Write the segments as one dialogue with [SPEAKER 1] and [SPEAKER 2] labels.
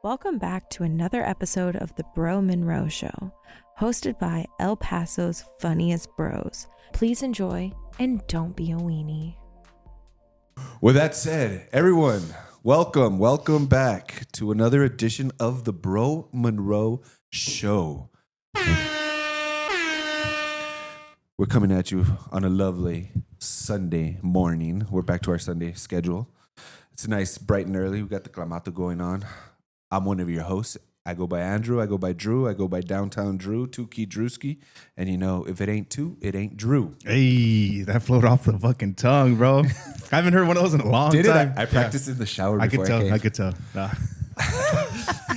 [SPEAKER 1] Welcome back to another episode of the Bro Monroe Show, hosted by El Paso's funniest bros. Please enjoy and don't be a weenie.
[SPEAKER 2] With that said, everyone, welcome back to another edition of the Bro Monroe Show. We're coming at you on a lovely Sunday morning. We're back to our Sunday schedule. It's nice, bright and early. We got the clamato going on. I'm one of your hosts. I go by Andrew. I go by Drew. I go by Downtown Drew, Two-Key Drewski. And you know, if it ain't two, it ain't Drew.
[SPEAKER 3] Hey, that flowed off the fucking tongue, bro. I haven't heard one of those in a long time.
[SPEAKER 2] Did it? I practiced in the shower before
[SPEAKER 3] I could tell. Nah.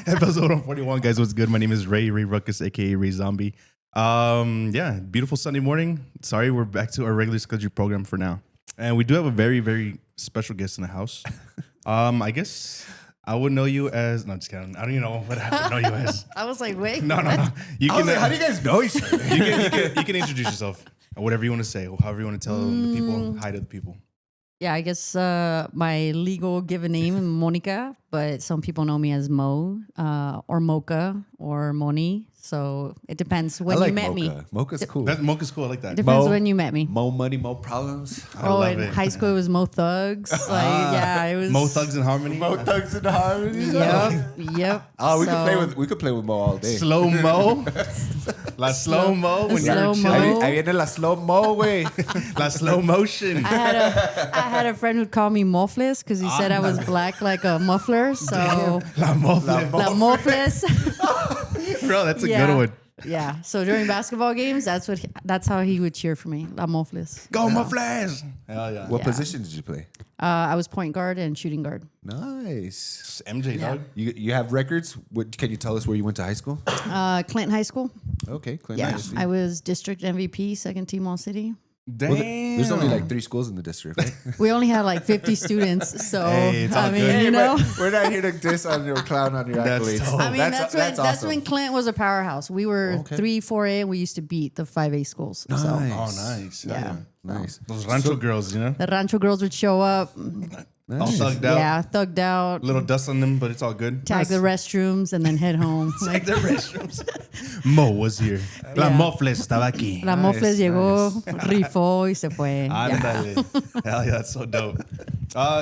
[SPEAKER 3] Episode 141, guys. What's good? My name is Ray Ruckus, a.k.a. Ray Zombie. Beautiful Sunday morning. Sorry, we're back to our regular scheduled program for now. And we do have a very, very special guest in the house. I guess I would know you as... No, just kidding. I don't even know what I would know you as.
[SPEAKER 4] I was like, wait.
[SPEAKER 3] No. You
[SPEAKER 2] can, how do you guys know each other?
[SPEAKER 3] You can introduce yourself. Or whatever you want to say. Or however you want to tell the people. Hi to the people.
[SPEAKER 4] Yeah, I guess my legal given name is Monica, but some people know me as Mo or Mocha or Moni. So it depends when you met me.
[SPEAKER 2] Mocha's cool.
[SPEAKER 3] Mocha's cool. I like that.
[SPEAKER 4] Depends when you met me.
[SPEAKER 2] Mo money, mo problems.
[SPEAKER 4] I love it. High school it was Mo Thugs. It was
[SPEAKER 3] Mo Thugs in Harmony.
[SPEAKER 2] Mo Thugs in Harmony.
[SPEAKER 4] Yep.
[SPEAKER 2] Oh, we could play with Mo all day.
[SPEAKER 3] Slow Mo. La slow mo when you're chilling.
[SPEAKER 2] Ahí viene la slow mo, güey.
[SPEAKER 3] La slow motion.
[SPEAKER 4] I had a friend who'd call me Mofles because he said I was black like a muffler. So
[SPEAKER 3] La Mofles.
[SPEAKER 4] La Mofles.
[SPEAKER 3] Bro, that's a good one.
[SPEAKER 4] Yeah. So during basketball games, that's how he would cheer for me. La Mofles.
[SPEAKER 3] Go Mofles. Hell yeah.
[SPEAKER 2] What position did you play?
[SPEAKER 4] I was point guard and shooting guard.
[SPEAKER 2] Nice.
[SPEAKER 3] MJ, dog.
[SPEAKER 2] You have records? Can you tell us where you went to high school?
[SPEAKER 4] Clinton High School.
[SPEAKER 2] Okay, Clinton High School.
[SPEAKER 4] I was district MVP, second team all city.
[SPEAKER 3] Damn.
[SPEAKER 2] Well, there's only like 3 schools in the district, right?
[SPEAKER 4] We only had like 50 students, so
[SPEAKER 3] Hey, it's all
[SPEAKER 4] I mean,
[SPEAKER 3] good.
[SPEAKER 4] you know.
[SPEAKER 2] We're not here to diss on your clown on your
[SPEAKER 3] That's
[SPEAKER 2] accolades.
[SPEAKER 3] dope.
[SPEAKER 4] I mean, that's
[SPEAKER 2] awesome.
[SPEAKER 4] when Clinton was a powerhouse. We were 3-4A. We used to beat the 5A schools.
[SPEAKER 2] Nice.
[SPEAKER 4] So
[SPEAKER 3] Oh, nice.
[SPEAKER 4] yeah.
[SPEAKER 2] Nice.
[SPEAKER 3] Those rancho girls, you know?
[SPEAKER 4] The Rancho girls would show up.
[SPEAKER 3] All thugged out.
[SPEAKER 4] Yeah, thugged out.
[SPEAKER 3] Little dust on them, but it's all good.
[SPEAKER 4] Tag the restrooms and then head home.
[SPEAKER 3] Like the restrooms. Mo was here. La Mofles estaba aquí.
[SPEAKER 4] La Mofles llegó, rifó y se fue.
[SPEAKER 3] Ándale. Hell yeah, that's so dope.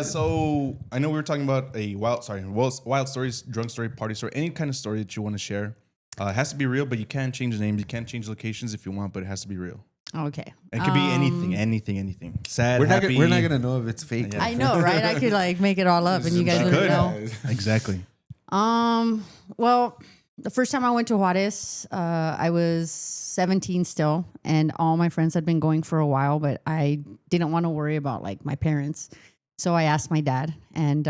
[SPEAKER 3] So I know we were talking about a wild stories, drunk story, party story, any kind of story that you want to share. It has to be real, but you can't change the names. You can't change locations if you want, but it has to be real.
[SPEAKER 4] Okay.
[SPEAKER 3] It could be anything. Sad, happy.
[SPEAKER 2] We're not gonna know if it's fake.
[SPEAKER 3] Yeah.
[SPEAKER 4] I know, right? I could like make it all up and you guys wouldn't know.
[SPEAKER 3] Exactly.
[SPEAKER 4] Well, the first time I went to Juarez, I was 17 still, and all my friends had been going for a while, but I didn't want to worry about like my parents. So I asked my dad, and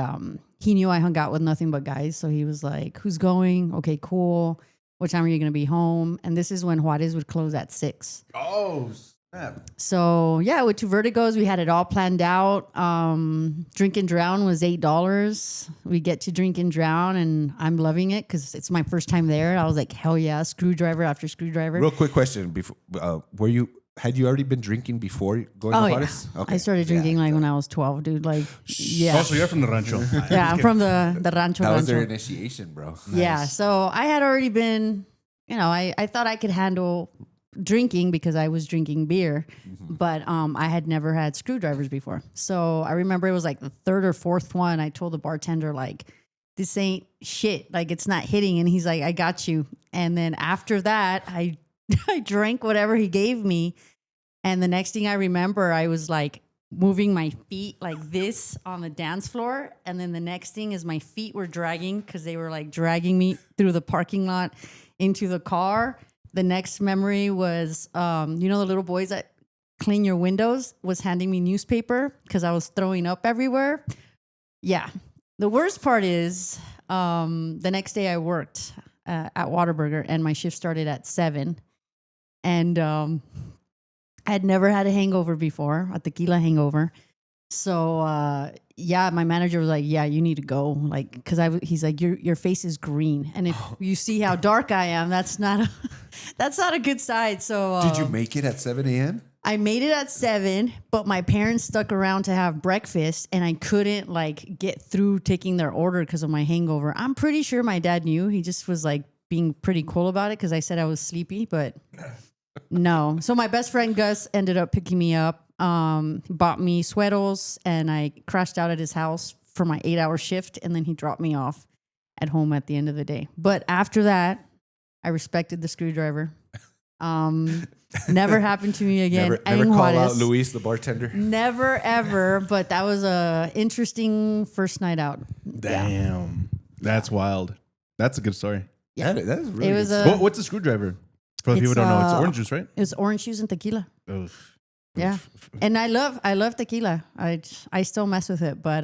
[SPEAKER 4] he knew I hung out with nothing but guys. So he was like, "Who's going? Okay, cool. What time are you going to be home?" And this is when Juarez would close at 6.
[SPEAKER 3] Oh, snap.
[SPEAKER 4] So yeah, with 2 Vertigos, we had it all planned out. Drink and Drown was $8. We get to Drink and Drown, and I'm loving it because it's my first time there. I was like, hell yeah, screwdriver after screwdriver.
[SPEAKER 2] Real quick question: before, had you already been drinking before going to Juarez?
[SPEAKER 4] Yeah. Okay. I started drinking when I was 12, dude. Like, yeah.
[SPEAKER 3] Oh, so you're from the rancho.
[SPEAKER 4] Yeah, I'm from the rancho.
[SPEAKER 2] That was their initiation, bro. Nice.
[SPEAKER 4] Yeah, so I had already been, I thought I could handle drinking because I was drinking beer, but I had never had screwdrivers before. So I remember it was like the 3rd or 4th one. I told the bartender, like, this ain't shit. Like, it's not hitting. And he's like, I got you. And then after that, I drank whatever he gave me. And the next thing I remember, I was like moving my feet like this on the dance floor. And then the next thing is my feet were dragging because they were like dragging me through the parking lot into the car. The next memory was, the little boys that clean your windows was handing me newspaper because I was throwing up everywhere. Yeah. The worst part is the next day I worked at Whataburger and my shift started at 7. And I had never had a hangover before, a tequila hangover. So, my manager was like, yeah, you need to go. Like, because he's like, your face is green. And if you see how dark I am, that's not a good side. So
[SPEAKER 2] did you make it at 7 a.m.?
[SPEAKER 4] I made it at 7, but my parents stuck around to have breakfast, and I couldn't like get through taking their order because of my hangover. I'm pretty sure my dad knew. He just was like being pretty cool about it because I said I was sleepy, but no. So my best friend Gus ended up picking me up, bought me sweaters, and I crashed out at his house for my 8-hour shift, and then he dropped me off at home at the end of the day. But after that, I respected the screwdriver. Never happened to me again.
[SPEAKER 2] Never call out Luis, the bartender.
[SPEAKER 4] Never ever. But that was a interesting first night out.
[SPEAKER 3] Damn, that's wild. That's a good story.
[SPEAKER 4] Yeah,
[SPEAKER 2] That is really
[SPEAKER 4] it was
[SPEAKER 2] good.
[SPEAKER 3] What's a screwdriver? For the people who don't know, it's orange juice, right?
[SPEAKER 4] It was orange juice and tequila.
[SPEAKER 3] Oof.
[SPEAKER 4] Yeah, and I love tequila. I still mess with it, but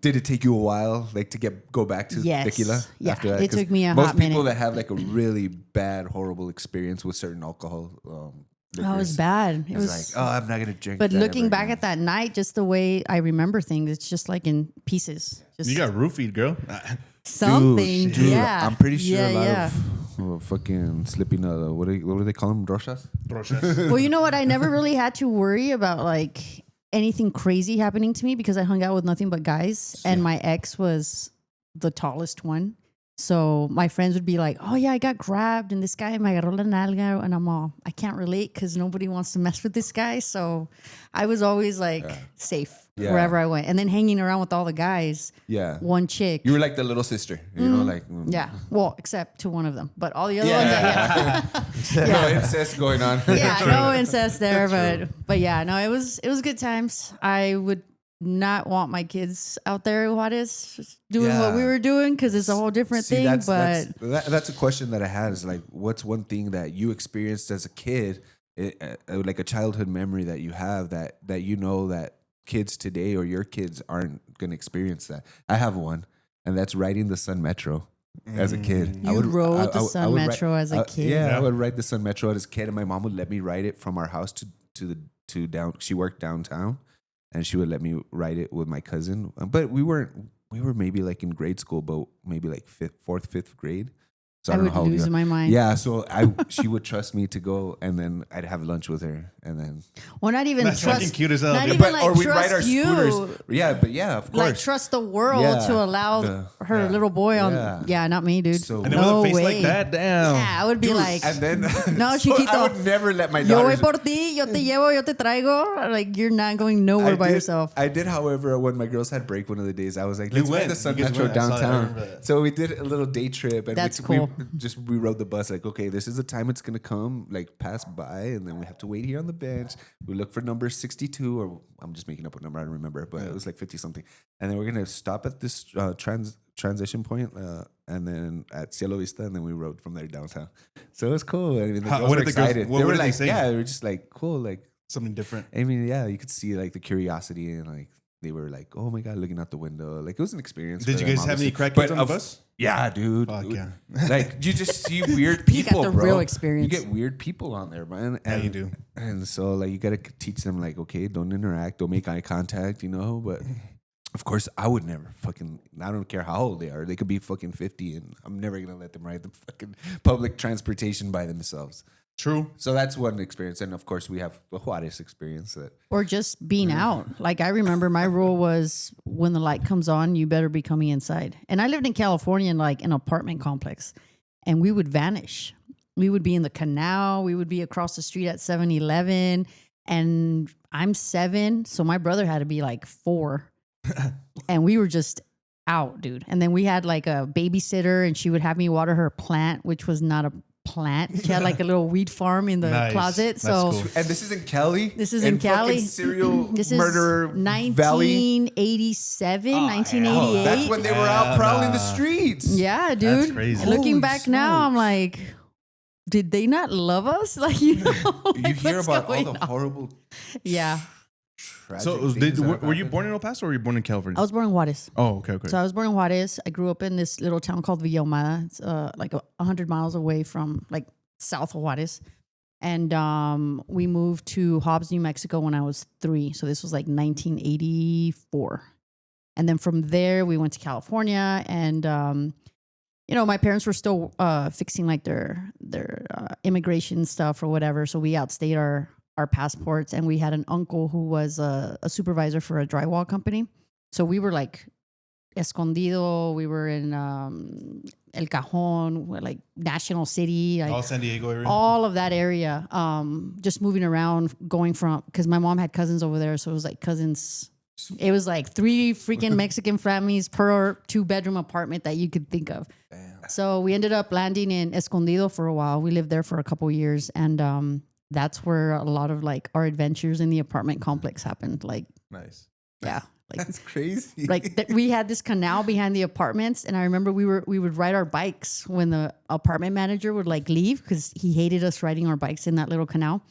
[SPEAKER 2] Did it take you a while, like to go back to
[SPEAKER 4] Yes.
[SPEAKER 2] tequila?
[SPEAKER 4] Yeah,
[SPEAKER 2] after that?
[SPEAKER 4] it
[SPEAKER 2] 'Cause
[SPEAKER 4] took me a
[SPEAKER 2] most
[SPEAKER 4] hot
[SPEAKER 2] people
[SPEAKER 4] minute.
[SPEAKER 2] that have like a really bad, horrible experience with certain alcohol.
[SPEAKER 4] it was
[SPEAKER 2] liquors,
[SPEAKER 4] bad. It
[SPEAKER 2] It's
[SPEAKER 4] was
[SPEAKER 2] like, oh, I'm not gonna drink.
[SPEAKER 4] But
[SPEAKER 2] that
[SPEAKER 4] looking
[SPEAKER 2] ever
[SPEAKER 4] back
[SPEAKER 2] again.
[SPEAKER 4] at that night, just the way I remember things, it's just like in pieces. Just
[SPEAKER 3] You got roofied, girl.
[SPEAKER 4] something.
[SPEAKER 2] Dude,
[SPEAKER 4] yeah.
[SPEAKER 2] I'm pretty sure a lot
[SPEAKER 4] yeah.
[SPEAKER 2] of fucking slipping. What do they call them? Roshas.
[SPEAKER 4] Well, you know what? I never really had to worry about like anything crazy happening to me because I hung out with nothing but guys, and my ex was the tallest one. So my friends would be like, "Oh yeah, I got grabbed, and this guy me agarró la nalga," and I'm all, I can't relate because nobody wants to mess with this guy. So I was always like safe
[SPEAKER 2] Yeah.
[SPEAKER 4] wherever I went, and then hanging around with all the guys.
[SPEAKER 2] Yeah.
[SPEAKER 4] One chick.
[SPEAKER 2] You were like the little sister, you know, like
[SPEAKER 4] Yeah. Well, except to one of them, but all the other ones.
[SPEAKER 2] no incest going on.
[SPEAKER 4] Yeah, no incest there, but yeah, no, it was good times. I would not want my kids out there in Juarez doing what we were doing because it's a whole different thing.
[SPEAKER 2] That's a question that I had is like, what's one thing that you experienced as a kid, like a childhood memory that you have that you know that kids today or your kids aren't going to experience that? I have one, and that's riding the Sun Metro. As a kid,
[SPEAKER 4] You rode the Sun Metro as a kid?
[SPEAKER 2] Yeah, I would ride the Sun Metro as a kid, and my mom would let me ride it from our house to down. She worked downtown, and she would let me ride it with my cousin. But we were maybe like in grade school, but maybe like fourth, fifth grade. So I
[SPEAKER 4] I
[SPEAKER 2] don't know
[SPEAKER 4] would
[SPEAKER 2] how old you
[SPEAKER 4] lose
[SPEAKER 2] are.
[SPEAKER 4] my mind.
[SPEAKER 2] Yeah, so she would trust me to go, and then I'd have lunch with her, and then
[SPEAKER 4] Well, not even
[SPEAKER 3] That's fucking
[SPEAKER 4] trust.
[SPEAKER 3] cute as hell,
[SPEAKER 4] Not
[SPEAKER 3] dude.
[SPEAKER 4] even like
[SPEAKER 2] or we'd ride our
[SPEAKER 4] trust you.
[SPEAKER 2] scooters. Yeah, but yeah, of course.
[SPEAKER 4] Like trust the world
[SPEAKER 2] Yeah,
[SPEAKER 4] to allow her little boy on.
[SPEAKER 2] Yeah.
[SPEAKER 4] Yeah, not me, dude.
[SPEAKER 2] So-
[SPEAKER 3] And then
[SPEAKER 4] no
[SPEAKER 3] with a face
[SPEAKER 4] way.
[SPEAKER 3] like that, damn.
[SPEAKER 4] Yeah, I would be like,
[SPEAKER 2] and then
[SPEAKER 4] No,
[SPEAKER 2] so
[SPEAKER 4] chiquito.
[SPEAKER 2] I would never let my
[SPEAKER 4] yo voy
[SPEAKER 2] daughters.
[SPEAKER 4] por ti, yo te llevo, yo te traigo. Like you're not going nowhere by yourself.
[SPEAKER 2] I did, however, when my girls had break one of the days, I was like,
[SPEAKER 3] You
[SPEAKER 2] let's ride
[SPEAKER 3] went.
[SPEAKER 2] the Sun
[SPEAKER 3] You guys
[SPEAKER 2] Metro
[SPEAKER 3] went. I saw that. I
[SPEAKER 2] downtown.
[SPEAKER 3] remember that.
[SPEAKER 2] So we did a little day trip. And
[SPEAKER 4] That's
[SPEAKER 2] we
[SPEAKER 4] cool.
[SPEAKER 2] We rode the bus like, okay, this is the time it's going to come, like pass by. And then we have to wait here on the bench. We look for number 62, or I'm just making up a number. I don't remember, but it was like 50 something. And then we're going to stop at this transition point, and then at Cielo Vista, and then we rode from there downtown. So it was cool. I mean, the
[SPEAKER 3] How-
[SPEAKER 2] girls
[SPEAKER 3] what
[SPEAKER 2] were
[SPEAKER 3] did the girls-
[SPEAKER 2] excited.
[SPEAKER 3] what
[SPEAKER 2] They
[SPEAKER 3] were
[SPEAKER 2] were
[SPEAKER 3] they
[SPEAKER 2] like,
[SPEAKER 3] saying?
[SPEAKER 2] yeah, they were just like, cool, like,
[SPEAKER 3] Something different.
[SPEAKER 2] I mean, yeah, you could see like the curiosity and like they were like, "Oh my god," looking out the window. Like it was an experience.
[SPEAKER 3] Did
[SPEAKER 2] for
[SPEAKER 3] you
[SPEAKER 2] them,
[SPEAKER 3] guys have any
[SPEAKER 2] obviously.
[SPEAKER 3] crackheads
[SPEAKER 2] But
[SPEAKER 3] on the bus?
[SPEAKER 2] Yeah, dude.
[SPEAKER 3] Fuck yeah.
[SPEAKER 2] Like you just see weird
[SPEAKER 4] You
[SPEAKER 2] people,
[SPEAKER 4] got the
[SPEAKER 2] bro.
[SPEAKER 4] real experience.
[SPEAKER 2] You get weird people on there, man.
[SPEAKER 3] Yeah,
[SPEAKER 2] And,
[SPEAKER 3] you do.
[SPEAKER 2] And so like you gotta teach them like, okay, don't interact, don't make eye contact, you know. But of course, I would never fucking. I don't care how old they are. They could be fucking 50, and I'm never gonna let them ride the fucking public transportation by themselves.
[SPEAKER 3] True.
[SPEAKER 2] So that's one experience, and of course we have the Juarez experience. That
[SPEAKER 4] Or just being out. Like I remember my rule was when the light comes on, you better be coming inside. And I lived in California in like an apartment complex, and we would vanish. We would be in the canal. We would be across the street at 7-Eleven. And I'm 7, so my brother had to be like 4. And we were just out, dude. And then we had like a babysitter, and she would have me water her plant, which was not a plant. She had like a little weed farm in the
[SPEAKER 3] Nice.
[SPEAKER 4] closet.
[SPEAKER 3] That's
[SPEAKER 4] So
[SPEAKER 3] cool.
[SPEAKER 2] and this is in Cali.
[SPEAKER 4] this is in
[SPEAKER 2] fucking
[SPEAKER 4] Cali.
[SPEAKER 2] Serial
[SPEAKER 4] This is
[SPEAKER 2] murder Valley.
[SPEAKER 4] 1987, 1988.
[SPEAKER 2] That's when they were out prowling the streets.
[SPEAKER 4] Yeah, dude.
[SPEAKER 3] That's crazy.
[SPEAKER 4] And looking
[SPEAKER 2] Holy
[SPEAKER 4] back now, I'm
[SPEAKER 2] smokes.
[SPEAKER 4] like, did they not love us? Like, you know,
[SPEAKER 2] You
[SPEAKER 4] like,
[SPEAKER 2] hear
[SPEAKER 4] what's
[SPEAKER 2] about all
[SPEAKER 4] going
[SPEAKER 2] the
[SPEAKER 4] on?
[SPEAKER 2] horrible.
[SPEAKER 4] Yeah.
[SPEAKER 2] Tragic
[SPEAKER 3] So
[SPEAKER 2] things that have
[SPEAKER 3] were you
[SPEAKER 2] happened.
[SPEAKER 3] born in El Paso or were you born in California?
[SPEAKER 4] I was born in Juarez.
[SPEAKER 3] Oh, okay, okay.
[SPEAKER 4] So I was born in Juarez. I grew up in this little town called Villa Ahumada. It's like 100 miles away from like south of Juarez. And we moved to Hobbs, New Mexico when I was 3. So this was like 1984. And then from there, we went to California. And, you know, my parents were still fixing like their immigration stuff or whatever. So we outstayed our our passports, and we had an uncle who was a supervisor for a drywall company. So we were like Escondido. We were in El Cajon, like National City, like
[SPEAKER 3] All San Diego area.
[SPEAKER 4] all of that area. Just moving around, going from, because my mom had cousins over there, so it was like cousins. It was like 3 freaking Mexican families per 2-bedroom apartment that you could think of. Damn. So we ended up landing in Escondido for a while. We lived there for a couple years, and that's where a lot of like our adventures in the apartment complex happened. Like,
[SPEAKER 3] Nice.
[SPEAKER 4] yeah. Like,
[SPEAKER 2] That's crazy.
[SPEAKER 4] like we had this canal behind the apartments, and I remember we would ride our bikes when the apartment manager would like leave because he hated us riding our bikes in that little canal.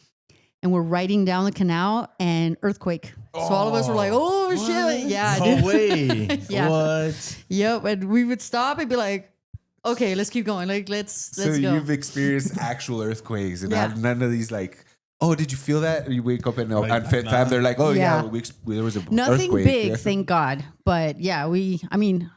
[SPEAKER 4] And we're riding down the canal, and earthquake. So all of us were like, "Oh shit!" Yeah,
[SPEAKER 3] No
[SPEAKER 4] dude.
[SPEAKER 3] way.
[SPEAKER 4] Yeah.
[SPEAKER 3] What?
[SPEAKER 4] Yep. And we would stop and be like, "Okay, let's keep going. Like, let's
[SPEAKER 2] So
[SPEAKER 4] go."
[SPEAKER 2] you've experienced actual earthquakes and
[SPEAKER 4] Yeah.
[SPEAKER 2] none of these like, oh, did you feel that? Or you wake up and
[SPEAKER 3] Like,
[SPEAKER 2] on Fam,
[SPEAKER 3] nah.
[SPEAKER 2] they're like, oh yeah,
[SPEAKER 4] Yeah.
[SPEAKER 2] there was a
[SPEAKER 4] Nothing
[SPEAKER 2] earthquake.
[SPEAKER 4] big,
[SPEAKER 2] Yeah.
[SPEAKER 4] thank God. But yeah, I mean,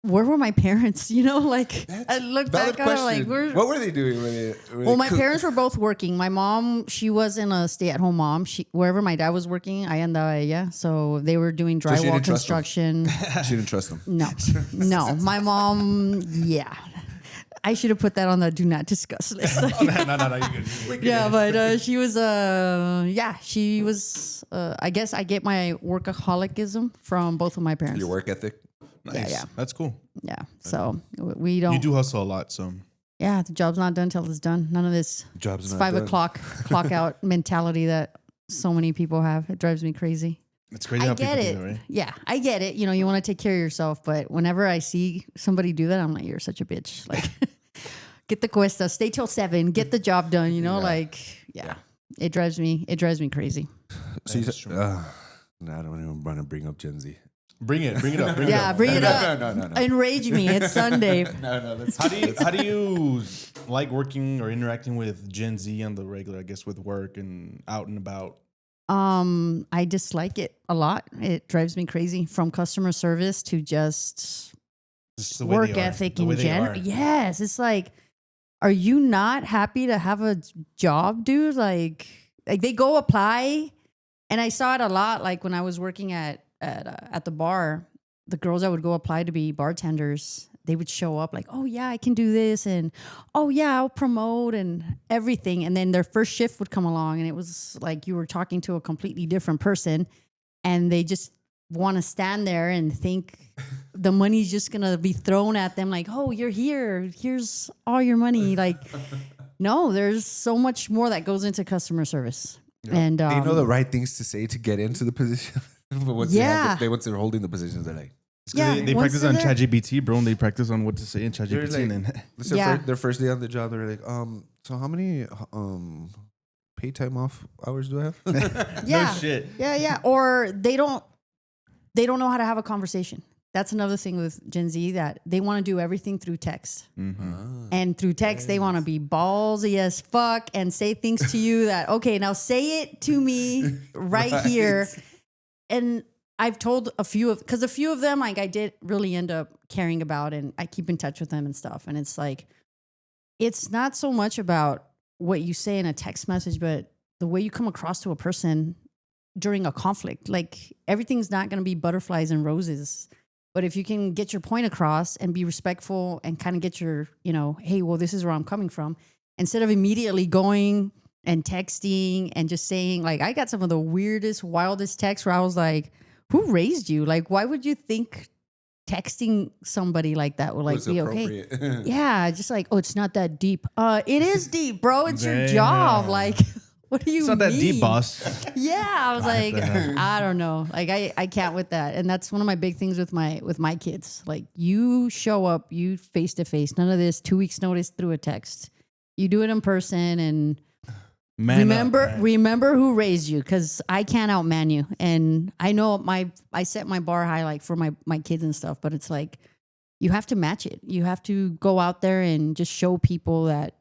[SPEAKER 4] where were my parents? You know, like I look
[SPEAKER 2] Valid
[SPEAKER 4] back on it, like,
[SPEAKER 2] what were they doing?
[SPEAKER 4] well, my parents were both working. My mom, she wasn't a stay-at-home mom. Wherever my dad was working, I andaba ella. So they were doing
[SPEAKER 2] she
[SPEAKER 4] drywall
[SPEAKER 2] didn't trust them.
[SPEAKER 4] construction.
[SPEAKER 2] She didn't trust them.
[SPEAKER 4] No. My mom, yeah. I should have put that on the do not discuss list.
[SPEAKER 3] No, you're good.
[SPEAKER 4] Yeah, but she was, she was, I guess I get my workaholicism from both of my parents.
[SPEAKER 2] Your work ethic.
[SPEAKER 3] Nice.
[SPEAKER 4] Yeah.
[SPEAKER 3] That's cool.
[SPEAKER 4] Yeah. So we don't.
[SPEAKER 3] You do hustle a lot, so.
[SPEAKER 4] Yeah, the job's not done till it's done. None of this
[SPEAKER 2] Job's
[SPEAKER 4] it's
[SPEAKER 2] not
[SPEAKER 4] 5
[SPEAKER 2] done.
[SPEAKER 4] o'clock clock out mentality that so many people have. It drives me crazy.
[SPEAKER 3] It's crazy
[SPEAKER 4] I
[SPEAKER 3] how
[SPEAKER 4] get
[SPEAKER 3] people
[SPEAKER 4] it.
[SPEAKER 3] do that, right?
[SPEAKER 4] Yeah, I get it. You know, you want to take care of yourself, but whenever I see somebody do that, I'm like, you're such a bitch. Like, get the cuesta, stay till 7, get the job done. You know, it drives me crazy.
[SPEAKER 2] So you
[SPEAKER 3] That's
[SPEAKER 2] said,
[SPEAKER 3] true.
[SPEAKER 2] no, I don't even want to bring up Gen Z.
[SPEAKER 3] Bring it up. Bring
[SPEAKER 4] Yeah,
[SPEAKER 3] it up.
[SPEAKER 4] bring it up.
[SPEAKER 2] No.
[SPEAKER 4] Enrage me. It's Sunday.
[SPEAKER 2] No, that's
[SPEAKER 3] How do you like working or interacting with Gen Z on the regular, I guess, with work and out and about?
[SPEAKER 4] I dislike it a lot. It drives me crazy, from customer service to just
[SPEAKER 3] The way
[SPEAKER 4] work
[SPEAKER 3] they are,
[SPEAKER 4] ethic
[SPEAKER 3] the way
[SPEAKER 4] in
[SPEAKER 3] they
[SPEAKER 4] general.
[SPEAKER 3] are.
[SPEAKER 4] Yes, it's like, are you not happy to have a job, dude? Like they go apply, and I saw it a lot. Like when I was working at the bar, the girls that would go apply to be bartenders, they would show up like, oh yeah, I can do this, and oh yeah, I'll promote and everything. And then their first shift would come along, and it was like you were talking to a completely different person, and they just want to stand there and think the money's just gonna be thrown at them like, oh, you're here, here's all your money. Like, no, there's so much more that goes into customer service. And
[SPEAKER 2] they know the right things to say to get into the position. But once once they're holding the positions, they're like,
[SPEAKER 3] They
[SPEAKER 4] once
[SPEAKER 3] practice
[SPEAKER 4] they're
[SPEAKER 3] on
[SPEAKER 4] there-
[SPEAKER 3] ChatGPT, bro. And they practice on what to say in
[SPEAKER 2] They're
[SPEAKER 3] ChatGPT.
[SPEAKER 2] like-
[SPEAKER 3] And then
[SPEAKER 2] this is
[SPEAKER 4] Yeah.
[SPEAKER 2] their first day on the job. They're like, so how many paid time off hours do I have?
[SPEAKER 4] yeah,
[SPEAKER 3] no shit.
[SPEAKER 4] yeah. Or they don't know how to have a conversation. That's another thing with Gen Z, that they want to do everything through text. And through text, they want to be ballsy as fuck and say things to you that, okay, now say it to me right here. And I've told a few of them, like I did really end up caring about, and I keep in touch with them and stuff. And it's like, it's not so much about what you say in a text message, but the way you come across to a person during a conflict. Like, everything's not going to be butterflies and roses. But if you can get your point across and be respectful and kind of get your, hey, well, this is where I'm coming from, instead of immediately going and texting and just saying, like, I got some of the weirdest, wildest texts where I was like, who raised you? Like, why would you think texting somebody like that would like be okay? Yeah, just like, oh, it's not that deep. It is deep, bro. It's your job. Like, what do you mean?
[SPEAKER 3] It's not that deep, boss.
[SPEAKER 4] Yeah, I was like, I don't know. Like, I can't with that. And that's one of my big things with my kids. Like, you show up, you face to face. None of this 2 weeks notice through a text. You do it in person, and remember who raised you, because I can't outman you. And I know I set my bar high, like, for my kids and stuff, but it's like, you have to match it. You have to go out there and just show people that,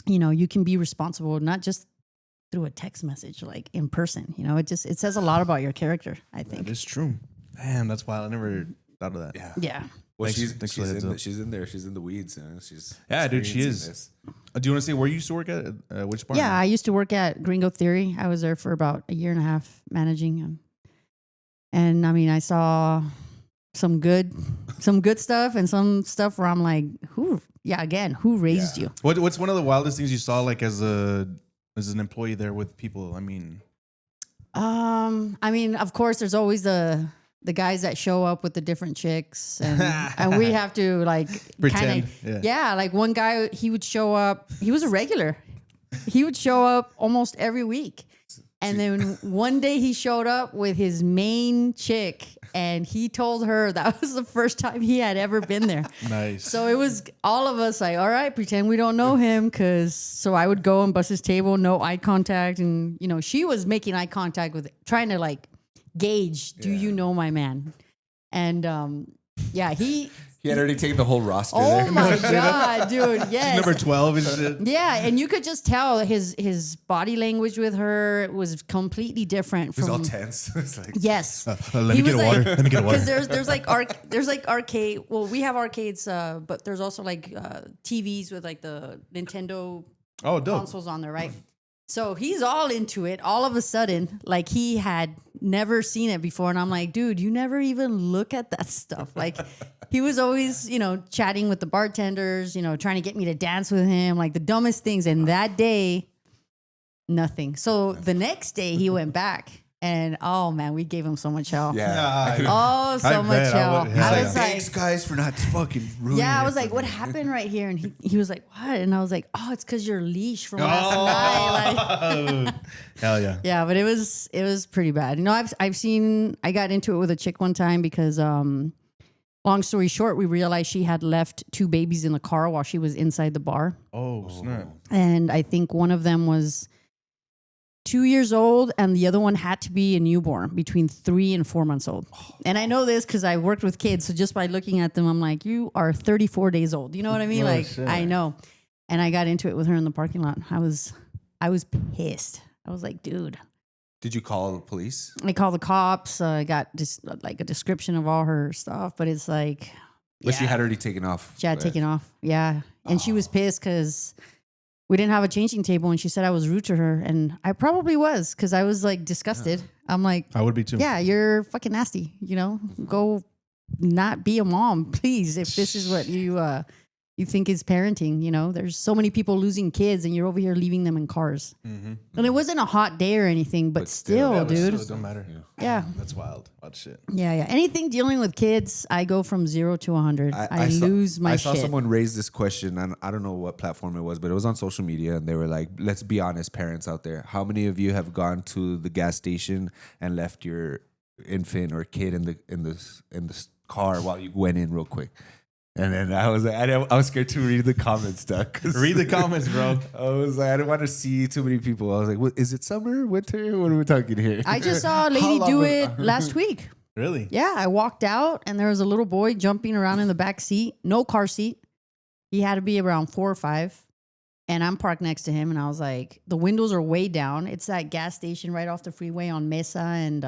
[SPEAKER 4] you can be responsible, not just through a text message, like in person. It says a lot about your character, I think.
[SPEAKER 3] That is true. Damn, that's wild. I never thought of that.
[SPEAKER 2] Yeah.
[SPEAKER 4] Yeah.
[SPEAKER 2] Well,
[SPEAKER 3] Thanks for the heads up.
[SPEAKER 2] she's in there. She's in the weeds. She's
[SPEAKER 3] Yeah, dude, she
[SPEAKER 2] experiencing
[SPEAKER 3] is.
[SPEAKER 2] this.
[SPEAKER 3] Do you want to say where you used to work at? Which bar?
[SPEAKER 4] Yeah, I used to work at Gringo Theory. I was there for about a year and a half managing. And I mean, I saw some good stuff and some stuff where I'm like, who raised you?
[SPEAKER 3] What's one of the wildest things you saw, like as an employee there with people? I mean,
[SPEAKER 4] of course, there's always the guys that show up with the different chicks, and we have to like
[SPEAKER 3] pretend.
[SPEAKER 4] Like one guy, he would show up. He was a regular. He would show up almost every week. And then one day he showed up with his main chick, and he told her that was the first time he had ever been there.
[SPEAKER 3] Nice.
[SPEAKER 4] So it was all of us like, all right, pretend we don't know him. So I would go and bust his table, no eye contact. And, she was making eye contact with, trying to like gauge, do you know my man? And he
[SPEAKER 2] had already taken the whole roster
[SPEAKER 4] oh
[SPEAKER 2] there.
[SPEAKER 4] my God, dude. Yes.
[SPEAKER 3] Number 12 and shit.
[SPEAKER 4] Yeah, and you could just tell his body language with her was completely different.
[SPEAKER 2] It was all tense. It's like,
[SPEAKER 4] Yes.
[SPEAKER 3] Let me get water. Let me get water.
[SPEAKER 4] Because there's like arcade. Well, we have arcades, but there's also like TVs with like the Nintendo
[SPEAKER 3] dope.
[SPEAKER 4] consoles on there, right? So he's all into it. All of a sudden, like he had never seen it before, and I'm like, dude, you never even look at that stuff. Like he was always, chatting with the bartenders, trying to get me to dance with him, like the dumbest things. And that day, nothing. So the next day he went back. And oh man, we gave him so much hell.
[SPEAKER 2] yeah.
[SPEAKER 4] Oh, so much hell. I was like,
[SPEAKER 2] thanks guys for not fucking ruining
[SPEAKER 4] I was
[SPEAKER 2] it
[SPEAKER 4] like,
[SPEAKER 2] for
[SPEAKER 4] what
[SPEAKER 2] me."
[SPEAKER 4] happened right here? And he was like, what? And I was like, oh, it's because your leash from last night. Like,
[SPEAKER 3] Hell yeah.
[SPEAKER 4] yeah, but it was pretty bad. I got into it with a chick one time because long story short, we realized she had left 2 babies in the car while she was inside the bar.
[SPEAKER 3] Oh, snap.
[SPEAKER 4] And I think one of them was 2 years old, and the other one had to be a newborn between 3 and 4 months old. And I know this because I worked with kids. So just by looking at them, I'm like, you are 34 days old. You know what I mean?
[SPEAKER 3] Shit.
[SPEAKER 4] I know. And I got into it with her in the parking lot. I was pissed. I was like, dude.
[SPEAKER 2] Did you call the police?
[SPEAKER 4] I called the cops. I got just like a description of all her stuff, but it's like,
[SPEAKER 2] But she had already taken off.
[SPEAKER 4] She had taken off. Yeah. And she was pissed because we didn't have a changing table, and she said I was rude to her. And I probably was, because I was like disgusted. I'm like,
[SPEAKER 3] I would be too.
[SPEAKER 4] yeah, you're fucking nasty. Go not be a mom, please. If this is what you think is parenting, there's so many people losing kids, and you're over here leaving them in cars.
[SPEAKER 3] Mm-hmm.
[SPEAKER 4] And it wasn't a hot day or anything, but still, dude.
[SPEAKER 3] It don't matter.
[SPEAKER 4] Yeah.
[SPEAKER 3] That's wild. Wild shit.
[SPEAKER 4] Yeah. Anything dealing with kids, I go from 0 to 100. I lose my shit.
[SPEAKER 2] I saw someone raise this question, and I don't know what platform it was, but it was on social media, and they were like, let's be honest, parents out there. How many of you have gone to the gas station and left your infant or kid in the car while you went in real quick? And then I was like, I was scared to read the comments, Doug.
[SPEAKER 3] Read the comments, bro.
[SPEAKER 2] I was like, I didn't want to see too many people. I was like, what, is it summer, winter? What are we talking here?
[SPEAKER 4] I just saw a lady do it last week.
[SPEAKER 3] Really?
[SPEAKER 4] Yeah, I walked out, and there was a little boy jumping around in the back seat, no car seat. He had to be around 4 or 5, and I'm parked next to him, and I was like, the windows are way down. It's that gas station right off the freeway on Mesa and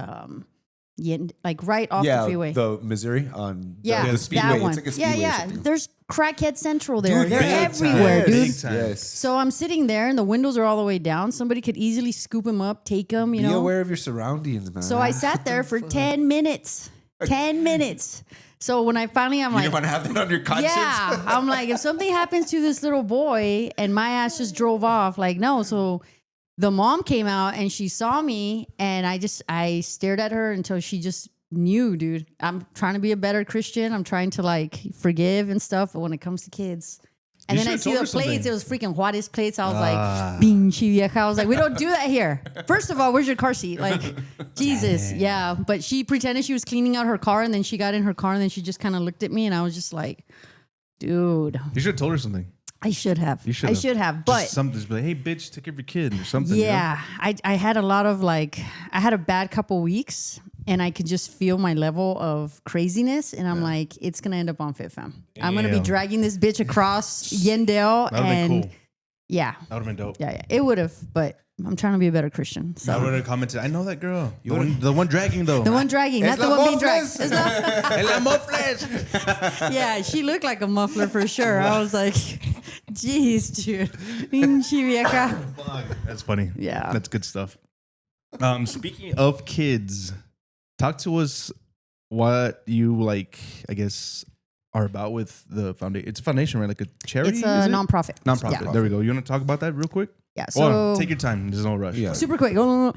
[SPEAKER 4] like right off the freeway.
[SPEAKER 2] The Missouri on
[SPEAKER 4] the
[SPEAKER 2] speedway.
[SPEAKER 4] That one.
[SPEAKER 2] It's like a speedway.
[SPEAKER 4] Yeah. There's Crackhead Central there.
[SPEAKER 2] Dude,
[SPEAKER 4] they're
[SPEAKER 2] big
[SPEAKER 4] everywhere,
[SPEAKER 2] time.
[SPEAKER 4] dude.
[SPEAKER 3] Big time.
[SPEAKER 2] Yes.
[SPEAKER 4] So I'm sitting there, and the windows are all the way down. Somebody could easily scoop him up, take him,
[SPEAKER 2] Be aware of your surroundings, man.
[SPEAKER 4] So I sat there for 10 minutes. 10 minutes. So when I'm
[SPEAKER 2] you
[SPEAKER 4] like,
[SPEAKER 2] didn't want to have that on your conscience?
[SPEAKER 4] yeah, I'm like, if something happens to this little boy and my ass just drove off, like, no. So the mom came out, and she saw me, and I stared at her until she just knew, dude. I'm trying to be a better Christian. I'm trying to like forgive and stuff. But when it comes to kids, and then I see the plates, it was freaking Juarez plates. I was like, pinche vieja. I was like, we don't do that here. First of all, where's your car seat? Like, Jesus. Yeah. But she pretended she was cleaning out her car, and then she got in her car, and then she just kind of looked at me, and I was just like, dude.
[SPEAKER 3] You should have told her something.
[SPEAKER 4] I should have.
[SPEAKER 3] You should
[SPEAKER 4] I should have. But
[SPEAKER 3] just something, just be like, hey, bitch, take care of your kid or something.
[SPEAKER 4] yeah, I had a lot of I had a bad couple weeks, and I could just feel my level of craziness. And I'm like, it's going to end up on FitFam. I'm going to be dragging this bitch across Yendell.
[SPEAKER 3] That would have been cool.
[SPEAKER 4] Yeah.
[SPEAKER 3] That would have been dope.
[SPEAKER 4] Yeah. It would have, but I'm trying to be a better Christian. So.
[SPEAKER 3] I would have commented, I know that girl. The one dragging, though.
[SPEAKER 4] The one dragging, not the one being dragged.
[SPEAKER 2] Es la mufflers.
[SPEAKER 4] Yeah, she looked like a muffler for sure. I was like, Jeez, dude. Pinche vieja.
[SPEAKER 3] That's funny.
[SPEAKER 4] Yeah.
[SPEAKER 3] That's good stuff. Speaking of kids, talk to us what you like, I guess, are about with the foundation. It's a foundation, right? Like a charity?
[SPEAKER 4] It's a
[SPEAKER 3] is it?
[SPEAKER 4] nonprofit.
[SPEAKER 3] Nonprofit.
[SPEAKER 4] Yeah.
[SPEAKER 3] There we go. You want to talk about that real quick?
[SPEAKER 4] Yeah.
[SPEAKER 3] Well,
[SPEAKER 4] So
[SPEAKER 3] take your time. There's no rush.
[SPEAKER 2] Yeah.
[SPEAKER 4] super quick. So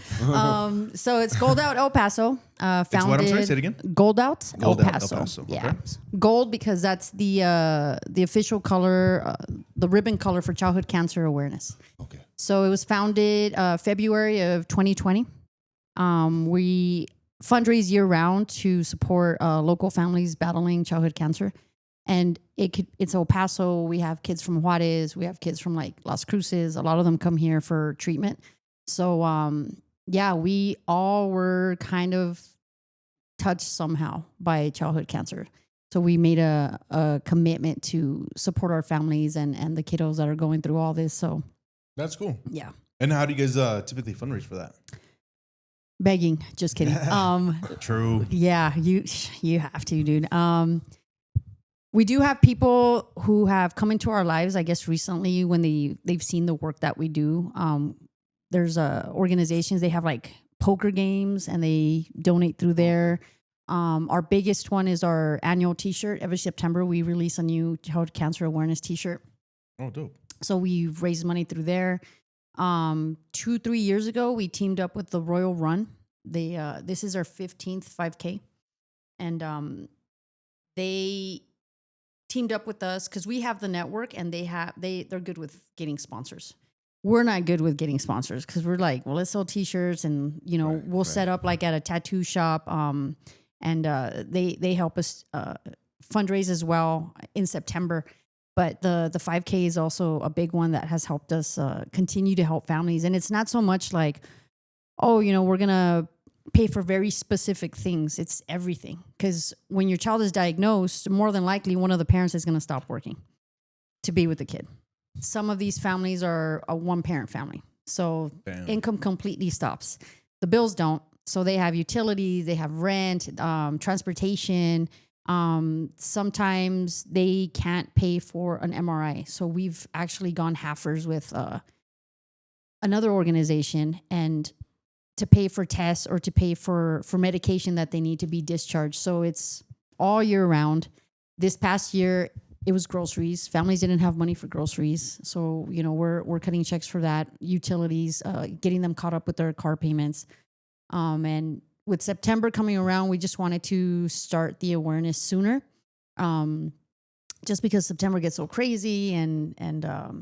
[SPEAKER 4] it's Gold Out El Paso. Founded.
[SPEAKER 3] It's what? I'm sorry. Say it again.
[SPEAKER 4] Gold Out
[SPEAKER 3] Gold
[SPEAKER 4] El
[SPEAKER 3] Out El
[SPEAKER 4] Paso.
[SPEAKER 3] Paso,
[SPEAKER 4] Yeah.
[SPEAKER 3] okay.
[SPEAKER 4] Gold because that's the official color, the ribbon color for childhood cancer awareness.
[SPEAKER 2] Okay.
[SPEAKER 4] So it was founded February of 2020. We fundraise year round to support local families battling childhood cancer. And it's El Paso. We have kids from Juarez. We have kids from like Las Cruces. A lot of them come here for treatment. So, we all were kind of touched somehow by childhood cancer. So we made a commitment to support our families and the kiddos that are going through all this. So,
[SPEAKER 3] That's cool.
[SPEAKER 4] yeah.
[SPEAKER 3] And how do you guys typically fundraise for that?
[SPEAKER 4] Begging. Just kidding.
[SPEAKER 3] True.
[SPEAKER 4] Yeah, you have to, dude. We do have people who have come into our lives, I guess, recently when they've seen the work that we do. There's organizations, they have like poker games and they donate through there. Our biggest one is our annual t-shirt. Every September, we release a new childhood cancer awareness t-shirt.
[SPEAKER 3] Oh, dope.
[SPEAKER 4] So we've raised money through there. 2-3 years ago, we teamed up with the Royal Run. This is our 15th 5K. And they teamed up with us because we have the network and they're good with getting sponsors. We're not good with getting sponsors because we're like, well, let's sell t-shirts and we'll set up like at a tattoo shop. And they help us fundraise as well in September. But the 5K is also a big one that has helped us continue to help families. And it's not so much like, oh, we're going to pay for very specific things. It's everything. Because when your child is diagnosed, more than likely one of the parents is going to stop working to be with the kid. Some of these families are a one-parent family. So income completely stops. The bills don't. So they have utilities, they have rent, transportation. Sometimes they can't pay for an MRI. So we've actually gone halfers with another organization and to pay for tests or to pay for medication that they need to be discharged. So it's all year round. This past year, it was groceries. Families didn't have money for groceries. So, we're cutting checks for that, utilities, getting them caught up with their car payments. And with September coming around, we just wanted to start the awareness sooner. Just because September gets so crazy and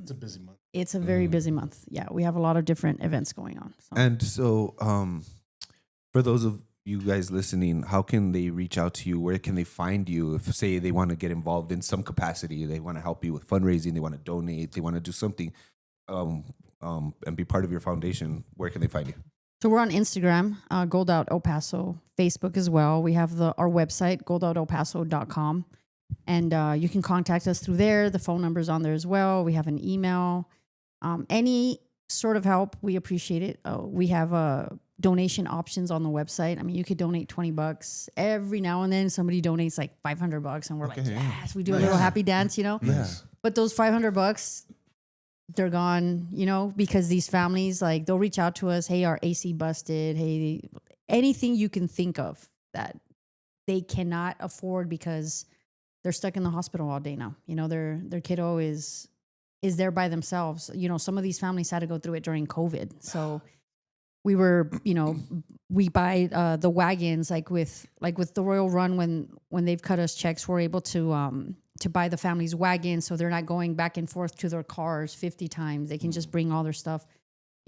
[SPEAKER 3] It's a busy month.
[SPEAKER 4] It's a very busy month. Yeah, we have a lot of different events going on. So.
[SPEAKER 2] And so, for those of you guys listening, how can they reach out to you? Where can they find you? If, say, they want to get involved in some capacity, they want to help you with fundraising, they want to donate, they want to do something, and be part of your foundation, where can they find you?
[SPEAKER 4] So we're on Instagram, Gold Out El Paso, Facebook as well. We have our website, goldoutelpaso.com. And you can contact us through there. The phone number's on there as well. We have an email. Any sort of help, we appreciate it. We have donation options on the website. I mean, you could donate $20. Every now and then somebody donates like $500 and we're like, yes, we do a little happy dance,
[SPEAKER 2] Yeah.
[SPEAKER 4] But those $500, they're gone, because these families, like, they'll reach out to us. Hey, our AC busted. Hey, anything you can think of that they cannot afford because they're stuck in the hospital all day now. Their kiddo is there by themselves. Some of these families had to go through it during COVID. So we were, we buy the wagons, like with the Royal Run, when they've cut us checks, we're able to buy the family's wagon. So they're not going back and forth to their cars 50 times. They can just bring all their stuff,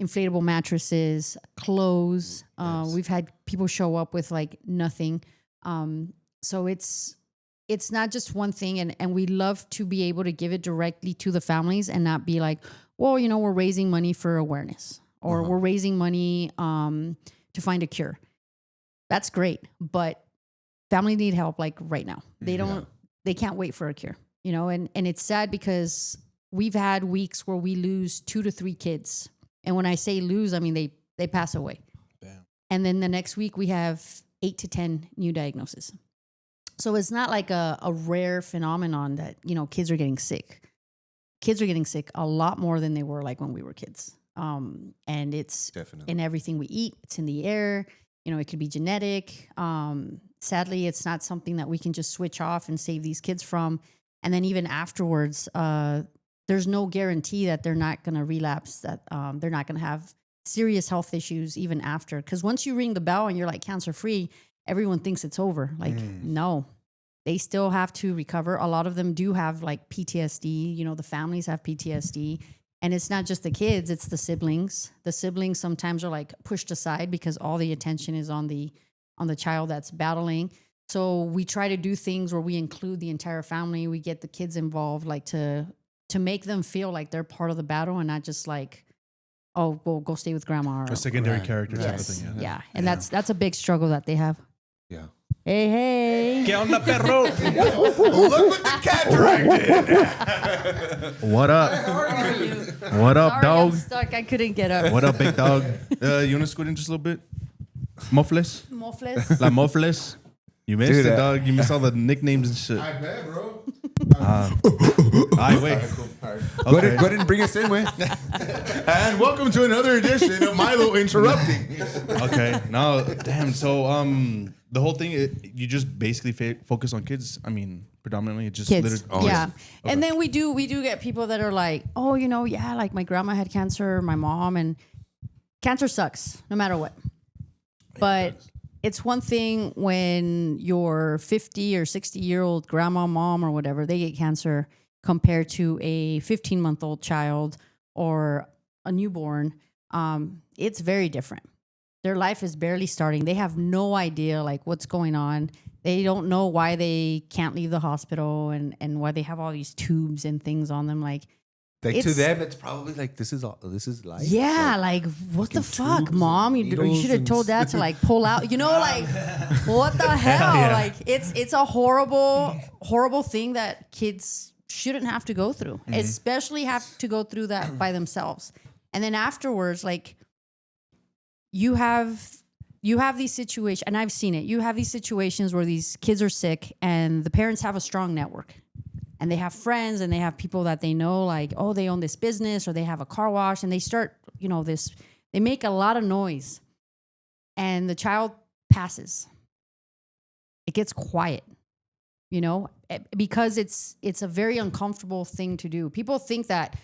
[SPEAKER 4] inflatable mattresses, clothes. We've had people show up with like nothing. So it's not just one thing. And we love to be able to give it directly to the families and not be like, well, we're raising money for awareness or we're raising money to find a cure. That's great. But families need help like right now. They can't wait for a cure, and it's sad because we've had weeks where we lose 2 to 3 kids. And when I say lose, I mean, they pass away.
[SPEAKER 3] Damn.
[SPEAKER 4] And then the next week we have 8 to 10 new diagnoses. So it's not like a rare phenomenon that, kids are getting sick. kids are getting sick a lot more than they were like when we were kids. And it's
[SPEAKER 2] Definitely.
[SPEAKER 4] in everything we eat. It's in the air. You know, it could be genetic. Sadly, it's not something that we can just switch off and save these kids from. And then even afterwards, there's no guarantee that they're not going to relapse, that they're not going to have serious health issues even after. Because once you ring the bell and you're like cancer-free, everyone thinks it's over. Like, no, they still have to recover. A lot of them do have like PTSD. You know, the families have PTSD. And it's not just the kids, it's the siblings. The siblings sometimes are like pushed aside because all the attention is on the child that's battling. So we try to do things where we include the entire family. We get the kids involved, like to make them feel like they're part of the battle and not just like, oh, well, go stay with grandma. Or,
[SPEAKER 3] A secondary character type of
[SPEAKER 4] yes,
[SPEAKER 3] thing.
[SPEAKER 4] yeah. And that's a big struggle that they have.
[SPEAKER 2] Yeah.
[SPEAKER 4] Hey.
[SPEAKER 3] ¿Qué onda, perro?
[SPEAKER 2] Look what the cat did.
[SPEAKER 3] What up? What up,
[SPEAKER 4] Sorry,
[SPEAKER 3] dog?
[SPEAKER 4] I'm stuck. I couldn't get up.
[SPEAKER 3] What up, big dog? You want to scoot in just a little bit? Muffless?
[SPEAKER 4] Muffless.
[SPEAKER 3] Like Muffless? You missed
[SPEAKER 2] Dude,
[SPEAKER 3] it, dog. You missed all the nicknames and shit.
[SPEAKER 2] I bet, bro.
[SPEAKER 3] All right, wait.
[SPEAKER 2] Go ahead and bring us in, way.
[SPEAKER 5] And welcome to another edition of Milo Interrupting.
[SPEAKER 3] Okay. No, damn. So, the whole thing, you just basically focus on kids. I mean, predominantly, it just
[SPEAKER 4] Kids.
[SPEAKER 3] literally.
[SPEAKER 4] Yeah. And then we do get people that are like, oh, you know, yeah, like my grandma had cancer, my mom, and cancer sucks no matter what. But it's one thing when your 50 or 60-year-old grandma, mom, or whatever, they get cancer compared to a 15-month-old child or a newborn. It's very different. Their life is barely starting. They have no idea like what's going on. They don't know why they can't leave the hospital and why they have all these tubes and things on them. Like
[SPEAKER 2] Like to
[SPEAKER 4] It's-
[SPEAKER 2] them, it's probably like this is life.
[SPEAKER 4] yeah, like what the fuck,
[SPEAKER 2] tubes
[SPEAKER 4] mom?
[SPEAKER 2] and
[SPEAKER 4] You
[SPEAKER 2] needles
[SPEAKER 4] should have
[SPEAKER 2] and
[SPEAKER 4] told dad to like pull out. You know, like what the hell?
[SPEAKER 3] Yeah.
[SPEAKER 4] Like it's a horrible thing that kids shouldn't have to go through, especially have to go through that by themselves. And then afterwards, like you have these situations, and I've seen it. You have these situations where these kids are sick, and the parents have a strong network. And they have friends and they have people that they know, like, oh, they own this business or they have a car wash, and they start, you know, they make a lot of noise and the child passes. It gets quiet, you know, because it's a very uncomfortable thing to do. People think that,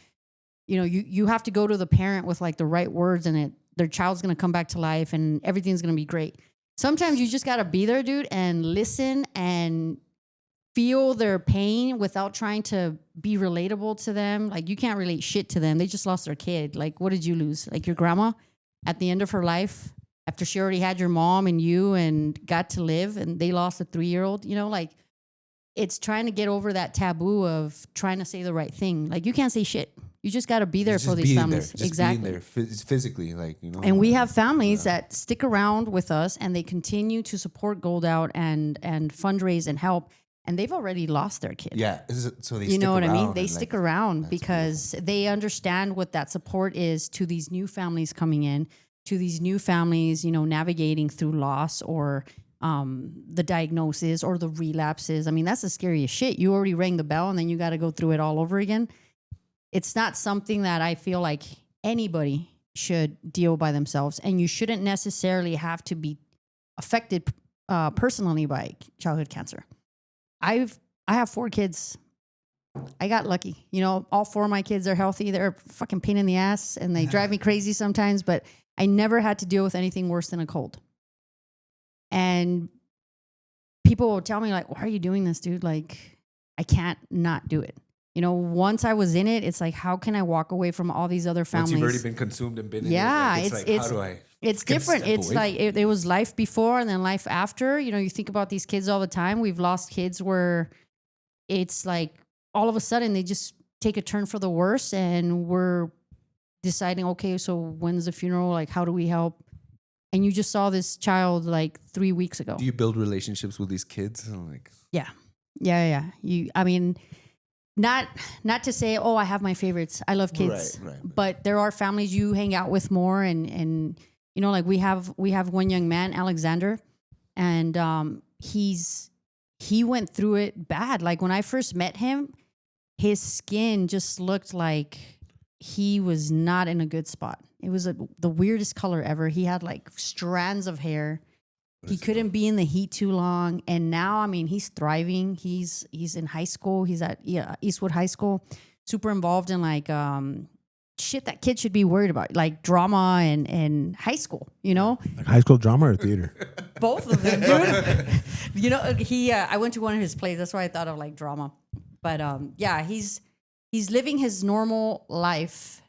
[SPEAKER 4] you know, you have to go to the parent with like the right words and their child's going to come back to life and everything's going to be great. Sometimes you just got to be there, dude, and listen and feel their pain without trying to be relatable to them. Like you can't relate shit to them. They just lost their kid. Like, what did you lose? Like your grandma at the end of her life, after she already had your mom and you and got to live, and they lost a 3-year-old, you know, like it's trying to get over that taboo of trying to say the right thing. Like you can't say shit. You just got to be there for these families. Exactly.
[SPEAKER 2] Being there physically, like, you know.
[SPEAKER 4] And we have families that stick around with us and they continue to support Gold Out and fundraise and help. And they've already lost their kid.
[SPEAKER 2] Yeah, so they
[SPEAKER 4] You
[SPEAKER 2] stick
[SPEAKER 4] know what I mean?
[SPEAKER 2] around
[SPEAKER 4] They
[SPEAKER 2] and,
[SPEAKER 4] stick
[SPEAKER 2] like,
[SPEAKER 4] around
[SPEAKER 2] that's
[SPEAKER 4] because they understand what that support is to these new families coming in, to these new families, you know, navigating through loss or the diagnosis or the relapses. I mean, that's the scariest shit. You already rang the bell and then you got to go through it all over again. It's not something that I feel like anybody should deal by themselves. And you shouldn't necessarily have to be affected personally by childhood cancer. I have 4 kids. I got lucky. You know, all 4 of my kids are healthy. They're a fucking pain in the ass and they drive me crazy sometimes, but I never had to deal with anything worse than a cold. And people will tell me like, why are you doing this, dude? Like, I can't not do it. You know, once I was in it, it's like, how can I walk away from all these other families?
[SPEAKER 2] Once you've already been consumed and been
[SPEAKER 4] Yeah,
[SPEAKER 2] in it, like, it's like, how do I?
[SPEAKER 4] It's
[SPEAKER 2] can
[SPEAKER 4] different.
[SPEAKER 2] step
[SPEAKER 4] It's
[SPEAKER 2] away
[SPEAKER 4] like
[SPEAKER 2] from
[SPEAKER 4] it was life before and then life after. You know, you think about these kids all the time. We've lost kids where it's like all of a sudden they just take a turn for the worse, and we're deciding, okay, so when's the funeral? Like, how do we help? And you just saw this child like 3 weeks ago.
[SPEAKER 2] Do you build relationships with these kids? Like,
[SPEAKER 4] Yeah. I mean, not to say, oh, I have my favorites. I love kids,
[SPEAKER 2] Right.
[SPEAKER 4] but there are families you hang out with more, and you know, like we have one young man, Alexander, and he went through it bad. Like when I first met him, his skin just looked like he was not in a good spot. It was the weirdest color ever. He had like strands of hair. He couldn't be in the heat too long. And now, I mean, he's thriving. He's in high school. He's at Eastwood High School, super involved in like shit that kids should be worried about, like drama and high school, you know?
[SPEAKER 5] Like high school drama or theater?
[SPEAKER 4] Both of them, dude. You know, I went to one of his plays. That's why I thought of like drama. But yeah, he's living his normal life.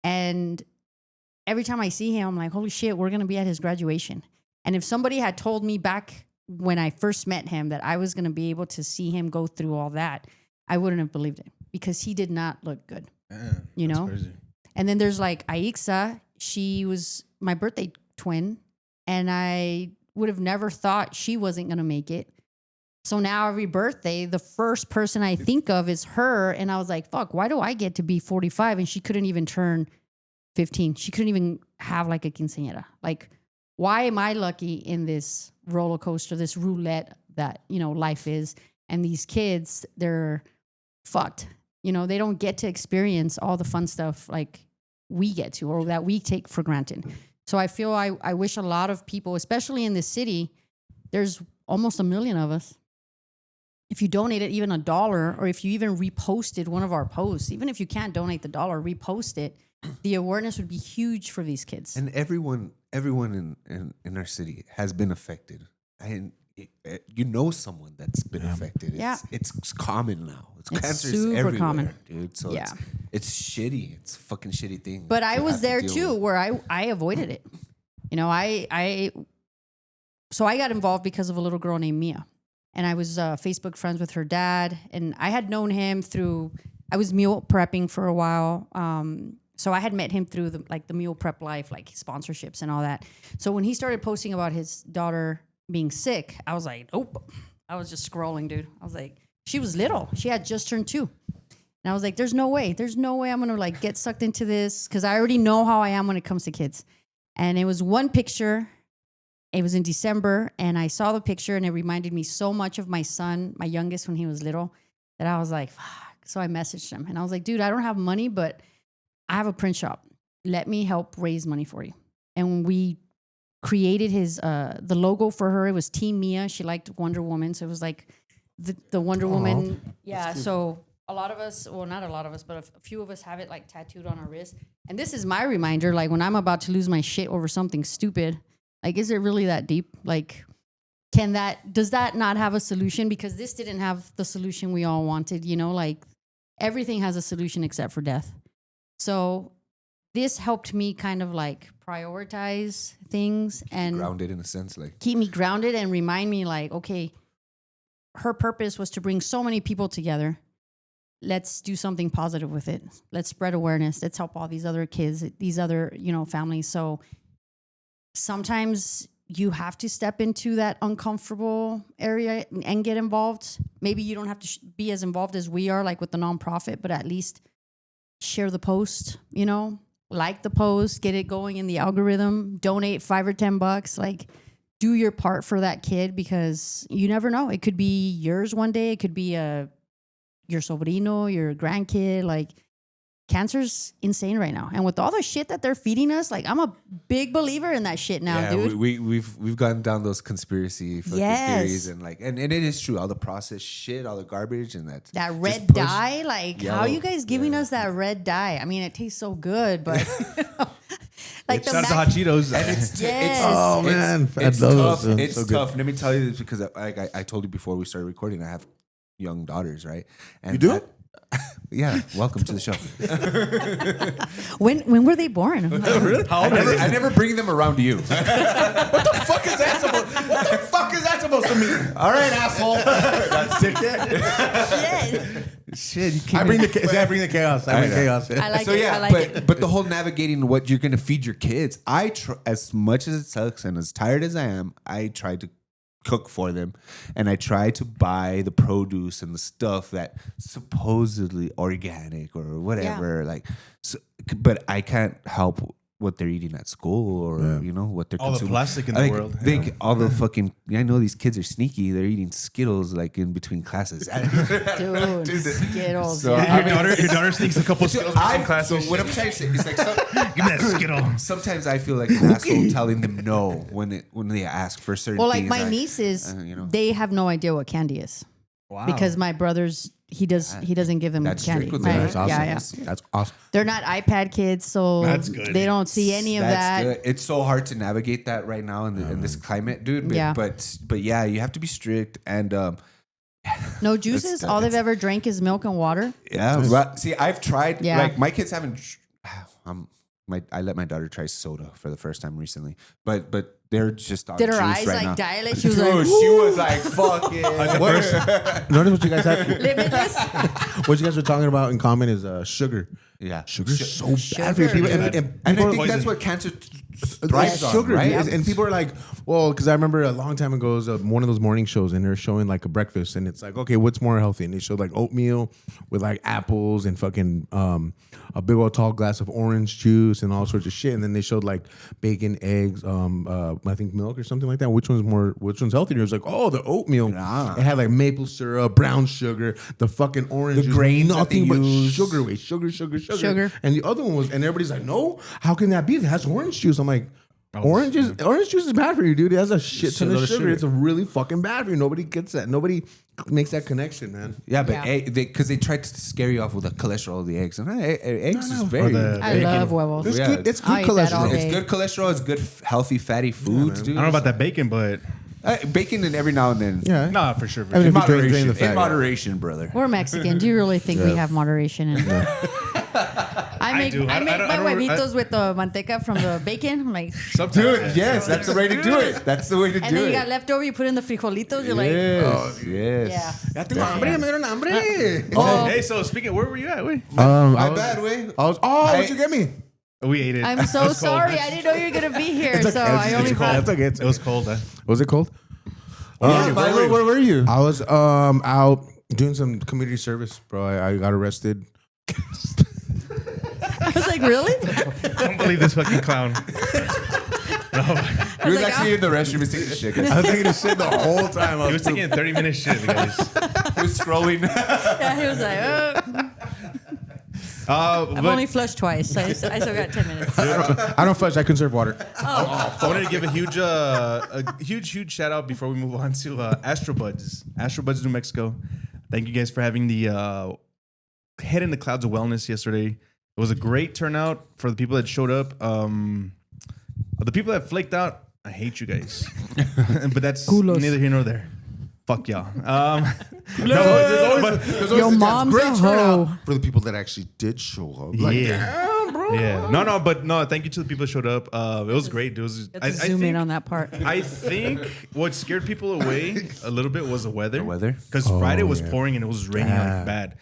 [SPEAKER 4] And every time I see him, I'm like, holy shit, we're going to be at his graduation. And if somebody had told me back when I first met him that I was going to be able to see him go through all that, I wouldn't have believed it because he did not look good.
[SPEAKER 3] Man,
[SPEAKER 4] you know?
[SPEAKER 3] crazy.
[SPEAKER 4] And then there's like Aixa. She was my birthday twin. And I would have never thought she wasn't going to make it. So now every birthday, the first person I think of is her. And I was like, fuck, why do I get to be 45? And she couldn't even turn 15. She couldn't even have like a quinceañera. Like, why am I lucky in this roller coaster, this roulette that, you know, life is? And these kids, they're fucked. You know, they don't get to experience all the fun stuff like we get to or that we take for granted. So I feel I wish a lot of people, especially in this city, there's almost 1 million of us. If you donated even $1 or if you even reposted one of our posts, even if you can't donate the $1, repost it, the awareness would be huge for these kids.
[SPEAKER 2] And everyone in our city has been affected. And you know someone that's been affected. It's common now. Cancer is
[SPEAKER 4] super
[SPEAKER 2] everywhere,
[SPEAKER 4] common,
[SPEAKER 2] dude. So it's shitty. It's a fucking shitty thing.
[SPEAKER 4] But I was there too, where I avoided it. You know, so I got involved because of a little girl named Mia. And I was Facebook friends with her dad. And I had known him through, I was meal prepping for a while. So I had met him through the meal prep life, like sponsorships and all that. So when he started posting about his daughter being sick, I was like, nope. I was just scrolling, dude. I was like, she was little. She had just turned 2. And I was like, there's no way I'm going to like get sucked into this. Cause I already know how I am when it comes to kids. And it was one picture. It was in December. And I saw the picture and it reminded me so much of my son, my youngest, when he was little, that I was like, fuck. So I messaged him and I was like, dude, I don't have money, but I have a print shop. Let me help raise money for you. And we created the logo for her. It was Team Mia. She liked Wonder Woman. So it was like the Wonder Woman. Yeah. So a lot of us, well, not a lot of us, but a few of us have it like tattooed on our wrist. And this is my reminder, like when I'm about to lose my shit over something stupid, like, is it really that deep? Like, does that not have a solution? Because this didn't have the solution we all wanted, you know, like everything has a solution except for death. So this helped me kind of like prioritize things and
[SPEAKER 2] grounded in a sense, like
[SPEAKER 4] keep me grounded and remind me like, okay, her purpose was to bring so many people together. Let's do something positive with it. Let's spread awareness. Let's help all these other kids, these other, you know, families. So sometimes you have to step into that uncomfortable area and get involved. Maybe you don't have to be as involved as we are, like with the nonprofit, but at least share the post, you know, like the post, get it going in the algorithm, donate $5 or $10, like do your part for that kid because you never know. It could be yours one day. It could be your sobrino, your grandkid. Like cancer's insane right now. And with all the shit that they're feeding us, like I'm a big believer in that shit now, dude.
[SPEAKER 2] We've gotten down those conspiracy fucking theories and like and it is true. All the processed shit, all the garbage and that
[SPEAKER 4] red dye. Like how are you guys giving us that red dye? I mean, it tastes so good, but like
[SPEAKER 3] shout out to Hot Cheetos.
[SPEAKER 2] And it's
[SPEAKER 5] oh man,
[SPEAKER 2] it's tough.
[SPEAKER 5] It's
[SPEAKER 2] So
[SPEAKER 5] tough.
[SPEAKER 2] good. Let me tell you this because I told you before we started recording, I have young daughters, right? And
[SPEAKER 5] you do?
[SPEAKER 2] Yeah, welcome to the show.
[SPEAKER 4] When were they born?
[SPEAKER 3] Really? How old are they?
[SPEAKER 2] I never bring them around you.
[SPEAKER 5] What the fuck is that supposed to mean? All right, asshole. That's ticket.
[SPEAKER 2] Shit, you can't.
[SPEAKER 5] I bring the chaos. I bring chaos.
[SPEAKER 4] I like
[SPEAKER 2] So
[SPEAKER 4] it.
[SPEAKER 2] yeah,
[SPEAKER 4] I like it.
[SPEAKER 2] but the whole navigating what you're gonna feed your kids, as much as it sucks and as tired as I am, I try to cook for them, and I try to buy the produce and the stuff that supposedly organic or whatever. Like, so, but I can't help what they're eating at school or what they're
[SPEAKER 3] All the
[SPEAKER 2] consuming.
[SPEAKER 3] plastic in the
[SPEAKER 2] Like,
[SPEAKER 3] world.
[SPEAKER 2] all the fucking. I know these kids are sneaky. They're eating Skittles like in between classes.
[SPEAKER 4] Dude, Skittles.
[SPEAKER 2] So,
[SPEAKER 4] yeah.
[SPEAKER 3] Your daughter sneaks a couple Skittles between
[SPEAKER 2] So
[SPEAKER 3] classes.
[SPEAKER 2] what I'm trying to say is like,
[SPEAKER 3] Give me that Skittle.
[SPEAKER 2] sometimes I feel like an asshole telling them no when they ask for certain
[SPEAKER 4] Well, like
[SPEAKER 2] things.
[SPEAKER 4] my nieces,
[SPEAKER 2] you know.
[SPEAKER 4] they have no idea what candy is
[SPEAKER 3] Wow.
[SPEAKER 4] because my brother's he doesn't give them
[SPEAKER 2] That's
[SPEAKER 4] candy.
[SPEAKER 2] strict with
[SPEAKER 4] My-
[SPEAKER 2] them.
[SPEAKER 5] That's awesome.
[SPEAKER 4] Yeah.
[SPEAKER 5] That's awesome.
[SPEAKER 4] They're not iPad kids, so
[SPEAKER 3] That's good.
[SPEAKER 4] they don't see any of
[SPEAKER 2] That's
[SPEAKER 4] that.
[SPEAKER 2] good. It's so hard to navigate that right now in this climate, dude. But,
[SPEAKER 4] Yeah.
[SPEAKER 2] but yeah, you have to be strict and
[SPEAKER 4] No juices. All they've ever drank is milk and water.
[SPEAKER 2] See, I've tried.
[SPEAKER 4] Yeah.
[SPEAKER 2] Like my kids haven't. I let my daughter try soda for the first time recently, but they're just on
[SPEAKER 4] Did her
[SPEAKER 2] juice
[SPEAKER 4] eyes
[SPEAKER 2] right
[SPEAKER 4] like
[SPEAKER 2] now.
[SPEAKER 4] dilate? She was
[SPEAKER 2] Dude,
[SPEAKER 4] like,
[SPEAKER 2] she was like fucking.
[SPEAKER 5] Notice what you guys have.
[SPEAKER 4] limitless.
[SPEAKER 5] What you guys are talking about in common is sugar.
[SPEAKER 2] Yeah,
[SPEAKER 5] Sugar's so bad for
[SPEAKER 4] Sugar.
[SPEAKER 5] people.
[SPEAKER 3] And
[SPEAKER 2] and I
[SPEAKER 5] people-
[SPEAKER 2] think that's
[SPEAKER 3] poison.
[SPEAKER 2] what cancer
[SPEAKER 5] It's
[SPEAKER 2] thrives on,
[SPEAKER 5] sugar,
[SPEAKER 2] right?
[SPEAKER 5] dude. And people are like, well, because I remember a long time ago, it was one of those morning shows, and they're showing like a breakfast, and it's like, okay, what's more healthy? And they showed like oatmeal with like apples and fucking a big old tall glass of orange juice and all sorts of shit. And then they showed like bacon, eggs, I think milk or something like that. Which one's healthier? It was like, oh, the oatmeal.
[SPEAKER 2] Nah.
[SPEAKER 5] It had like maple syrup, brown sugar, the fucking orange
[SPEAKER 2] The
[SPEAKER 5] juice,
[SPEAKER 2] grains that
[SPEAKER 5] nothing
[SPEAKER 2] they
[SPEAKER 5] but
[SPEAKER 2] use.
[SPEAKER 5] sugar,
[SPEAKER 4] Sugar.
[SPEAKER 5] And the other one was, and everybody's like, no, how can that be? It has orange juice. I'm like, orange juice is bad for you, dude. It has a shit ton of sugar. It's a really fucking bad for you. Nobody gets that. Nobody makes that connection, man.
[SPEAKER 2] Yeah, but
[SPEAKER 4] Yeah.
[SPEAKER 2] because they tried to scare you off with the cholesterol of the eggs, and eggs is very.
[SPEAKER 3] the-
[SPEAKER 4] I love huevos.
[SPEAKER 5] It's
[SPEAKER 2] Yeah.
[SPEAKER 5] good. It's
[SPEAKER 4] I'll
[SPEAKER 5] good
[SPEAKER 4] eat that all
[SPEAKER 5] cholesterol.
[SPEAKER 4] day.
[SPEAKER 2] It's good cholesterol. It's good, healthy, fatty foods, dude.
[SPEAKER 3] I don't know about that bacon, but
[SPEAKER 2] Bacon and every now and then.
[SPEAKER 5] Yeah.
[SPEAKER 3] nah, for sure.
[SPEAKER 5] I mean,
[SPEAKER 2] In
[SPEAKER 5] if you drain
[SPEAKER 2] moderation,
[SPEAKER 5] the fat,
[SPEAKER 2] in
[SPEAKER 5] yeah.
[SPEAKER 2] moderation, brother.
[SPEAKER 4] We're Mexican. Do you really think we have moderation in I make
[SPEAKER 3] do.
[SPEAKER 4] I
[SPEAKER 3] I
[SPEAKER 4] make
[SPEAKER 3] don't-
[SPEAKER 4] my
[SPEAKER 3] I don't-
[SPEAKER 4] huevitos with the manteca from the bacon. I'm like,
[SPEAKER 3] Sometimes,
[SPEAKER 2] Dude, yes, that's the way to do it. That's the way to
[SPEAKER 4] and
[SPEAKER 2] do
[SPEAKER 4] then you
[SPEAKER 2] it.
[SPEAKER 4] got leftover. You put in the frijolitos. You're like,
[SPEAKER 2] Yes,
[SPEAKER 4] yeah.
[SPEAKER 5] Ya tengo hambre, me dieron hambre.
[SPEAKER 4] Oh,
[SPEAKER 3] Hey, so speaking, where were you at? Wait,
[SPEAKER 2] My bad, way.
[SPEAKER 5] What'd you get me?
[SPEAKER 3] we ate it.
[SPEAKER 4] I'm
[SPEAKER 3] It
[SPEAKER 4] so
[SPEAKER 3] was cold.
[SPEAKER 4] sorry. I didn't know you were gonna be here, so I only
[SPEAKER 5] It's
[SPEAKER 4] brought.
[SPEAKER 5] okay.
[SPEAKER 3] It was cold.
[SPEAKER 5] Was it cold?
[SPEAKER 2] Milo, where were you?
[SPEAKER 5] I was out doing some community service, bro. I got arrested.
[SPEAKER 4] I was like, really?
[SPEAKER 3] I don't believe this fucking clown.
[SPEAKER 2] He was
[SPEAKER 4] like,
[SPEAKER 2] actually in the restroom. He was taking a shit.
[SPEAKER 5] I was taking a shit the whole time.
[SPEAKER 3] He was taking a 30-minute shit, guys.
[SPEAKER 2] He was scrolling.
[SPEAKER 4] Yeah, he was like, I've
[SPEAKER 3] But
[SPEAKER 4] only flushed twice. I still got 10 minutes.
[SPEAKER 5] I don't flush. I conserve water.
[SPEAKER 3] I wanted to give a huge shout out before we move on to Astrobuds, New Mexico. Thank you guys for having the Head in the Clouds of Wellness yesterday. It was a great turnout for the people that showed up. The people that flaked out, I hate you guys. But that's neither here nor there. Fuck y'all.
[SPEAKER 4] Your mom's a hoe.
[SPEAKER 5] for the people that actually did show up. Like, damn, bro.
[SPEAKER 3] Yeah. No. Thank you to the people that showed up. It was great. It was.
[SPEAKER 4] Let's zoom in on that part.
[SPEAKER 3] I think what scared people away a little bit was the weather.
[SPEAKER 2] The weather?
[SPEAKER 3] Because Friday was pouring and it was raining like bad.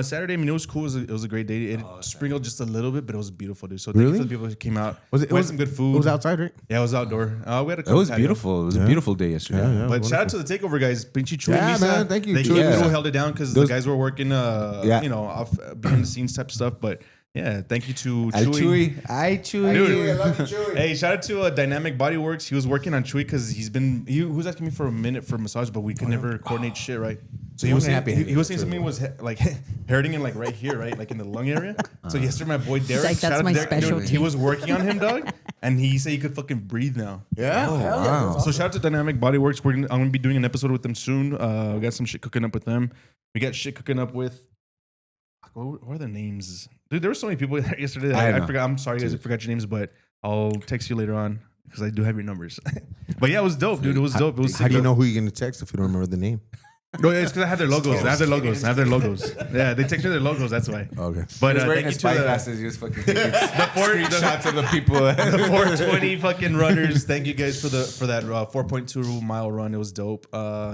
[SPEAKER 3] Saturday, I mean, it was cool. It was a great day. It sprinkled just a little bit, but it was beautiful, dude. So thank you for the people who came out.
[SPEAKER 5] Was it?
[SPEAKER 3] We had some good food.
[SPEAKER 5] It was outside, right?
[SPEAKER 3] Yeah, it was outdoor. We had a
[SPEAKER 2] It
[SPEAKER 3] couple
[SPEAKER 2] was
[SPEAKER 3] patio.
[SPEAKER 2] beautiful. It was a beautiful day yesterday.
[SPEAKER 5] Yeah.
[SPEAKER 3] But shout out to the takeover guys, Pinchy Chewy,
[SPEAKER 5] Yeah,
[SPEAKER 3] Misa.
[SPEAKER 5] man, thank you,
[SPEAKER 3] They
[SPEAKER 5] Chewy.
[SPEAKER 3] held it down because the guys were working, off behind the scenes type stuff. But yeah, thank you to
[SPEAKER 2] Al
[SPEAKER 3] Chewy.
[SPEAKER 2] Chewy. Hi, Chewy.
[SPEAKER 3] Dude.
[SPEAKER 5] I love you, Chewy.
[SPEAKER 3] Hey, shout out to Dynamic Body Works. He was working on Chewy because he was asking me for a minute for a massage, but we could never coordinate shit right. So he was saying something was like hurting in like right here, right, like in the lung area. So yesterday, my boy Derek,
[SPEAKER 4] like,
[SPEAKER 3] shout
[SPEAKER 4] "That's
[SPEAKER 3] out to
[SPEAKER 4] my
[SPEAKER 3] Derek, dude,
[SPEAKER 4] specialty."
[SPEAKER 3] he was working on him, dog, and he said he could fucking breathe now.
[SPEAKER 5] Yeah.
[SPEAKER 2] Wow.
[SPEAKER 3] So shout out to Dynamic Body Works. I'm gonna be doing an episode with them soon. We got some shit cooking up with them. We got shit cooking up with. What are the names? Dude, there were so many people yesterday. That I forgot. I'm sorry, guys. I forgot your names, but I'll text you later on because I do have your numbers. But yeah, it was dope, dude. It was dope. It was
[SPEAKER 5] How
[SPEAKER 3] sick.
[SPEAKER 5] do you know who you're gonna text if you don't remember the name?
[SPEAKER 3] No, it's because I have their logos. I have their logos. Yeah, they text me their logos. That's why.
[SPEAKER 5] Okay.
[SPEAKER 3] But
[SPEAKER 2] He was wearing
[SPEAKER 3] thank you
[SPEAKER 2] his
[SPEAKER 3] to
[SPEAKER 2] spy
[SPEAKER 3] the
[SPEAKER 2] glasses. He was fucking taking screenshots of the people.
[SPEAKER 3] the 420 fucking runners. Thank you guys for that 4.2 mile run. It was dope.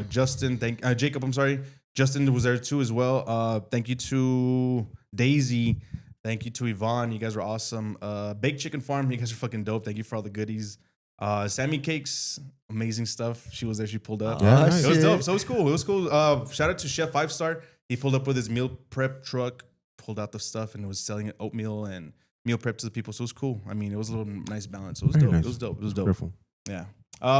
[SPEAKER 3] Justin, Jacob. I'm sorry. Justin was there too as well. Thank you to Daisy. Thank you to Yvonne. You guys were awesome. Baked Chicken Farm. You guys are fucking dope. Thank you for all the goodies. Sammy Cakes, amazing stuff. She was there. She pulled up.
[SPEAKER 5] Yeah, nice.
[SPEAKER 3] It was dope. So it was cool. It was cool. Shout out to Chef 5 Star. He pulled up with his meal prep truck, pulled out the stuff, and was selling oatmeal and meal prep to the people. So it was cool. I mean, it was a little nice balance. It was
[SPEAKER 5] Very
[SPEAKER 3] dope.
[SPEAKER 5] nice.
[SPEAKER 3] It was dope. It was dope.
[SPEAKER 5] Careful.
[SPEAKER 3] Yeah.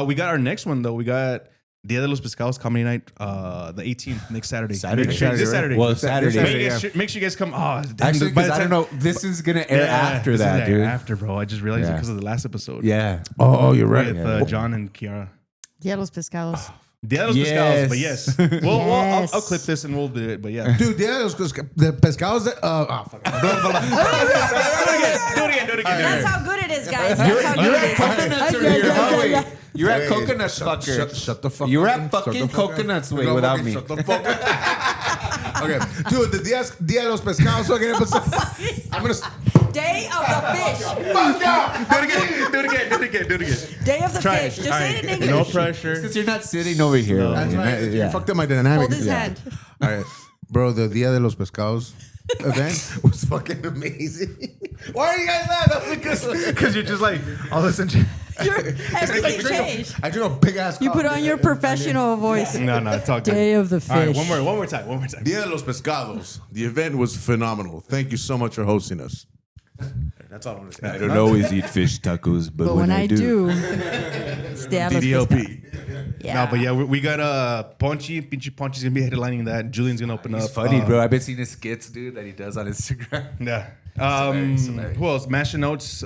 [SPEAKER 3] We got our next one though. We got Dia de los Pescados comedy night, the 18th, next Saturday. Make sure, this Saturday.
[SPEAKER 2] Well, Saturday.
[SPEAKER 3] Make sure you guys come. Oh, damn,
[SPEAKER 2] Actually,
[SPEAKER 3] by
[SPEAKER 2] because
[SPEAKER 3] the
[SPEAKER 2] I don't
[SPEAKER 3] time-
[SPEAKER 2] know. This is gonna air after
[SPEAKER 3] this is
[SPEAKER 2] that,
[SPEAKER 3] air
[SPEAKER 2] dude.
[SPEAKER 3] After, bro. I just realized it
[SPEAKER 2] Yeah.
[SPEAKER 3] because of the last episode.
[SPEAKER 2] Yeah.
[SPEAKER 5] Oh, you're right.
[SPEAKER 3] With John and Kiara.
[SPEAKER 4] Yeah, los pescados.
[SPEAKER 3] Dia de los
[SPEAKER 2] Yes.
[SPEAKER 3] Pescados, but yes.
[SPEAKER 4] Yes.
[SPEAKER 3] I'll clip this and we'll do it, but yeah.
[SPEAKER 5] Dude, the pescados. Fuck.
[SPEAKER 3] Do it again.
[SPEAKER 4] That's how good it is, guys. That's how good it is.
[SPEAKER 2] Coconuts are here. Oh, wait. You're at coconuts, fucker.
[SPEAKER 5] Shut the fuck
[SPEAKER 2] You're
[SPEAKER 5] up.
[SPEAKER 2] at fucking coconuts, wait, without me.
[SPEAKER 5] Shut the fuck up. Okay, dude, the Dia de los Pescados fucking episode. I'm gonna.
[SPEAKER 4] Day of the fish.
[SPEAKER 3] Do it again.
[SPEAKER 4] Day of the
[SPEAKER 3] Try
[SPEAKER 4] fish.
[SPEAKER 3] it.
[SPEAKER 4] Just
[SPEAKER 3] All
[SPEAKER 4] say
[SPEAKER 3] right.
[SPEAKER 4] it in English.
[SPEAKER 3] No pressure.
[SPEAKER 2] Because you're not sitting over here.
[SPEAKER 5] That's
[SPEAKER 2] You're
[SPEAKER 5] right.
[SPEAKER 2] not-
[SPEAKER 5] You fucked up my dynamic.
[SPEAKER 4] Hold his hand.
[SPEAKER 5] All right, bro. The Dia de los Pescados event was fucking amazing. Why are you guys laughing?
[SPEAKER 3] Because you're just like, all this and
[SPEAKER 4] Everything changed.
[SPEAKER 5] I drink a big ass.
[SPEAKER 4] You put on your professional voice.
[SPEAKER 3] No, it's all good.
[SPEAKER 4] Day of the
[SPEAKER 3] All right,
[SPEAKER 4] fish.
[SPEAKER 3] one more time.
[SPEAKER 5] Dia de los Pescados. The event was phenomenal. Thank you so much for hosting us. That's all I want to say.
[SPEAKER 2] I don't always eat fish tacos, but,
[SPEAKER 4] But when I do, it's Day of los pescados.
[SPEAKER 5] DDLP.
[SPEAKER 4] Yeah.
[SPEAKER 3] No, but yeah, we got Ponchi. Pinchy Ponchi's gonna be headlining that. Julian's gonna open up.
[SPEAKER 2] It's funny, bro. I've been seeing his skits, dude, that he does on Instagram.
[SPEAKER 3] Yeah.
[SPEAKER 2] hilarious, hilarious.
[SPEAKER 3] Who else? Mashing Notes,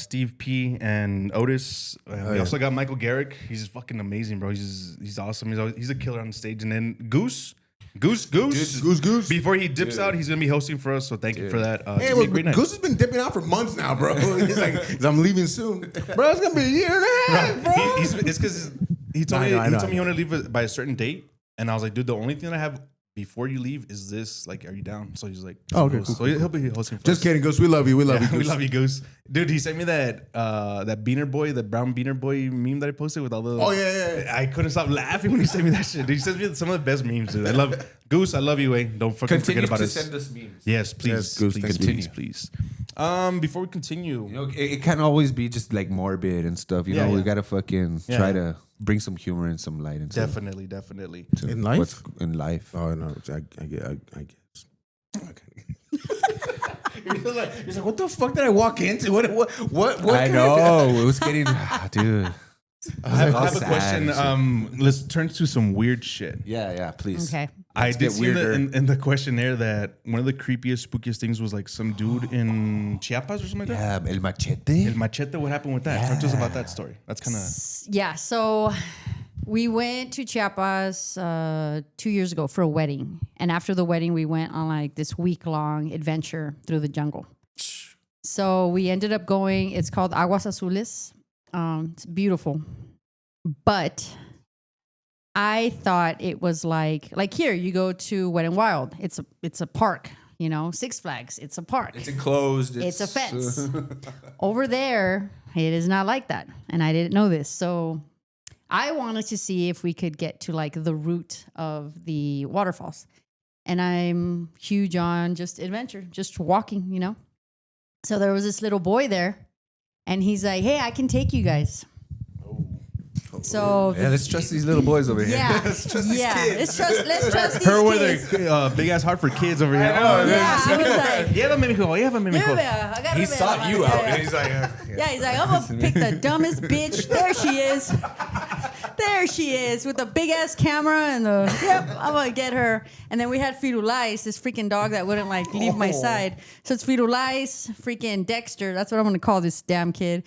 [SPEAKER 3] Steve P and Otis. We also got Michael Garrick. He's fucking amazing, bro. He's awesome. He's a killer on stage. And then Goose.
[SPEAKER 5] Goose.
[SPEAKER 3] Before he dips out, he's gonna be hosting for us. So thank you for that. It's
[SPEAKER 5] Hey,
[SPEAKER 3] gonna be a great night.
[SPEAKER 5] Goose has been dipping out for months now, bro. He's like, I'm leaving soon, bro. It's gonna be a year and a half, bro.
[SPEAKER 3] It's because he told me
[SPEAKER 5] I know.
[SPEAKER 3] he wanted to leave it by a certain date, and I was like, dude, the only thing that I have before you leave is this. Like, are you down? So he's like,
[SPEAKER 5] Oh, okay,
[SPEAKER 3] so
[SPEAKER 5] cool.
[SPEAKER 3] he'll be hosting. For
[SPEAKER 5] Just
[SPEAKER 3] us.
[SPEAKER 5] kidding, Goose. We love you. We love
[SPEAKER 3] Yeah,
[SPEAKER 5] you.
[SPEAKER 3] we
[SPEAKER 5] Goose.
[SPEAKER 3] love you, Goose. Dude, he sent me that Beaner Boy, the brown Beaner Boy meme that I posted with all the.
[SPEAKER 5] Oh, yeah.
[SPEAKER 3] I couldn't stop laughing when he sent me that shit. Dude, he sends me some of the best memes, dude. I love Goose. I love you, eh? Don't fucking
[SPEAKER 2] Continue
[SPEAKER 3] forget about
[SPEAKER 2] to
[SPEAKER 3] us.
[SPEAKER 2] send us memes.
[SPEAKER 3] Yes, please,
[SPEAKER 5] Yes, Goose,
[SPEAKER 3] please,
[SPEAKER 5] thank you.
[SPEAKER 3] please. Before we continue,
[SPEAKER 2] You know, it can't always be just like morbid and stuff. You
[SPEAKER 3] Yeah,
[SPEAKER 2] know, we
[SPEAKER 3] yeah.
[SPEAKER 2] gotta fucking
[SPEAKER 3] Yeah,
[SPEAKER 2] try
[SPEAKER 3] yeah.
[SPEAKER 2] to bring some humor and some light into
[SPEAKER 3] definitely.
[SPEAKER 2] to
[SPEAKER 5] In life?
[SPEAKER 2] what's in life.
[SPEAKER 5] Oh no, I guess. You're like, what the fuck did I walk into? What?
[SPEAKER 2] I know it was getting, dude.
[SPEAKER 3] I have a
[SPEAKER 2] sad
[SPEAKER 3] question.
[SPEAKER 2] and shit.
[SPEAKER 3] Let's turn to some weird shit.
[SPEAKER 2] Yeah, please.
[SPEAKER 4] Okay.
[SPEAKER 3] I
[SPEAKER 2] Let's
[SPEAKER 3] did
[SPEAKER 2] get
[SPEAKER 3] see
[SPEAKER 2] weirder.
[SPEAKER 3] in the questionnaire that one of the creepiest, spookiest things was like some dude in Chiapas or something like that.
[SPEAKER 2] Yeah, el machete.
[SPEAKER 3] El Machete, what happened with that? Talk to us about that story. That's kind of
[SPEAKER 4] Yeah, so we went to Chiapas 2 years ago for a wedding. And after the wedding, we went on like this week-long adventure through the jungle. So we ended up going, it's called Aguas Azules. It's beautiful. But I thought it was like here, you go to Wet and Wild. It's a park, you know, Six Flags. It's a park.
[SPEAKER 2] It's enclosed.
[SPEAKER 4] It's a fence. Over there, it is not like that. And I didn't know this. So I wanted to see if we could get to like the root of the waterfalls. And I'm huge on just adventure, just walking, you know. So there was this little boy there. And he's like, hey, I can take you guys. So
[SPEAKER 2] Yeah, let's trust these little boys over here.
[SPEAKER 4] yeah,
[SPEAKER 2] Let's trust these kids.
[SPEAKER 4] let's trust these
[SPEAKER 3] her with
[SPEAKER 4] kids.
[SPEAKER 3] a big ass heart for kids over here.
[SPEAKER 4] Yeah, I was like,
[SPEAKER 3] Llévame, mijo.
[SPEAKER 2] He sought you out, and he's like,
[SPEAKER 4] Yeah, he's like, I'm gonna pick the dumbest bitch. There she is. There she is with the big ass camera and I'm gonna get her. And then we had Firulais, this freaking dog that wouldn't like leave my side. So it's Firulais, freaking Dexter. That's what I'm gonna call this damn kid.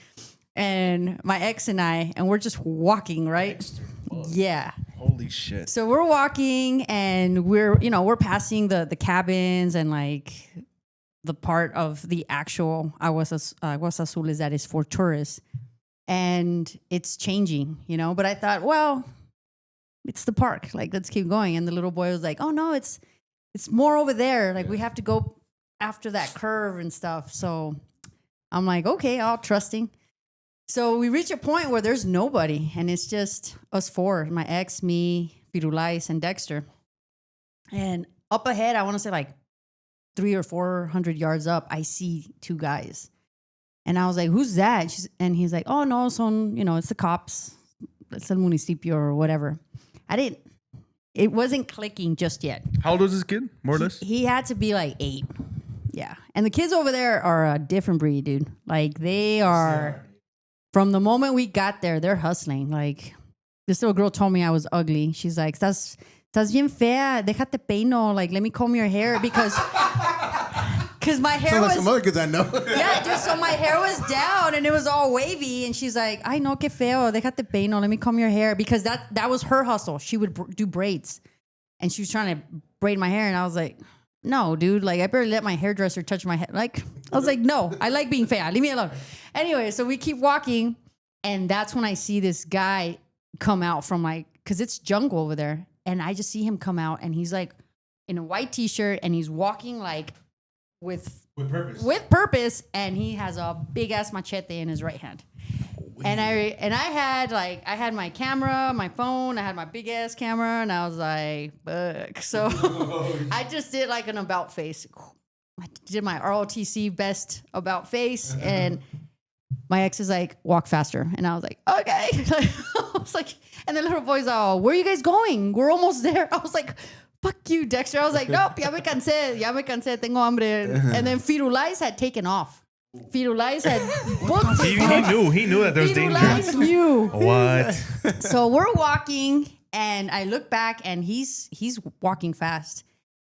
[SPEAKER 4] And my ex and I, and we're just walking, right? Yeah.
[SPEAKER 3] Holy shit.
[SPEAKER 4] So we're walking and we're passing the cabins and like the part of the actual Aguas Azules that is for tourists. And it's changing, you know, but I thought, well, it's the park. Like, let's keep going. And the little boy was like, oh no, it's more over there. Like we have to go after that curve and stuff. So I'm like, okay, all trusting. So we reach a point where there's nobody and it's just us four, my ex, me, Firulais, and Dexter. And up ahead, I want to say like 300 or 400 yards up, I see two guys. And I was like, who's that? And he's like, oh no, it's the cops. It's el municipio or whatever. It wasn't clicking just yet.
[SPEAKER 3] How old was this kid, more or less?
[SPEAKER 4] He had to be like 8. Yeah. And the kids over there are a different breed, dude. Like they are, from the moment we got there, they're hustling. Like this little girl told me I was ugly. She's like, estás bien fea, déjate peino. Like, let me comb your hair because my hair was...
[SPEAKER 5] some other kids I know.
[SPEAKER 4] Yeah, dude, so my hair was down and it was all wavy. And she's like, ay, no, que feo, déjate peino, let me comb your hair. Because that was her hustle. She would do braids. And she was trying to braid my hair. And I was like, no, dude, like I better let my hairdresser touch my head. Like, I was like, no, I like being fat. Leave me alone. Anyway, so we keep walking. And that's when I see this guy come out from like, because it's jungle over there. And I just see him come out and he's like in a white t-shirt and he's walking like with purpose. And he has a big ass machete in his right hand. And I had my camera, my phone, I had my big ass camera, and I was like, fuck. So I just did like an about face. I did my ROTC best about face, and my ex is like, walk faster. And I was like, okay. I was like, and the little boy's like, where are you guys going? We're almost there. I was like, fuck you, Dexter. I was like, nope, ya me cansé, tengo hambre. And then Firulais had taken off. Firulais had booked.
[SPEAKER 3] He knew that there was danger.
[SPEAKER 4] Firulais knew.
[SPEAKER 3] What?
[SPEAKER 4] So we're walking, and I look back, and he's walking fast,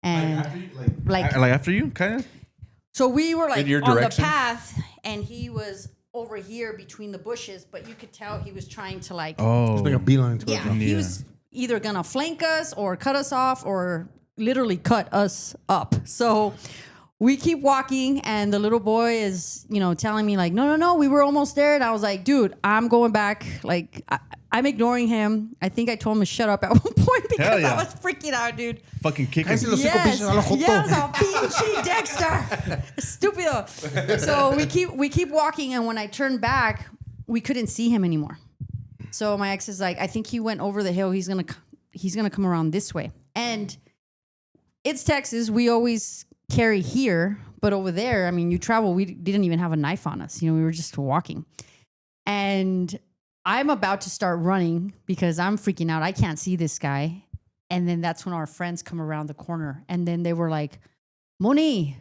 [SPEAKER 4] and like
[SPEAKER 3] after you, kind of.
[SPEAKER 4] So we were like
[SPEAKER 2] In your
[SPEAKER 4] on the
[SPEAKER 2] direction?
[SPEAKER 4] path, and he was over here between the bushes, but you could tell he was trying to like,
[SPEAKER 5] It's like a beeline to
[SPEAKER 4] yeah,
[SPEAKER 5] it.
[SPEAKER 4] he was either gonna flank us or cut us off or literally cut us up. So we keep walking, and the little boy is, telling me like, no, we were almost there. And I was like, dude, I'm going back. Like, I'm ignoring him. I think I told him to shut up at one point because
[SPEAKER 3] yeah.
[SPEAKER 4] I was freaking out, dude.
[SPEAKER 3] Fucking kicking.
[SPEAKER 4] Yes, a pinche Dexter, stupido. So we keep walking, and when I turn back, we couldn't see him anymore. So my ex is like, I think he went over the hill. He's gonna come around this way, and it's Texas. We always carry here, but over there, I mean, you travel. We didn't even have a knife on us. We were just walking, and I'm about to start running because I'm freaking out. I can't see this guy. And then that's when our friends come around the corner. And then they were like, Moni,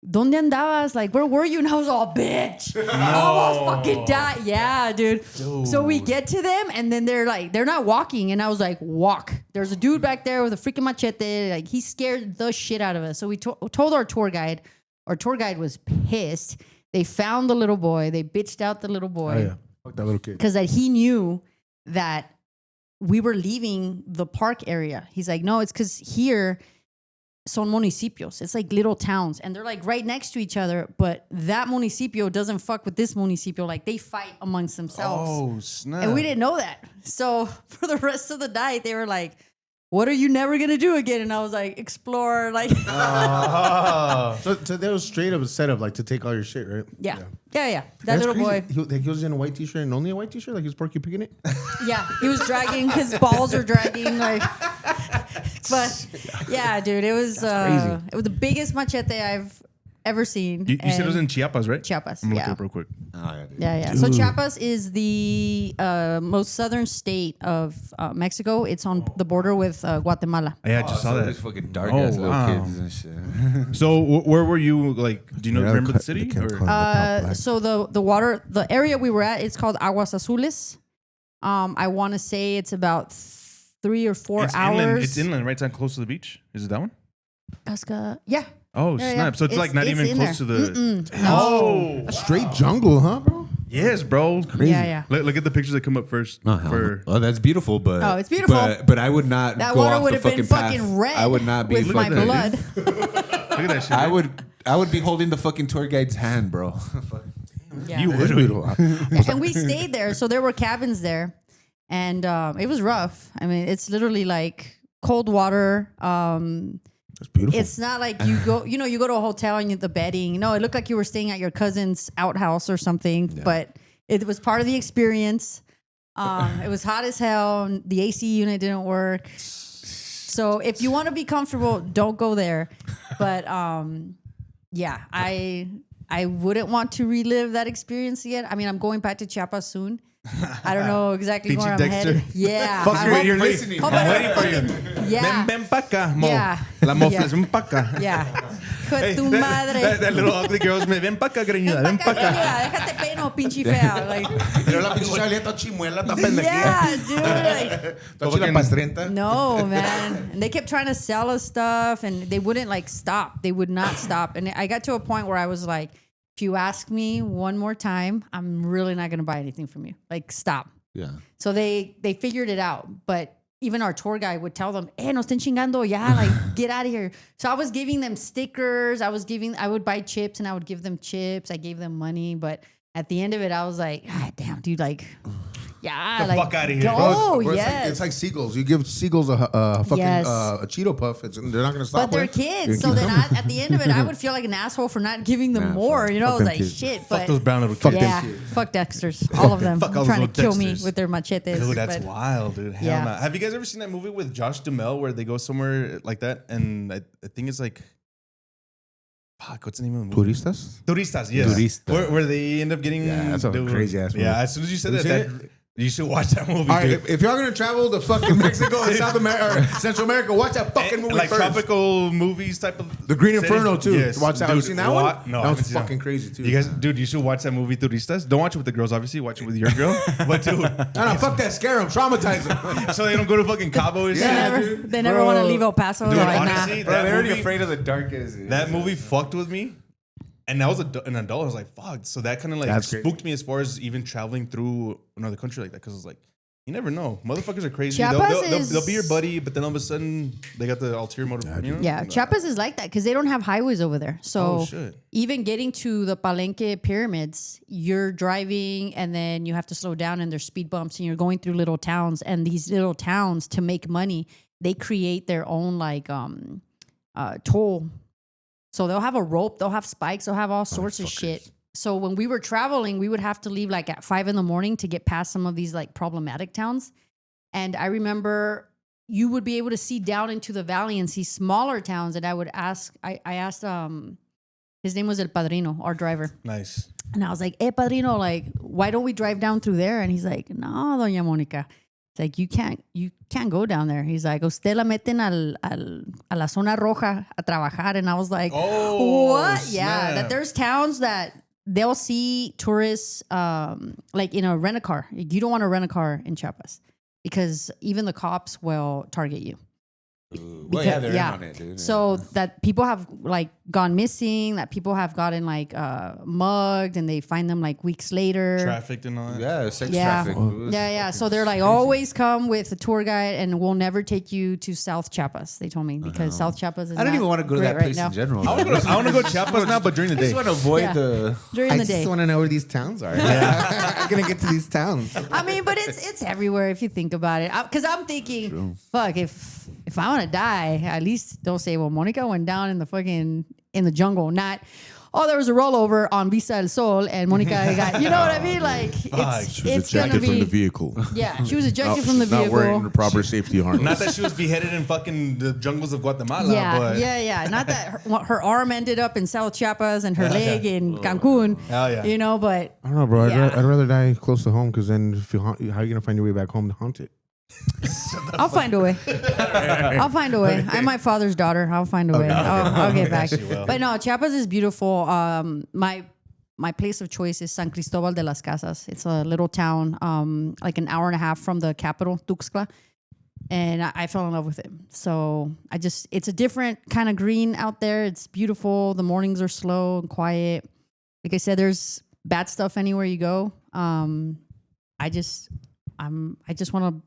[SPEAKER 4] ¿dónde andabas? Like, where were you? And I was all, bitch. I almost fucking died. Yeah, dude. So we get to them, and then they're like, they're not walking. And I was like, walk. There's a dude back there with a freaking machete. Like, he scared the shit out of us. So we told our tour guide. Our tour guide was pissed. They found the little boy. They bitched out the little boy.
[SPEAKER 5] Oh, yeah. Fuck that little kid.
[SPEAKER 4] Because he knew that we were leaving the park area. He's like, no, it's because here son municipios. It's like little towns, and they're like right next to each other. But that municipio doesn't fuck with this municipio. Like they fight amongst themselves.
[SPEAKER 3] Oh, snap.
[SPEAKER 4] And we didn't know that. So for the rest of the night, they were like, what are you never going to do again? And I was like, explore. Like,
[SPEAKER 5] So they was straight up a setup like to take all your shit, right?
[SPEAKER 4] yeah. That
[SPEAKER 5] That's
[SPEAKER 4] little
[SPEAKER 5] crazy.
[SPEAKER 4] boy.
[SPEAKER 5] He was in a white t-shirt and only a white t-shirt, like he was Porky picking it.
[SPEAKER 4] Yeah, he was dragging. His balls are dragging. Like, but yeah, dude, it was the biggest machete I've ever seen.
[SPEAKER 3] You said it was in Chiapas, right?
[SPEAKER 4] Chiapas.
[SPEAKER 3] I'm gonna look
[SPEAKER 4] Yeah.
[SPEAKER 3] it up real quick.
[SPEAKER 4] Yeah. So Chiapas is the most southern state of Mexico. It's on the border with Guatemala.
[SPEAKER 3] Yeah, I just saw that.
[SPEAKER 2] These fucking dark ass little
[SPEAKER 3] wow.
[SPEAKER 2] kids and shit.
[SPEAKER 3] So where were you? Like, do you remember the city? Or?
[SPEAKER 4] So the area we were at, it's called Aguas Azules. I want to say it's about 3 or 4
[SPEAKER 3] It's
[SPEAKER 4] hours.
[SPEAKER 3] inland. It's inland, right? It's not close to the beach. Is it that one?
[SPEAKER 4] Yeah.
[SPEAKER 3] Oh,
[SPEAKER 4] Yeah,
[SPEAKER 3] snap.
[SPEAKER 4] yeah.
[SPEAKER 3] So it's like not
[SPEAKER 4] It's
[SPEAKER 3] even
[SPEAKER 4] in
[SPEAKER 3] close to
[SPEAKER 4] there.
[SPEAKER 3] the...
[SPEAKER 4] No.
[SPEAKER 5] Straight jungle, huh, bro?
[SPEAKER 3] Yes, bro.
[SPEAKER 5] Crazy.
[SPEAKER 4] Yeah.
[SPEAKER 3] Look at the pictures that come up first.
[SPEAKER 2] Oh, that's beautiful, but
[SPEAKER 4] Oh, it's beautiful.
[SPEAKER 2] But I would not
[SPEAKER 4] That
[SPEAKER 2] go
[SPEAKER 4] water
[SPEAKER 2] off
[SPEAKER 4] would
[SPEAKER 2] the
[SPEAKER 4] have been
[SPEAKER 2] fucking
[SPEAKER 4] fucking
[SPEAKER 2] path.
[SPEAKER 4] red.
[SPEAKER 2] I would not be
[SPEAKER 4] with my
[SPEAKER 3] fucking-
[SPEAKER 4] blood.
[SPEAKER 3] Look at that shit.
[SPEAKER 2] I would be holding the fucking tour guide's hand, bro.
[SPEAKER 4] Yeah.
[SPEAKER 3] You would.
[SPEAKER 4] And we stayed there, so there were cabins there, and it was rough. I mean, it's literally like cold water.
[SPEAKER 5] That's beautiful.
[SPEAKER 4] It's not like you go to a hotel and you the bedding. No, it looked like you were staying at your cousin's outhouse or something, but it was part of the experience. It was hot as hell. And the AC unit didn't work. So if you want to be comfortable, don't go there. But yeah, I wouldn't want to relive that experience again. I mean, I'm going back to Chiapas soon. I don't know exactly
[SPEAKER 3] Pinchy
[SPEAKER 4] where I'm
[SPEAKER 3] Dexter.
[SPEAKER 4] headed. Yeah.
[SPEAKER 5] Fuck
[SPEAKER 4] I
[SPEAKER 5] you,
[SPEAKER 4] hope-
[SPEAKER 5] you're listening.
[SPEAKER 4] hope
[SPEAKER 3] I'm
[SPEAKER 4] I
[SPEAKER 3] waiting for
[SPEAKER 4] don't-
[SPEAKER 3] you.
[SPEAKER 4] Yeah.
[SPEAKER 3] Ven pa' acá, Mo.
[SPEAKER 4] Yeah.
[SPEAKER 3] La mofles,
[SPEAKER 4] Yeah.
[SPEAKER 3] ven pa' acá.
[SPEAKER 4] Yeah. Con tu madre.
[SPEAKER 3] That little ugly girl's me, ven pa' acá, greñuda, ven pa' acá.
[SPEAKER 4] Déjate peino, pinche fea. Like,
[SPEAKER 5] Pero la pinche Charlie está chimuela, está pendejía.
[SPEAKER 4] yeah, dude. Like,
[SPEAKER 5] Está chila pastrenta.
[SPEAKER 4] no, man. And they kept trying to sell us stuff, and they wouldn't like stop. They would not stop. And I got to a point where I was like, if you ask me one more time, I'm really not gonna buy anything from you. Like, stop.
[SPEAKER 5] Yeah.
[SPEAKER 4] So they figured it out, but even our tour guide would tell them, no estén chingando, ya, like, get out of here. So I was giving them stickers. I would buy chips and I would give them chips. I gave them money. But at the end of it, I was like, God damn, dude, like, yeah.
[SPEAKER 3] The
[SPEAKER 4] like,
[SPEAKER 3] fuck outta here.
[SPEAKER 4] Oh,
[SPEAKER 5] Bro,
[SPEAKER 4] yes.
[SPEAKER 5] it's like seagulls. You give seagulls a fucking
[SPEAKER 4] Yes.
[SPEAKER 5] a Cheeto puff. They're not gonna stop.
[SPEAKER 4] But they're
[SPEAKER 5] with it.
[SPEAKER 4] kids. So then at the end of it, I would feel like an asshole for not giving them
[SPEAKER 5] Nah,
[SPEAKER 4] more.
[SPEAKER 5] fuck-
[SPEAKER 4] You know, I
[SPEAKER 5] fuck
[SPEAKER 4] was
[SPEAKER 5] them
[SPEAKER 4] like,
[SPEAKER 5] kids.
[SPEAKER 4] shit.
[SPEAKER 3] Fuck
[SPEAKER 4] But
[SPEAKER 3] those brown little
[SPEAKER 5] Fuck
[SPEAKER 3] kids.
[SPEAKER 5] them
[SPEAKER 4] yeah,
[SPEAKER 5] kids.
[SPEAKER 4] fuck Dexters. All of them.
[SPEAKER 3] Fuck all those
[SPEAKER 4] trying to
[SPEAKER 3] little
[SPEAKER 4] kill me
[SPEAKER 3] Dexters.
[SPEAKER 4] with their machetes.
[SPEAKER 3] Dude, that's
[SPEAKER 4] but-
[SPEAKER 3] wild, dude. Hell
[SPEAKER 4] Yeah.
[SPEAKER 3] no. Have you guys ever seen that movie with Josh Duhamel where they go somewhere like that? And I think it's like, fuck, what's the name of the movie?
[SPEAKER 5] Turistas.
[SPEAKER 3] Turistas, yes.
[SPEAKER 5] Turista.
[SPEAKER 3] Where they end up getting.
[SPEAKER 5] Yeah, that's a crazy-ass movie.
[SPEAKER 3] Yeah, as soon as you said
[SPEAKER 5] Have you
[SPEAKER 3] that,
[SPEAKER 5] seen
[SPEAKER 3] you should watch that movie.
[SPEAKER 5] All right,
[SPEAKER 3] dude.
[SPEAKER 5] if y'all gonna travel to fucking Mexico and South America or Central America, watch that fucking movie
[SPEAKER 3] like
[SPEAKER 5] first.
[SPEAKER 3] tropical movies type of.
[SPEAKER 5] The Green
[SPEAKER 3] settings.
[SPEAKER 5] Inferno too.
[SPEAKER 3] Yes.
[SPEAKER 5] Watch that. Have you
[SPEAKER 3] Dude,
[SPEAKER 5] seen that one?
[SPEAKER 3] No, I
[SPEAKER 5] that
[SPEAKER 3] haven't
[SPEAKER 5] was
[SPEAKER 3] seen
[SPEAKER 5] fucking crazy too.
[SPEAKER 3] You guys, dude, you should watch that movie Turistas. Don't watch it with the girls, obviously. Watch it with your girl. But dude,
[SPEAKER 5] No, fuck that. Scare them. Traumatize them.
[SPEAKER 3] so they don't go to fucking Cabo. And
[SPEAKER 5] Yeah,
[SPEAKER 3] shit.
[SPEAKER 4] They never want to leave El Paso.
[SPEAKER 3] Dude,
[SPEAKER 4] They're like,
[SPEAKER 3] honestly,
[SPEAKER 2] Bro,
[SPEAKER 3] that
[SPEAKER 2] they're already
[SPEAKER 3] movie-
[SPEAKER 2] afraid of the dark. As
[SPEAKER 3] That movie fucked with me. And I was an adult. I was like, fuck. So that kind of like
[SPEAKER 5] That's crazy.
[SPEAKER 3] spooked me as far as even traveling through another country like that. Because it's like, you never know. Motherfuckers are crazy.
[SPEAKER 4] Chiapas
[SPEAKER 3] They'll be your buddy, but then all of a sudden they got the ulterior motive. You know?
[SPEAKER 4] Yeah, Chiapas is like that because they don't have highways over there. So
[SPEAKER 3] Oh, shit.
[SPEAKER 4] even getting to the Palenque pyramids, you're driving and then you have to slow down and there's speed bumps and you're going through little towns. And these little towns, to make money, they create their own like toll. So they'll have a rope, they'll have spikes, they'll have all sorts of shit. So when we were traveling, we would have to leave like at 5 a.m. to get past some of these like problematic towns. And I remember you would be able to see down into the valley and see smaller towns. And I would ask, I asked, his name was El Padrino, our driver.
[SPEAKER 3] Nice.
[SPEAKER 4] And I was like, hey, Padrino, like, why don't we drive down through there? And he's like, no, Doña Mónica. It's like, you can't go down there. He's like, usted la meten a la zona roja a trabajar. And I was like,
[SPEAKER 3] Oh,
[SPEAKER 4] what? Yeah,
[SPEAKER 3] snap.
[SPEAKER 4] that there's towns that they'll see tourists like in a rent-a-car. You don't want to rent a car in Chiapas because even the cops will target you.
[SPEAKER 2] Well, yeah, they're in on it, dude.
[SPEAKER 4] So that people have like gone missing, that people have gotten like mugged and they find them like weeks later.
[SPEAKER 3] Trafficked and all that.
[SPEAKER 2] Yeah, sex
[SPEAKER 4] Yeah.
[SPEAKER 2] traffic.
[SPEAKER 4] Yeah. So they're like, always come with a tour guide and we'll never take you to South Chiapas, they told me, because South Chiapas is
[SPEAKER 2] I don't
[SPEAKER 4] not
[SPEAKER 2] even want to go to
[SPEAKER 4] great
[SPEAKER 2] that
[SPEAKER 4] right
[SPEAKER 2] place
[SPEAKER 4] now.
[SPEAKER 2] in general.
[SPEAKER 3] I want to go to Chiapas now, but during the
[SPEAKER 2] I just
[SPEAKER 3] day.
[SPEAKER 2] want to avoid
[SPEAKER 4] Yeah.
[SPEAKER 2] the.
[SPEAKER 4] During the day.
[SPEAKER 5] want to know where these towns are. I'm gonna get to these towns.
[SPEAKER 4] I mean, but it's everywhere if you think about it. Because I'm thinking, fuck, if I want to die, at least don't say, well, Monica went down in the jungle. Not, oh, there was a rollover on Vista del Sol and Monica got, you know what I mean? Like, it's gonna
[SPEAKER 5] from the
[SPEAKER 4] be,
[SPEAKER 5] vehicle.
[SPEAKER 4] yeah, she was ejected from the
[SPEAKER 5] Not wearing the
[SPEAKER 4] vehicle.
[SPEAKER 5] proper safety harness.
[SPEAKER 3] Not that she was beheaded in fucking the jungles of Guatemala,
[SPEAKER 4] Yeah,
[SPEAKER 3] but
[SPEAKER 4] yeah. Not that her arm ended up in South Chiapas and her leg in Cancun.
[SPEAKER 3] Hell yeah.
[SPEAKER 4] You know, but
[SPEAKER 5] I don't know, bro.
[SPEAKER 4] Yeah.
[SPEAKER 5] I'd rather die close to home because then if you how are you gonna find your way back home to haunt it?
[SPEAKER 4] I'll find a way. I'll find a way. I'm my father's daughter. I'll find a way. I'll get back.
[SPEAKER 3] Yes, you will.
[SPEAKER 4] But no, Chiapas is beautiful. My place of choice is San Cristobal de las Casas. It's a little town, like an hour and a half from the capital, Tuxtla. And I fell in love with it. So it's a different kind of green out there. It's beautiful. The mornings are slow and quiet. Like I said, there's bad stuff anywhere you go. I just want to,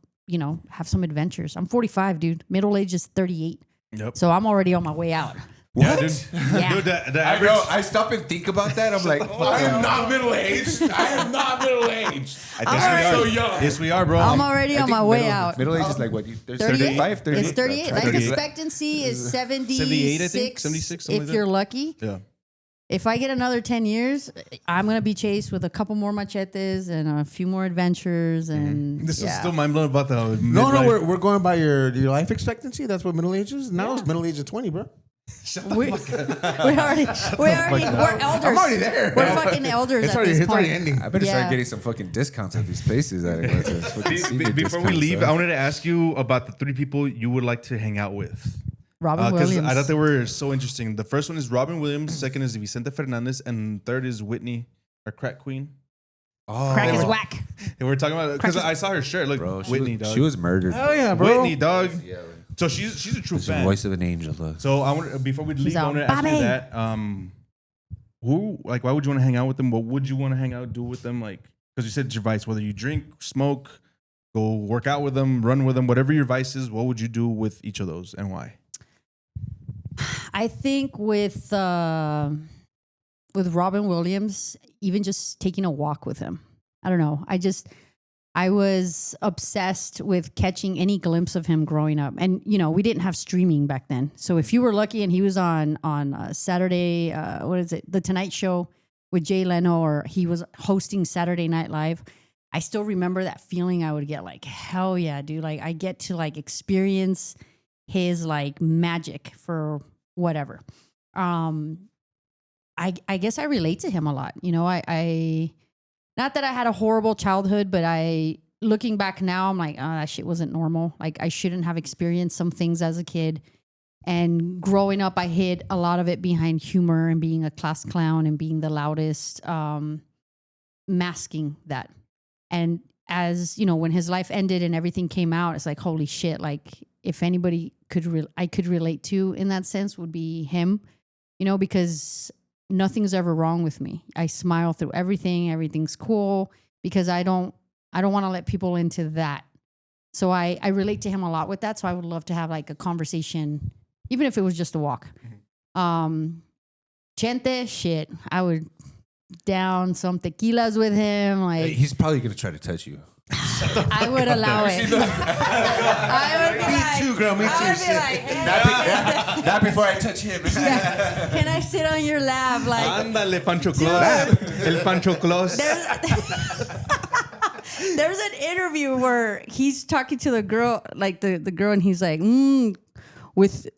[SPEAKER 4] have some adventures. I'm 45, dude. Middle age is 38.
[SPEAKER 3] Yep.
[SPEAKER 4] So I'm already on my way out.
[SPEAKER 3] Yeah, dude.
[SPEAKER 4] Yeah.
[SPEAKER 3] Dude, the
[SPEAKER 2] I
[SPEAKER 3] average.
[SPEAKER 2] know. I stop and think about that. I'm like, I am not middle aged. I am not middle aged.
[SPEAKER 3] I
[SPEAKER 2] so
[SPEAKER 3] think
[SPEAKER 2] young.
[SPEAKER 3] Yes, we are, bro.
[SPEAKER 4] I'm already on my way out.
[SPEAKER 2] Middle age is like what?
[SPEAKER 4] 38?
[SPEAKER 2] 35, 38?
[SPEAKER 4] It's 38. Life
[SPEAKER 3] 38.
[SPEAKER 4] expectancy is 76.
[SPEAKER 3] 78, I think. 76, something
[SPEAKER 4] if
[SPEAKER 3] like
[SPEAKER 4] you're
[SPEAKER 3] that.
[SPEAKER 4] lucky.
[SPEAKER 3] Yeah.
[SPEAKER 4] If I get another 10 years, I'm going to be chased with a couple more machetes and a few more adventures. And
[SPEAKER 3] This
[SPEAKER 4] yeah.
[SPEAKER 3] is still mind blowing about the
[SPEAKER 5] No,
[SPEAKER 3] midlife.
[SPEAKER 5] we're going by your life expectancy. That's what middle age is. Now it's middle age of 20, bro.
[SPEAKER 4] We're elders.
[SPEAKER 5] I'm already there.
[SPEAKER 4] We're fucking elders at this
[SPEAKER 5] It's already
[SPEAKER 4] point.
[SPEAKER 5] ending.
[SPEAKER 2] I better
[SPEAKER 4] Yeah.
[SPEAKER 2] start getting some fucking discounts at these places that I go to. Fucking senior
[SPEAKER 3] Before we
[SPEAKER 2] discounts,
[SPEAKER 3] leave,
[SPEAKER 2] huh?
[SPEAKER 3] I wanted to ask you about the 3 people you would like to hang out with.
[SPEAKER 4] Robin
[SPEAKER 3] Because
[SPEAKER 4] Williams.
[SPEAKER 3] I thought they were so interesting. The first one is Robin Williams. Second is Vicente Fernandez. And third is Whitney, our crack queen.
[SPEAKER 2] Oh,
[SPEAKER 4] Crack is
[SPEAKER 3] bro.
[SPEAKER 4] whack.
[SPEAKER 3] And we're talking about because I saw her shirt. Look,
[SPEAKER 2] bro.
[SPEAKER 3] Whitney, dog.
[SPEAKER 2] She was murdered.
[SPEAKER 5] Oh yeah, bro.
[SPEAKER 3] Whitney, dog. So she's a true
[SPEAKER 2] It's the
[SPEAKER 3] fan.
[SPEAKER 2] voice of an angel, look.
[SPEAKER 3] So I want before we leave, I
[SPEAKER 4] out.
[SPEAKER 3] want to ask you
[SPEAKER 4] Bobby.
[SPEAKER 3] that. Who why would you want to hang out with them? What would you want to hang out do with them? Like because you said it's your vice, whether you drink, smoke, go work out with them, run with them, whatever your vice is. What would you do with each of those and why?
[SPEAKER 4] I think with Robin Williams, even just taking a walk with him. I don't know. I was obsessed with catching any glimpse of him growing up. And, you know, we didn't have streaming back then. So if you were lucky and he was on Saturday, The Tonight Show with Jay Leno, or he was hosting Saturday Night Live, I still remember that feeling I would get like, hell yeah, dude. Like I get to like experience his like magic for whatever. I guess I relate to him a lot. You know, I not that I had a horrible childhood, but looking back now, I'm like, oh, that shit wasn't normal. Like I shouldn't have experienced some things as a kid. And growing up, I hid a lot of it behind humor and being a class clown and being the loudest, masking that. And as you know, when his life ended and everything came out, it's like, holy shit. Like if anybody I could relate to in that sense would be him, you know, because nothing's ever wrong with me. I smile through everything. Everything's cool because I don't want to let people into that. So I relate to him a lot with that. So I would love to have like a conversation, even if it was just a walk. Chente, shit. I would down some tequilas with him. Like
[SPEAKER 2] He's probably gonna try to touch you.
[SPEAKER 4] I would allow it. I would be like,
[SPEAKER 5] too, girl. Me
[SPEAKER 4] I
[SPEAKER 5] too.
[SPEAKER 4] would be
[SPEAKER 5] Shit.
[SPEAKER 4] like, hey,
[SPEAKER 2] Not before I touch him.
[SPEAKER 4] can I sit on your lap? Like
[SPEAKER 3] Ándale, Pancho Claus. El Pancho Claus.
[SPEAKER 4] There's an interview where he's talking to the girl, like the girl, and he's like,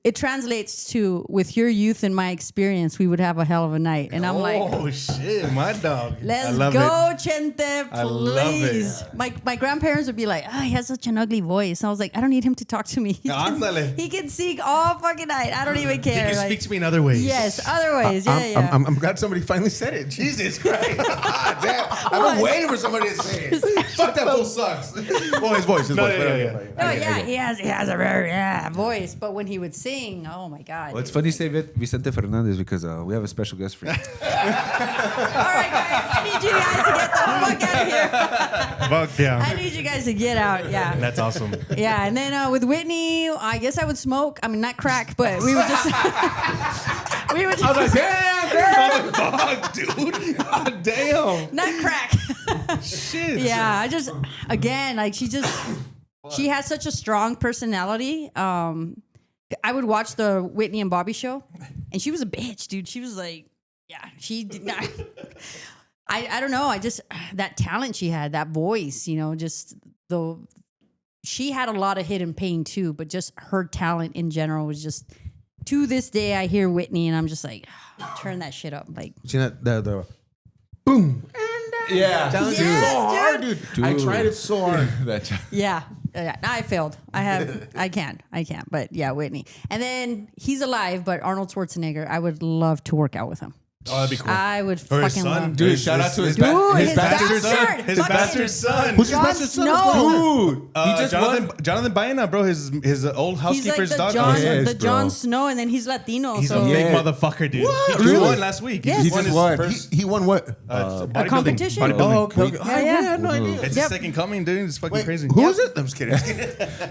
[SPEAKER 4] it translates to, with your youth and my experience, we would have a hell of a night. And I'm like,
[SPEAKER 3] Oh shit, my dog.
[SPEAKER 4] let's
[SPEAKER 3] I love
[SPEAKER 4] go,
[SPEAKER 3] it.
[SPEAKER 4] Chente,
[SPEAKER 3] I love it.
[SPEAKER 4] please. My grandparents would be like, he has such an ugly voice. And I was like, I don't need him to talk to me.
[SPEAKER 3] Ándale.
[SPEAKER 4] He can sing all fucking night. I don't even
[SPEAKER 3] He
[SPEAKER 4] care.
[SPEAKER 3] can
[SPEAKER 4] Like,
[SPEAKER 3] speak to me in other ways.
[SPEAKER 4] yes, other ways. Yeah.
[SPEAKER 5] I'm glad somebody finally said it. Jesus Christ. God damn. I've been waiting for somebody to say it. Fuck that fool sucks. Well, his voice.
[SPEAKER 3] No, yeah.
[SPEAKER 4] Oh yeah, he has a very voice, but when he would sing, oh my god!
[SPEAKER 2] Well, it's funny you say Vicente Fernandez because we have a special guest for you.
[SPEAKER 4] All right, guys, I need you guys to get the fuck out of here.
[SPEAKER 3] Fuck yeah.
[SPEAKER 4] I need you guys to get out. Yeah,
[SPEAKER 3] That's awesome.
[SPEAKER 4] yeah. And then with Whitney, I guess I would smoke. I mean, not crack, but we would just. We would.
[SPEAKER 5] I was like, damn, girl.
[SPEAKER 3] Fuck, dude. God damn.
[SPEAKER 4] Not crack.
[SPEAKER 3] Shit.
[SPEAKER 4] Yeah, I just again like she has such a strong personality. I would watch the Whitney and Bobby show, and she was a bitch, dude. She was like, yeah, she did not. I don't know. I just that talent she had, that voice, you know, just she had a lot of hidden pain too, but just her talent in general was just. To this day, I hear Whitney, and I'm just like, turn that shit up, like.
[SPEAKER 5] See that the boom.
[SPEAKER 2] Yeah.
[SPEAKER 5] Sounds
[SPEAKER 4] Yes,
[SPEAKER 5] so hard,
[SPEAKER 4] dude.
[SPEAKER 5] dude. I tried it so hard.
[SPEAKER 4] Yeah. I failed. I can't. But yeah, Whitney. And then he's alive, but Arnold Schwarzenegger, I would love to work out with him.
[SPEAKER 3] Oh, that'd be cool.
[SPEAKER 4] I would
[SPEAKER 3] Or his
[SPEAKER 4] fucking
[SPEAKER 3] son.
[SPEAKER 4] love.
[SPEAKER 2] Dude, shout out to his
[SPEAKER 4] Dude, his
[SPEAKER 2] bastard
[SPEAKER 4] bastard.
[SPEAKER 3] His
[SPEAKER 4] Fucking
[SPEAKER 3] bastard son.
[SPEAKER 5] Who's his
[SPEAKER 4] Jon
[SPEAKER 5] bastard son?
[SPEAKER 4] Snow.
[SPEAKER 2] Dude, he just
[SPEAKER 3] Jonathan Baena, bro. His old
[SPEAKER 4] He's like
[SPEAKER 3] housekeeper's
[SPEAKER 4] the
[SPEAKER 3] dog.
[SPEAKER 4] Jon,
[SPEAKER 2] Yes,
[SPEAKER 4] the
[SPEAKER 2] bro.
[SPEAKER 4] Jon Snow, and then he's Latino.
[SPEAKER 3] He's
[SPEAKER 4] so
[SPEAKER 3] a big
[SPEAKER 2] Yeah.
[SPEAKER 3] motherfucker, dude.
[SPEAKER 5] What?
[SPEAKER 3] He just
[SPEAKER 5] Really?
[SPEAKER 3] won last week.
[SPEAKER 4] Yes.
[SPEAKER 3] He
[SPEAKER 4] He
[SPEAKER 3] just
[SPEAKER 2] just
[SPEAKER 3] won
[SPEAKER 2] won.
[SPEAKER 3] his first
[SPEAKER 5] He won what?
[SPEAKER 3] bodybuilding.
[SPEAKER 4] competition?
[SPEAKER 3] Bodybuilding.
[SPEAKER 5] Oh, okay.
[SPEAKER 4] Yeah,
[SPEAKER 5] I
[SPEAKER 4] yeah.
[SPEAKER 5] had no idea.
[SPEAKER 3] It's
[SPEAKER 4] Yep.
[SPEAKER 3] his second coming, dude. It's fucking
[SPEAKER 5] Wait,
[SPEAKER 3] crazy.
[SPEAKER 5] who is it? I'm just kidding.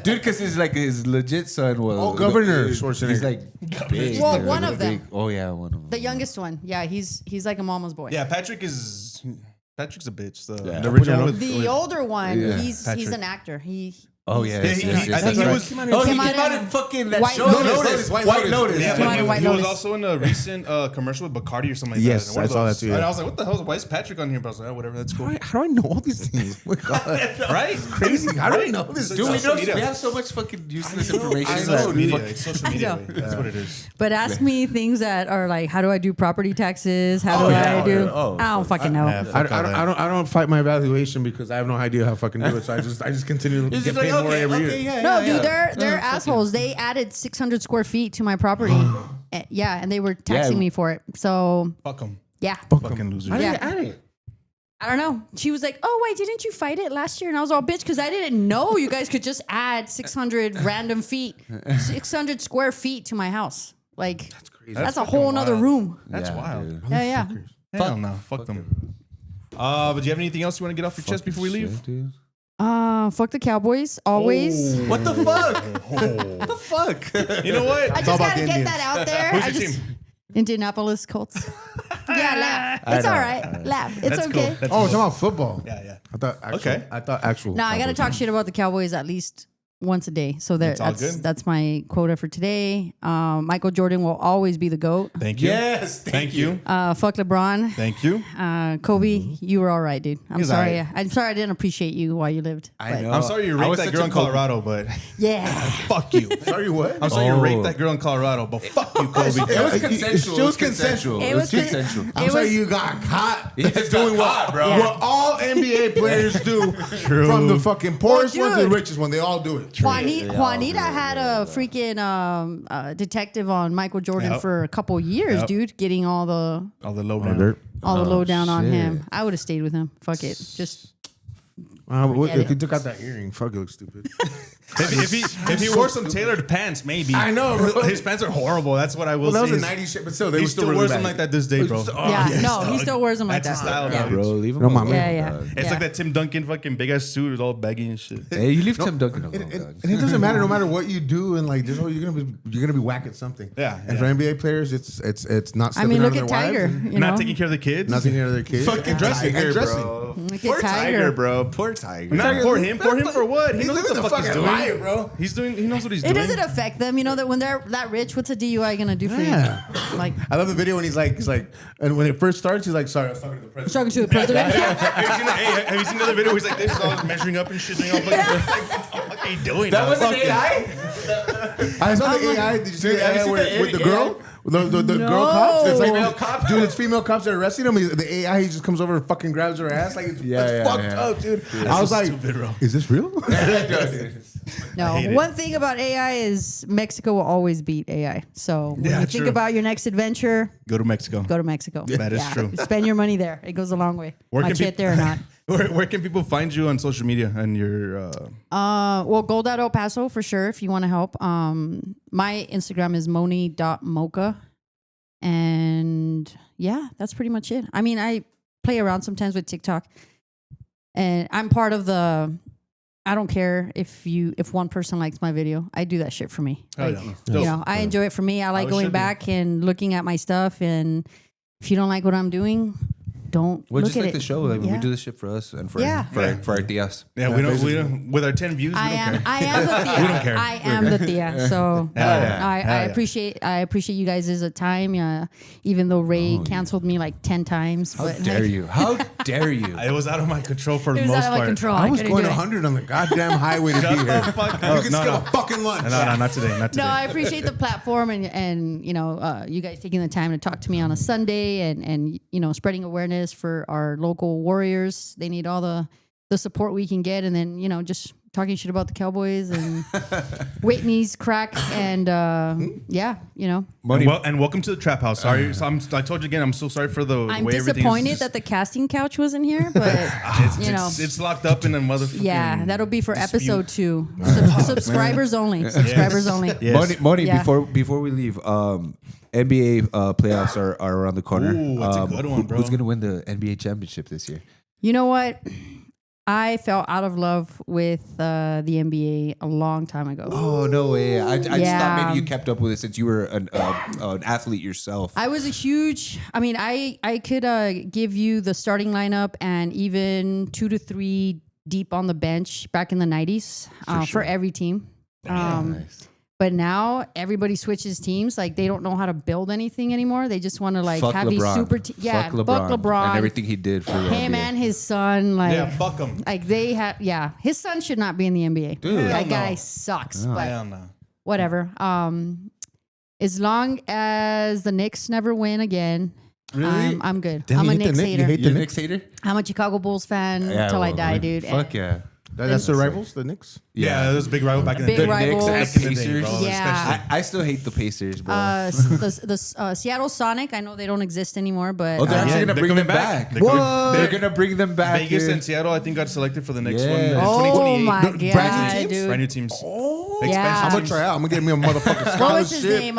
[SPEAKER 2] Dude, because his legit son was.
[SPEAKER 5] Oh, Governor Schwarzenegger.
[SPEAKER 2] He's like big.
[SPEAKER 4] Well,
[SPEAKER 2] dude,
[SPEAKER 4] one
[SPEAKER 2] like
[SPEAKER 4] of them.
[SPEAKER 2] big- Oh yeah, one of them.
[SPEAKER 4] The youngest one. Yeah, he's like a mama's boy.
[SPEAKER 3] Yeah, Patrick's a bitch. The
[SPEAKER 2] Yeah.
[SPEAKER 3] original
[SPEAKER 5] Put
[SPEAKER 3] with,
[SPEAKER 4] The
[SPEAKER 3] with-
[SPEAKER 4] older one,
[SPEAKER 2] Yeah.
[SPEAKER 4] he's
[SPEAKER 3] Patrick.
[SPEAKER 4] an actor. He
[SPEAKER 2] Oh yes,
[SPEAKER 3] he-
[SPEAKER 2] yes,
[SPEAKER 3] he-
[SPEAKER 2] yes,
[SPEAKER 3] I think
[SPEAKER 2] that's
[SPEAKER 3] he
[SPEAKER 2] right.
[SPEAKER 3] was-
[SPEAKER 2] Oh, he
[SPEAKER 4] Came
[SPEAKER 2] came
[SPEAKER 4] out
[SPEAKER 2] out
[SPEAKER 4] in
[SPEAKER 2] in fucking that
[SPEAKER 4] White
[SPEAKER 2] show.
[SPEAKER 4] Lotus.
[SPEAKER 5] White Lotus.
[SPEAKER 3] Yeah,
[SPEAKER 4] Came out in White
[SPEAKER 3] he was
[SPEAKER 4] Lotus.
[SPEAKER 3] also in a recent commercial with Bacardi or something like
[SPEAKER 5] Yes,
[SPEAKER 3] that. One of
[SPEAKER 5] I saw
[SPEAKER 3] those.
[SPEAKER 5] that too, yeah.
[SPEAKER 3] And I was like, what the hell? Why is Patrick on here? But I was like, oh, whatever, that's cool.
[SPEAKER 5] How do I know all these things? Oh my God.
[SPEAKER 3] Right?
[SPEAKER 5] Crazy. How do I know this?
[SPEAKER 2] Dude, we
[SPEAKER 3] Social
[SPEAKER 2] know
[SPEAKER 3] media.
[SPEAKER 2] we have so much fucking useless information.
[SPEAKER 3] It's
[SPEAKER 2] that
[SPEAKER 3] social
[SPEAKER 2] we
[SPEAKER 3] media.
[SPEAKER 2] fucking-
[SPEAKER 3] It's social
[SPEAKER 4] I
[SPEAKER 3] media.
[SPEAKER 4] know.
[SPEAKER 3] Way. That's what it is.
[SPEAKER 4] But ask me things that are like, how do I do property taxes? How do
[SPEAKER 2] yeah.
[SPEAKER 4] I do?
[SPEAKER 2] Oh,
[SPEAKER 4] I don't fucking know.
[SPEAKER 3] Yeah,
[SPEAKER 5] I don't fight my evaluation because I have no idea how to fucking do it. So I just continue to
[SPEAKER 2] It's
[SPEAKER 5] get
[SPEAKER 2] just
[SPEAKER 5] paid
[SPEAKER 2] like,
[SPEAKER 5] more
[SPEAKER 2] okay,
[SPEAKER 5] every
[SPEAKER 2] okay,
[SPEAKER 5] year.
[SPEAKER 2] yeah,
[SPEAKER 4] No,
[SPEAKER 2] yeah,
[SPEAKER 4] dude,
[SPEAKER 2] yeah.
[SPEAKER 4] they're assholes. They added 600 square feet to my property. Yeah, and they were taxing
[SPEAKER 2] Yeah.
[SPEAKER 4] me for it. So,
[SPEAKER 3] Fuck them.
[SPEAKER 4] yeah.
[SPEAKER 3] Fucking losers.
[SPEAKER 4] Yeah. I don't know. She was like, "Oh wait, didn't you fight it last year?" And I was all, "Bitch, because I didn't know you guys could just add 600 random feet, 600 square feet to my house. Like that's crazy. That's a
[SPEAKER 3] fucking
[SPEAKER 4] whole nother
[SPEAKER 3] wild.
[SPEAKER 4] room.
[SPEAKER 3] That's
[SPEAKER 2] Yeah,
[SPEAKER 3] wild.
[SPEAKER 2] dude.
[SPEAKER 4] Yeah, yeah.
[SPEAKER 3] Hell no. Fuck them. But do you have anything else you want to get off your chest before we leave?
[SPEAKER 2] Shit, dude.
[SPEAKER 4] Fuck the Cowboys always.
[SPEAKER 2] What the fuck? What the fuck?
[SPEAKER 3] You know what?
[SPEAKER 4] I just
[SPEAKER 5] all about
[SPEAKER 4] gotta
[SPEAKER 5] the
[SPEAKER 4] get
[SPEAKER 5] Indians.
[SPEAKER 4] that out there.
[SPEAKER 3] Who's
[SPEAKER 4] I
[SPEAKER 3] your
[SPEAKER 4] just,
[SPEAKER 3] team?
[SPEAKER 4] Indianapolis Colts. Yeah, laugh. It's all right. Laugh. It's
[SPEAKER 3] That's
[SPEAKER 4] okay.
[SPEAKER 3] cool. That's
[SPEAKER 5] Oh,
[SPEAKER 3] cool.
[SPEAKER 5] it's about football.
[SPEAKER 3] Yeah, yeah.
[SPEAKER 5] I thought actual.
[SPEAKER 3] Okay.
[SPEAKER 5] I thought actual.
[SPEAKER 4] No, I gotta
[SPEAKER 5] Cowboys.
[SPEAKER 4] talk shit about the Cowboys at least once a day. So
[SPEAKER 3] That's all good.
[SPEAKER 4] that's my quota for today. Michael Jordan will always be the GOAT.
[SPEAKER 3] Thank you.
[SPEAKER 2] Yes,
[SPEAKER 3] Thank you.
[SPEAKER 4] Fuck LeBron.
[SPEAKER 3] Thank you.
[SPEAKER 4] Kobe, you were all right, dude. I'm
[SPEAKER 3] was
[SPEAKER 4] sorry.
[SPEAKER 3] all right.
[SPEAKER 4] I'm sorry I didn't appreciate you while you lived.
[SPEAKER 2] I
[SPEAKER 4] but
[SPEAKER 2] know.
[SPEAKER 3] I'm sorry you
[SPEAKER 2] I
[SPEAKER 3] raped
[SPEAKER 2] was
[SPEAKER 3] that
[SPEAKER 2] such
[SPEAKER 3] girl
[SPEAKER 2] a
[SPEAKER 3] in
[SPEAKER 2] Kobe-
[SPEAKER 3] Colorado, but
[SPEAKER 4] Yeah.
[SPEAKER 3] fuck you.
[SPEAKER 5] Sorry, what?
[SPEAKER 3] I'm sorry you
[SPEAKER 2] Oh.
[SPEAKER 3] raped that girl in Colorado, but fuck you, Kobe.
[SPEAKER 2] It was consensual.
[SPEAKER 5] She was consensual.
[SPEAKER 4] It was
[SPEAKER 2] consensual.
[SPEAKER 5] I'm
[SPEAKER 4] It
[SPEAKER 5] sorry
[SPEAKER 4] was-
[SPEAKER 5] you got caught.
[SPEAKER 2] You just got
[SPEAKER 5] doing
[SPEAKER 2] caught,
[SPEAKER 5] what,
[SPEAKER 2] bro.
[SPEAKER 4] Yeah.
[SPEAKER 5] What all NBA players do,
[SPEAKER 3] True.
[SPEAKER 5] from the fucking poorest one to the
[SPEAKER 4] dude.
[SPEAKER 5] richest one, they all do it.
[SPEAKER 4] Juanita had a freaking detective on Michael Jordan
[SPEAKER 3] Yep.
[SPEAKER 4] for a couple years,
[SPEAKER 3] Yep.
[SPEAKER 4] dude, getting all the
[SPEAKER 3] All the low down.
[SPEAKER 4] lowdown on
[SPEAKER 2] shit.
[SPEAKER 4] him. I would have stayed with him. Fuck it. Just
[SPEAKER 5] If
[SPEAKER 4] it.
[SPEAKER 5] he took out that earring, fuck, it looks stupid.
[SPEAKER 3] If he wore some tailored pants, maybe.
[SPEAKER 5] I know, bro.
[SPEAKER 3] His pants are horrible. That's what I will
[SPEAKER 5] Well, that
[SPEAKER 3] say.
[SPEAKER 5] was a 90s shit, but still, they
[SPEAKER 3] He
[SPEAKER 5] were
[SPEAKER 3] still
[SPEAKER 5] really
[SPEAKER 3] wears
[SPEAKER 5] bad.
[SPEAKER 3] them like that this day, bro.
[SPEAKER 4] yeah, no, he still wears them like
[SPEAKER 3] That's
[SPEAKER 4] that.
[SPEAKER 3] his style,
[SPEAKER 4] Yeah.
[SPEAKER 3] dog.
[SPEAKER 2] Bro, leave him
[SPEAKER 5] No,
[SPEAKER 2] alone.
[SPEAKER 5] mama.
[SPEAKER 4] Yeah, yeah.
[SPEAKER 2] dog.
[SPEAKER 3] It's
[SPEAKER 4] Yeah.
[SPEAKER 3] like that Tim Duncan fucking big ass suit, is all baggy and shit.
[SPEAKER 2] Hey, you leave Tim Duncan alone,
[SPEAKER 5] And,
[SPEAKER 2] dog.
[SPEAKER 5] and it doesn't matter no matter what you do, and like, you're gonna be whack at something.
[SPEAKER 3] Yeah,
[SPEAKER 5] And
[SPEAKER 3] yeah.
[SPEAKER 5] for NBA players, it's not.
[SPEAKER 4] I
[SPEAKER 5] Stepping
[SPEAKER 4] mean,
[SPEAKER 5] on
[SPEAKER 4] look
[SPEAKER 5] their
[SPEAKER 4] at Tiger.
[SPEAKER 5] wives,
[SPEAKER 4] You know,
[SPEAKER 3] Not taking care of the kids.
[SPEAKER 5] nothing near their kids.
[SPEAKER 2] Fucking dressing,
[SPEAKER 5] and dressing.
[SPEAKER 2] bro.
[SPEAKER 4] Look at
[SPEAKER 2] Poor
[SPEAKER 4] Tiger.
[SPEAKER 2] bro. Poor Tiger.
[SPEAKER 3] Not for him. For him for what? He
[SPEAKER 5] He's
[SPEAKER 3] knows what
[SPEAKER 5] living
[SPEAKER 3] the fuck he's
[SPEAKER 5] fucking
[SPEAKER 3] doing.
[SPEAKER 5] life, bro.
[SPEAKER 3] He's doing. He knows what he's
[SPEAKER 4] It
[SPEAKER 3] doing.
[SPEAKER 4] doesn't affect them, you know, that when they're that rich, what's a DUI gonna do for
[SPEAKER 5] Yeah.
[SPEAKER 4] you? Like,
[SPEAKER 5] I love the video when he's like, and when it first starts, he's like, sorry, I was talking to the president.
[SPEAKER 4] talking to the president.
[SPEAKER 3] Have you seen the other video where he's like this, all measuring up and shit? Doing all fucking, what are you doing?
[SPEAKER 2] That
[SPEAKER 3] dog?
[SPEAKER 2] was an
[SPEAKER 3] Fuck it.
[SPEAKER 2] AI?
[SPEAKER 5] I saw the AI. Did you see
[SPEAKER 2] Dude,
[SPEAKER 5] the
[SPEAKER 2] have you
[SPEAKER 5] AI
[SPEAKER 2] seen
[SPEAKER 5] with
[SPEAKER 2] the
[SPEAKER 5] the girl? The
[SPEAKER 4] No.
[SPEAKER 5] girl cops? It's like,
[SPEAKER 2] Female cop?
[SPEAKER 5] Dude, it's female cops that are arresting him. The AI, he just comes over and fucking grabs her ass. Like, it's fucked up, dude. I was like,
[SPEAKER 3] stupid, bro.
[SPEAKER 5] is this real?
[SPEAKER 4] No,
[SPEAKER 3] hate it.
[SPEAKER 4] one thing about AI is Mexico will always beat AI. So when
[SPEAKER 3] Yeah,
[SPEAKER 4] you think
[SPEAKER 3] true.
[SPEAKER 4] about your next adventure,
[SPEAKER 3] Go to Mexico.
[SPEAKER 4] go to Mexico.
[SPEAKER 3] That is true.
[SPEAKER 4] Spend your money there. It goes a long way.
[SPEAKER 3] Where can
[SPEAKER 4] Machete
[SPEAKER 3] peop-
[SPEAKER 4] or not.
[SPEAKER 3] Where can people find you on social media and your?
[SPEAKER 4] Well, Gold out El Paso for sure if you want to help. My Instagram is moni.mocha. And yeah, that's pretty much it. I mean, I play around sometimes with TikTok. And I'm part of the I don't care if one person likes my video. I do that shit for me.
[SPEAKER 3] Oh,
[SPEAKER 4] Like,
[SPEAKER 3] yeah.
[SPEAKER 4] you know, I enjoy it for me. I like
[SPEAKER 3] it
[SPEAKER 4] going
[SPEAKER 3] should be.
[SPEAKER 4] back and looking at my stuff. And if you don't like what I'm doing, don't
[SPEAKER 2] Well,
[SPEAKER 4] look
[SPEAKER 2] just
[SPEAKER 4] at
[SPEAKER 2] like
[SPEAKER 4] it.
[SPEAKER 2] the show. Like, we
[SPEAKER 4] Yeah.
[SPEAKER 2] do this shit for us and for
[SPEAKER 4] Yeah.
[SPEAKER 2] for our tias.
[SPEAKER 3] Yeah, we don't. With our 10 views, we don't care.
[SPEAKER 4] I am the tia.
[SPEAKER 3] We don't care.
[SPEAKER 4] I am the tia. So
[SPEAKER 3] Hell yeah.
[SPEAKER 4] I
[SPEAKER 3] Hell yeah.
[SPEAKER 4] I appreciate you guys' time. Even though Ray canceled me like 10 times.
[SPEAKER 2] How
[SPEAKER 4] but
[SPEAKER 2] dare
[SPEAKER 4] like,
[SPEAKER 2] you? How dare you?
[SPEAKER 3] It was out of my control for the
[SPEAKER 4] It was
[SPEAKER 3] most
[SPEAKER 4] out of my
[SPEAKER 3] part.
[SPEAKER 4] control.
[SPEAKER 5] I was
[SPEAKER 4] couldn't
[SPEAKER 5] going
[SPEAKER 4] do it.
[SPEAKER 5] 100 on the goddamn highway to be
[SPEAKER 3] Shut
[SPEAKER 5] here.
[SPEAKER 3] the fuck
[SPEAKER 5] You
[SPEAKER 3] up.
[SPEAKER 5] can
[SPEAKER 3] No,
[SPEAKER 5] skip
[SPEAKER 3] no.
[SPEAKER 5] a fucking lunch.
[SPEAKER 3] No, not today. Not today.
[SPEAKER 4] No, I appreciate the platform and you know you guys taking the time to talk to me on a Sunday and you know spreading awareness for our local Warriors. They need all the support we can get, and then you know just talking shit about the Cowboys and Whitney's crack and yeah, you know.
[SPEAKER 3] And welcome to the trap house. Sorry, I told you again. I'm so sorry for the
[SPEAKER 4] I'm
[SPEAKER 3] way everything is
[SPEAKER 4] disappointed
[SPEAKER 3] just-
[SPEAKER 4] that the casting couch wasn't here, but you know.
[SPEAKER 3] it's locked up in a motherfucking.
[SPEAKER 4] Yeah, that'll be for
[SPEAKER 3] dispute.
[SPEAKER 4] episode 2. Subscribers only. Subscribers only.
[SPEAKER 3] Yes.
[SPEAKER 2] Moni,
[SPEAKER 4] Yeah.
[SPEAKER 2] before we leave, NBA playoffs are around the corner.
[SPEAKER 3] Ooh, that's a good one, bro.
[SPEAKER 2] Who's gonna win the NBA championship this year?
[SPEAKER 4] You know what? I fell out of love with the NBA a long time ago.
[SPEAKER 2] Oh no way! I just thought
[SPEAKER 4] Yeah.
[SPEAKER 2] maybe you kept up with it since you were an athlete yourself.
[SPEAKER 4] I was a huge. I mean, I could give you the starting lineup and even 2 to 3 deep on the bench back in the 90s for every team.
[SPEAKER 2] Nice.
[SPEAKER 4] But now everybody switches teams. Like they don't know how to build anything anymore. They just want to like
[SPEAKER 2] Fuck
[SPEAKER 4] have these
[SPEAKER 2] LeBron.
[SPEAKER 4] super
[SPEAKER 2] Fuck LeBron. And everything he did for the
[SPEAKER 4] him
[SPEAKER 2] NBA.
[SPEAKER 4] and his son, like
[SPEAKER 3] Yeah, fuck him.
[SPEAKER 4] like they have his son should not be in the NBA.
[SPEAKER 2] Dude.
[SPEAKER 4] That
[SPEAKER 3] Hell
[SPEAKER 4] guy
[SPEAKER 3] no.
[SPEAKER 4] sucks.
[SPEAKER 2] No.
[SPEAKER 4] But
[SPEAKER 3] Hell no.
[SPEAKER 4] whatever. As long as the Knicks never win again, I'm good.
[SPEAKER 5] Damn,
[SPEAKER 4] I'm
[SPEAKER 5] you
[SPEAKER 4] a
[SPEAKER 5] hate the
[SPEAKER 4] Knicks
[SPEAKER 5] Knicks- you
[SPEAKER 4] hater.
[SPEAKER 5] hate
[SPEAKER 2] You're a
[SPEAKER 5] the
[SPEAKER 2] Knicks hater?
[SPEAKER 4] I'm a Chicago Bulls fan till I die, dude.
[SPEAKER 2] Fuck yeah.
[SPEAKER 5] That's their rivals, the Knicks.
[SPEAKER 3] Yeah, there was a big rival back in
[SPEAKER 4] Big
[SPEAKER 3] the day.
[SPEAKER 4] rivals.
[SPEAKER 2] Knicks and
[SPEAKER 3] Back in the day,
[SPEAKER 2] Pacers.
[SPEAKER 3] bro,
[SPEAKER 4] Yeah.
[SPEAKER 3] especially.
[SPEAKER 2] I still hate the Pacers, bro.
[SPEAKER 4] The Seattle Sonic, I know they don't exist anymore, but
[SPEAKER 2] They're actually
[SPEAKER 3] Yeah,
[SPEAKER 2] going to
[SPEAKER 3] they're
[SPEAKER 2] bring them
[SPEAKER 3] coming
[SPEAKER 2] back.
[SPEAKER 3] They're
[SPEAKER 5] What?
[SPEAKER 3] coming-
[SPEAKER 2] They're going to bring them back.
[SPEAKER 3] Vegas
[SPEAKER 2] dude.
[SPEAKER 3] and Seattle, I think, got selected for the next
[SPEAKER 2] Yeah.
[SPEAKER 3] one in
[SPEAKER 4] oh
[SPEAKER 3] 2028.
[SPEAKER 4] my
[SPEAKER 5] Brand new
[SPEAKER 4] god,
[SPEAKER 5] teams?
[SPEAKER 4] dude.
[SPEAKER 3] Brand new teams.
[SPEAKER 5] Oh,
[SPEAKER 4] Yeah.
[SPEAKER 5] I'm
[SPEAKER 3] Expansion
[SPEAKER 5] gonna
[SPEAKER 3] teams.
[SPEAKER 5] try out. I'm gonna get me a motherfucking scholarship.
[SPEAKER 4] What was his name?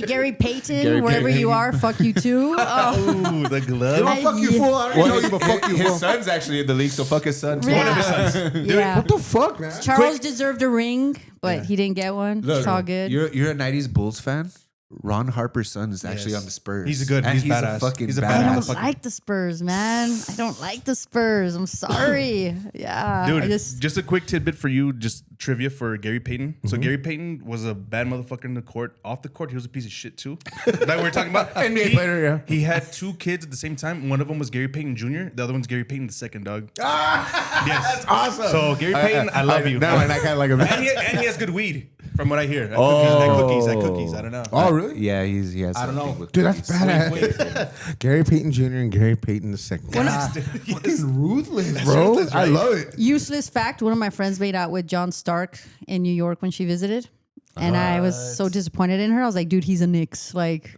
[SPEAKER 4] Gary Payton,
[SPEAKER 2] Gary
[SPEAKER 4] wherever
[SPEAKER 2] Payton.
[SPEAKER 4] you are, fuck you too. Oh,
[SPEAKER 3] Ooh, the
[SPEAKER 5] You
[SPEAKER 3] glove.
[SPEAKER 5] know, fuck you, fool. I already know you, but fuck you,
[SPEAKER 2] his
[SPEAKER 5] fool.
[SPEAKER 2] son's actually in the league, so fuck his son. too.
[SPEAKER 4] yeah. Yeah.
[SPEAKER 5] What the fuck, man?
[SPEAKER 4] Charles deserved a ring, but he didn't get one.
[SPEAKER 2] Look,
[SPEAKER 4] it's all good.
[SPEAKER 2] You're a 90s Bulls fan? Ron Harper's son is actually
[SPEAKER 3] Yes.
[SPEAKER 2] on the Spurs.
[SPEAKER 3] He's a good-
[SPEAKER 2] And
[SPEAKER 3] he's
[SPEAKER 2] he's a
[SPEAKER 3] badass.
[SPEAKER 2] fucking
[SPEAKER 3] He's a
[SPEAKER 4] I
[SPEAKER 2] badass.
[SPEAKER 4] don't like the Spurs, man. I don't like the Spurs. I'm sorry. Yeah.
[SPEAKER 3] Dude,
[SPEAKER 4] I
[SPEAKER 3] just a quick tidbit for you, just trivia for Gary Payton. So Gary Payton was a bad motherfucker in the court. Off the court, he was a piece of shit too. That we're talking about.
[SPEAKER 5] NBA player, yeah.
[SPEAKER 3] He had two kids at the same time. One of them was Gary Payton Jr. The other one's Gary Payton II, dog. Yes. That's
[SPEAKER 5] awesome.
[SPEAKER 3] So Gary Payton, I love you.
[SPEAKER 5] Now I kind of like him.
[SPEAKER 3] And he has good weed, from what I hear. At
[SPEAKER 2] Oh.
[SPEAKER 3] cookies. I don't know.
[SPEAKER 5] Oh, really?
[SPEAKER 2] Yeah, he has.
[SPEAKER 3] I don't
[SPEAKER 2] something
[SPEAKER 3] know.
[SPEAKER 2] with
[SPEAKER 5] Dude, that's
[SPEAKER 2] cookies.
[SPEAKER 5] badass. Gary Payton Jr. and Gary Payton II. God, fucking ruthless, bro.
[SPEAKER 3] ruthless,
[SPEAKER 5] I
[SPEAKER 3] right?
[SPEAKER 5] love it.
[SPEAKER 4] Useless fact, one of my friends made out with John Stark in New York when she visited. And I was so disappointed in her. I was like, dude, he's a Knicks. Like,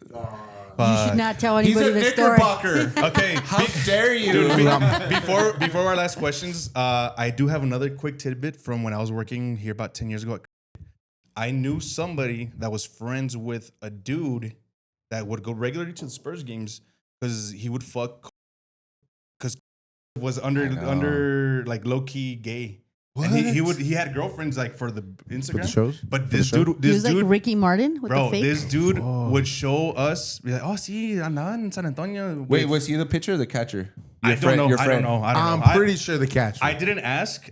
[SPEAKER 4] you should not tell
[SPEAKER 2] He's
[SPEAKER 4] anybody
[SPEAKER 2] a
[SPEAKER 4] this story.
[SPEAKER 2] knickerbocker.
[SPEAKER 3] Okay.
[SPEAKER 2] How dare you?
[SPEAKER 3] Dude, before our last questions, I do have another quick tidbit from when I was working here about 10 years ago. I knew somebody that was friends with a dude that would go regularly to the Spurs games because he would fuck because was under like low key gay. And he had girlfriends like for the Instagram
[SPEAKER 5] shows?
[SPEAKER 3] But
[SPEAKER 5] For
[SPEAKER 3] this
[SPEAKER 5] the show?
[SPEAKER 3] dude
[SPEAKER 4] He was like Ricky Martin with
[SPEAKER 3] bro,
[SPEAKER 4] the fake.
[SPEAKER 3] this dude would show us be like, oh, sí, andaba en San Antonio.
[SPEAKER 2] Wait,
[SPEAKER 3] with-"
[SPEAKER 2] was he the pitcher or the catcher?
[SPEAKER 3] I don't know. I don't know.
[SPEAKER 5] I'm pretty sure the catch.
[SPEAKER 3] I didn't ask,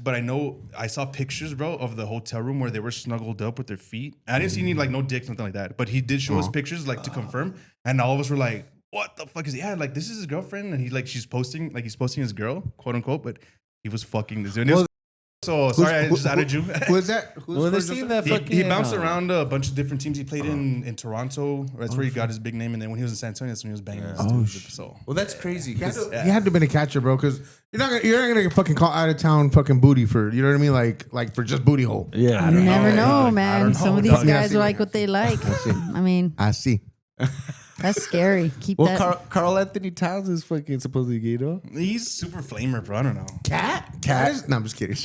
[SPEAKER 3] but I know I saw pictures, bro, of the hotel room where they were snuggled up with their feet. I didn't see any like no dicks, nothing like that. But he did show us pictures like to confirm, and all of us were like, "What the fuck is he?" Yeah, like this is his girlfriend, and he's posting his girl, quote unquote, but he was fucking this dude. So sorry, I just added you.
[SPEAKER 5] Who is that?
[SPEAKER 2] Well, they seen that fucking.
[SPEAKER 3] He bounced around a bunch of different teams. He played in Toronto. That's where he got his big name. And then when he was in San Antonio, that's when he was banging. So
[SPEAKER 2] Well, that's crazy. 'cause-
[SPEAKER 5] He had to have been a catcher, bro, because you're not gonna get fucking call out of town fucking booty for, you know what I mean, like for just booty hole.
[SPEAKER 2] Yeah,
[SPEAKER 4] You never know,
[SPEAKER 3] I
[SPEAKER 4] man.
[SPEAKER 3] don't
[SPEAKER 4] Some
[SPEAKER 3] know,
[SPEAKER 4] of these
[SPEAKER 3] dog.
[SPEAKER 4] guys
[SPEAKER 5] Yeah,
[SPEAKER 4] are like what they like. I mean,
[SPEAKER 5] I see.
[SPEAKER 4] that's scary. Keep
[SPEAKER 2] Well,
[SPEAKER 4] that.
[SPEAKER 2] Carl Anthony Towns is fucking supposedly gay, though.
[SPEAKER 3] he's super flamer, bro. I don't know.
[SPEAKER 5] Cat? No, I'm just kidding.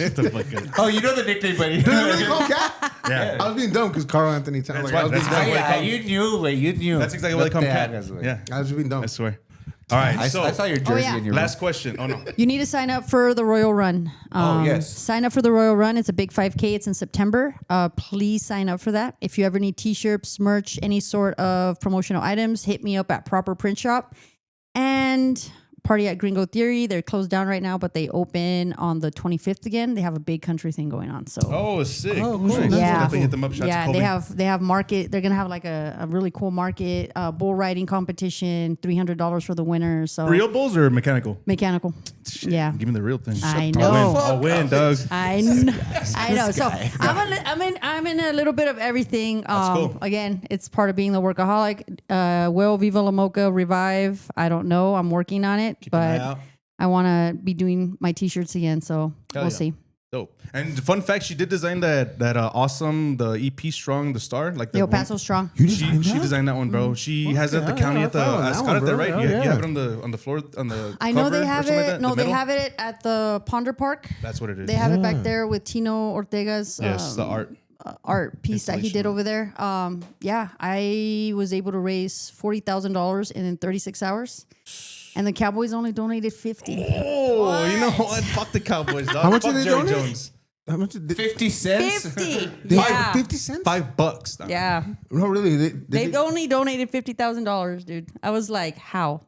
[SPEAKER 2] Oh, you know the nickname, buddy.
[SPEAKER 5] Did they really call Cat?
[SPEAKER 3] Yeah.
[SPEAKER 5] I was being dumb because Carl Anthony Towns.
[SPEAKER 3] That's
[SPEAKER 5] Like, I was
[SPEAKER 3] why-
[SPEAKER 5] being
[SPEAKER 3] that's
[SPEAKER 5] dumb.
[SPEAKER 3] why-
[SPEAKER 2] Yeah, you knew. Wait, you knew.
[SPEAKER 3] That's exactly what they call cat. Yeah,
[SPEAKER 5] I was being dumb.
[SPEAKER 3] I swear. All right,
[SPEAKER 2] I
[SPEAKER 3] so
[SPEAKER 2] saw your jersey
[SPEAKER 4] yeah.
[SPEAKER 2] in your
[SPEAKER 3] last question. Oh no.
[SPEAKER 4] You need to sign up for the Royal Run.
[SPEAKER 2] yes.
[SPEAKER 4] Sign up for the Royal Run. It's a big 5K. It's in September. Please sign up for that. If you ever need t-shirts, merch, any sort of promotional items, hit me up at Proper Print Shop. And Party at Gringo Theory. They're closed down right now, but they open on the 25th again. They have a big country thing going on. So
[SPEAKER 3] Oh, sick.
[SPEAKER 5] Oh, cool.
[SPEAKER 3] Nice.
[SPEAKER 4] yeah,
[SPEAKER 3] Definitely hit them up. Shout out
[SPEAKER 4] yeah.
[SPEAKER 3] to Kobe.
[SPEAKER 4] They have market. They're gonna have like a really cool market, bull riding competition. $300 for the winner. So
[SPEAKER 3] Real bulls or mechanical?
[SPEAKER 4] mechanical. Yeah.
[SPEAKER 3] Give me the real thing.
[SPEAKER 4] I know.
[SPEAKER 3] I'll win, dog.
[SPEAKER 4] I know. So I'm in a little bit of everything.
[SPEAKER 3] cool.
[SPEAKER 4] Again, it's part of being the workaholic. Will Viva La Mocha revive? I don't know. I'm working on it,
[SPEAKER 3] an eye
[SPEAKER 4] but
[SPEAKER 3] out.
[SPEAKER 4] I want to be doing my t-shirts again. So
[SPEAKER 3] Hell
[SPEAKER 4] we'll
[SPEAKER 3] yeah.
[SPEAKER 4] see.
[SPEAKER 3] Dope. And fun fact, she did design that awesome the EP Strong the Star like
[SPEAKER 4] The
[SPEAKER 3] the
[SPEAKER 4] El Paso Strong.
[SPEAKER 5] You
[SPEAKER 3] She designed that one, bro. She has it at the county at the.
[SPEAKER 5] I
[SPEAKER 3] It's
[SPEAKER 5] found
[SPEAKER 3] got
[SPEAKER 5] that
[SPEAKER 3] it there,
[SPEAKER 5] one,
[SPEAKER 3] right?
[SPEAKER 5] bro.
[SPEAKER 3] You,
[SPEAKER 5] Yeah.
[SPEAKER 3] you have it on the floor on the.
[SPEAKER 4] I know
[SPEAKER 3] cover
[SPEAKER 4] they
[SPEAKER 3] or
[SPEAKER 4] have
[SPEAKER 3] something
[SPEAKER 4] it.
[SPEAKER 3] like that?
[SPEAKER 4] No,
[SPEAKER 3] The
[SPEAKER 4] they
[SPEAKER 3] middle?
[SPEAKER 4] have it at the Ponder Park.
[SPEAKER 3] That's what it is.
[SPEAKER 4] They have it back there with Tino Ortega's
[SPEAKER 3] Yes, the art.
[SPEAKER 4] art piece that he did over there. Yeah, I was able to raise $40,000 in 36 hours, and the Cowboys only donated 50.
[SPEAKER 3] Oh, you know what? Fuck the Cowboys, dog.
[SPEAKER 5] How much
[SPEAKER 3] Fuck
[SPEAKER 5] did they
[SPEAKER 3] Jerry
[SPEAKER 5] donate?
[SPEAKER 3] Jones.
[SPEAKER 5] How much did
[SPEAKER 2] 50 cents?
[SPEAKER 4] 50. Yeah.
[SPEAKER 5] 50 cents?
[SPEAKER 3] $5. dog.
[SPEAKER 4] Yeah.
[SPEAKER 5] No, really.
[SPEAKER 4] They only donated $50,000, dude. I was like, how?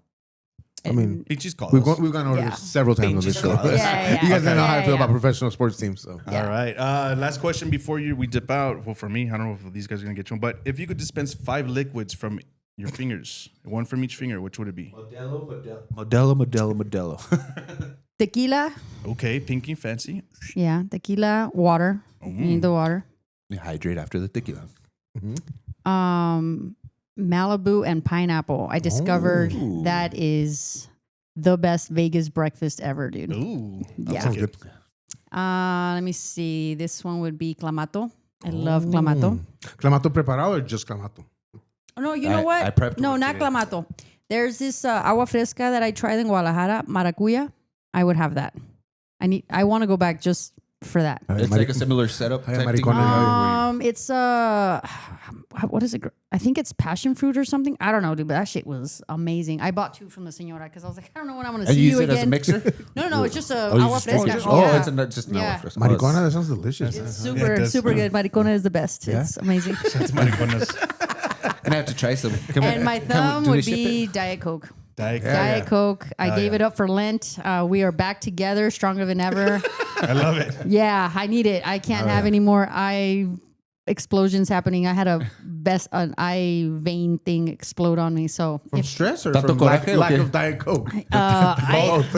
[SPEAKER 5] I mean,
[SPEAKER 3] Pinches calls.
[SPEAKER 5] we've gone over
[SPEAKER 4] Yeah.
[SPEAKER 5] this several times on this show.
[SPEAKER 4] Yeah.
[SPEAKER 5] You guys know how I feel
[SPEAKER 4] Yeah.
[SPEAKER 5] about professional sports teams. So
[SPEAKER 4] Yeah.
[SPEAKER 3] All right. Last question before we dip out. Well, for me, I don't know if these guys are gonna get you one, but if you could dispense 5 liquids from your fingers, one from each finger, which would it be?
[SPEAKER 2] Modelo.
[SPEAKER 4] Tequila.
[SPEAKER 3] Okay, pinky, fancy.
[SPEAKER 4] Yeah. Tequila. Water. You need the water.
[SPEAKER 2] Hydrate after the tequila.
[SPEAKER 4] Malibu and pineapple. I discovered that is the best Vegas breakfast ever, dude.
[SPEAKER 3] Ooh,
[SPEAKER 4] Yeah.
[SPEAKER 5] sounds good.
[SPEAKER 4] Let me see. This one would be clamato. I love clamato.
[SPEAKER 5] Clamato preparado or just clamato?
[SPEAKER 4] Oh, no, you know
[SPEAKER 2] I
[SPEAKER 4] what?
[SPEAKER 2] prepped
[SPEAKER 4] No,
[SPEAKER 2] one
[SPEAKER 4] not
[SPEAKER 2] today.
[SPEAKER 4] clamato. There's this agua fresca that I tried in Guadalajara, maracuya. I would have that. I want to go back just for that.
[SPEAKER 2] It's like a similar setup.
[SPEAKER 5] Ay,
[SPEAKER 2] type thing.
[SPEAKER 5] maricona.
[SPEAKER 4] It's what is it? I think it's passion fruit or something. I don't know, dude, but that shit was amazing. I bought 2 from the señora because I was like, I don't know when I'm gonna
[SPEAKER 2] And
[SPEAKER 4] see
[SPEAKER 2] you
[SPEAKER 4] you
[SPEAKER 2] use it
[SPEAKER 4] again.
[SPEAKER 2] as a mixer?
[SPEAKER 4] No, it's just a
[SPEAKER 2] you
[SPEAKER 4] agua
[SPEAKER 2] just pour it?
[SPEAKER 4] fresca.
[SPEAKER 2] Oh,
[SPEAKER 4] Yeah.
[SPEAKER 2] it's just an
[SPEAKER 4] Yeah.
[SPEAKER 2] agua fresca.
[SPEAKER 5] Maricona, that sounds delicious.
[SPEAKER 4] It's
[SPEAKER 3] Yeah,
[SPEAKER 4] super,
[SPEAKER 3] it does.
[SPEAKER 4] super good. Maricona is the best.
[SPEAKER 5] Yeah?
[SPEAKER 4] It's amazing.
[SPEAKER 3] That's mariconas.
[SPEAKER 2] And I have to try some.
[SPEAKER 4] And my thumb would be Diet Coke.
[SPEAKER 3] Diet Coke.
[SPEAKER 5] Yeah.
[SPEAKER 4] Diet Coke. I gave it up for Lent. We are back together, stronger than ever.
[SPEAKER 3] I love it.
[SPEAKER 4] Yeah, I need it. I can't have any more eye explosions happening. I had an eye vein thing explode on me. So
[SPEAKER 5] From
[SPEAKER 4] if,
[SPEAKER 5] stress or
[SPEAKER 2] Tanto
[SPEAKER 5] from lack
[SPEAKER 2] coraje,
[SPEAKER 5] of Diet Coke?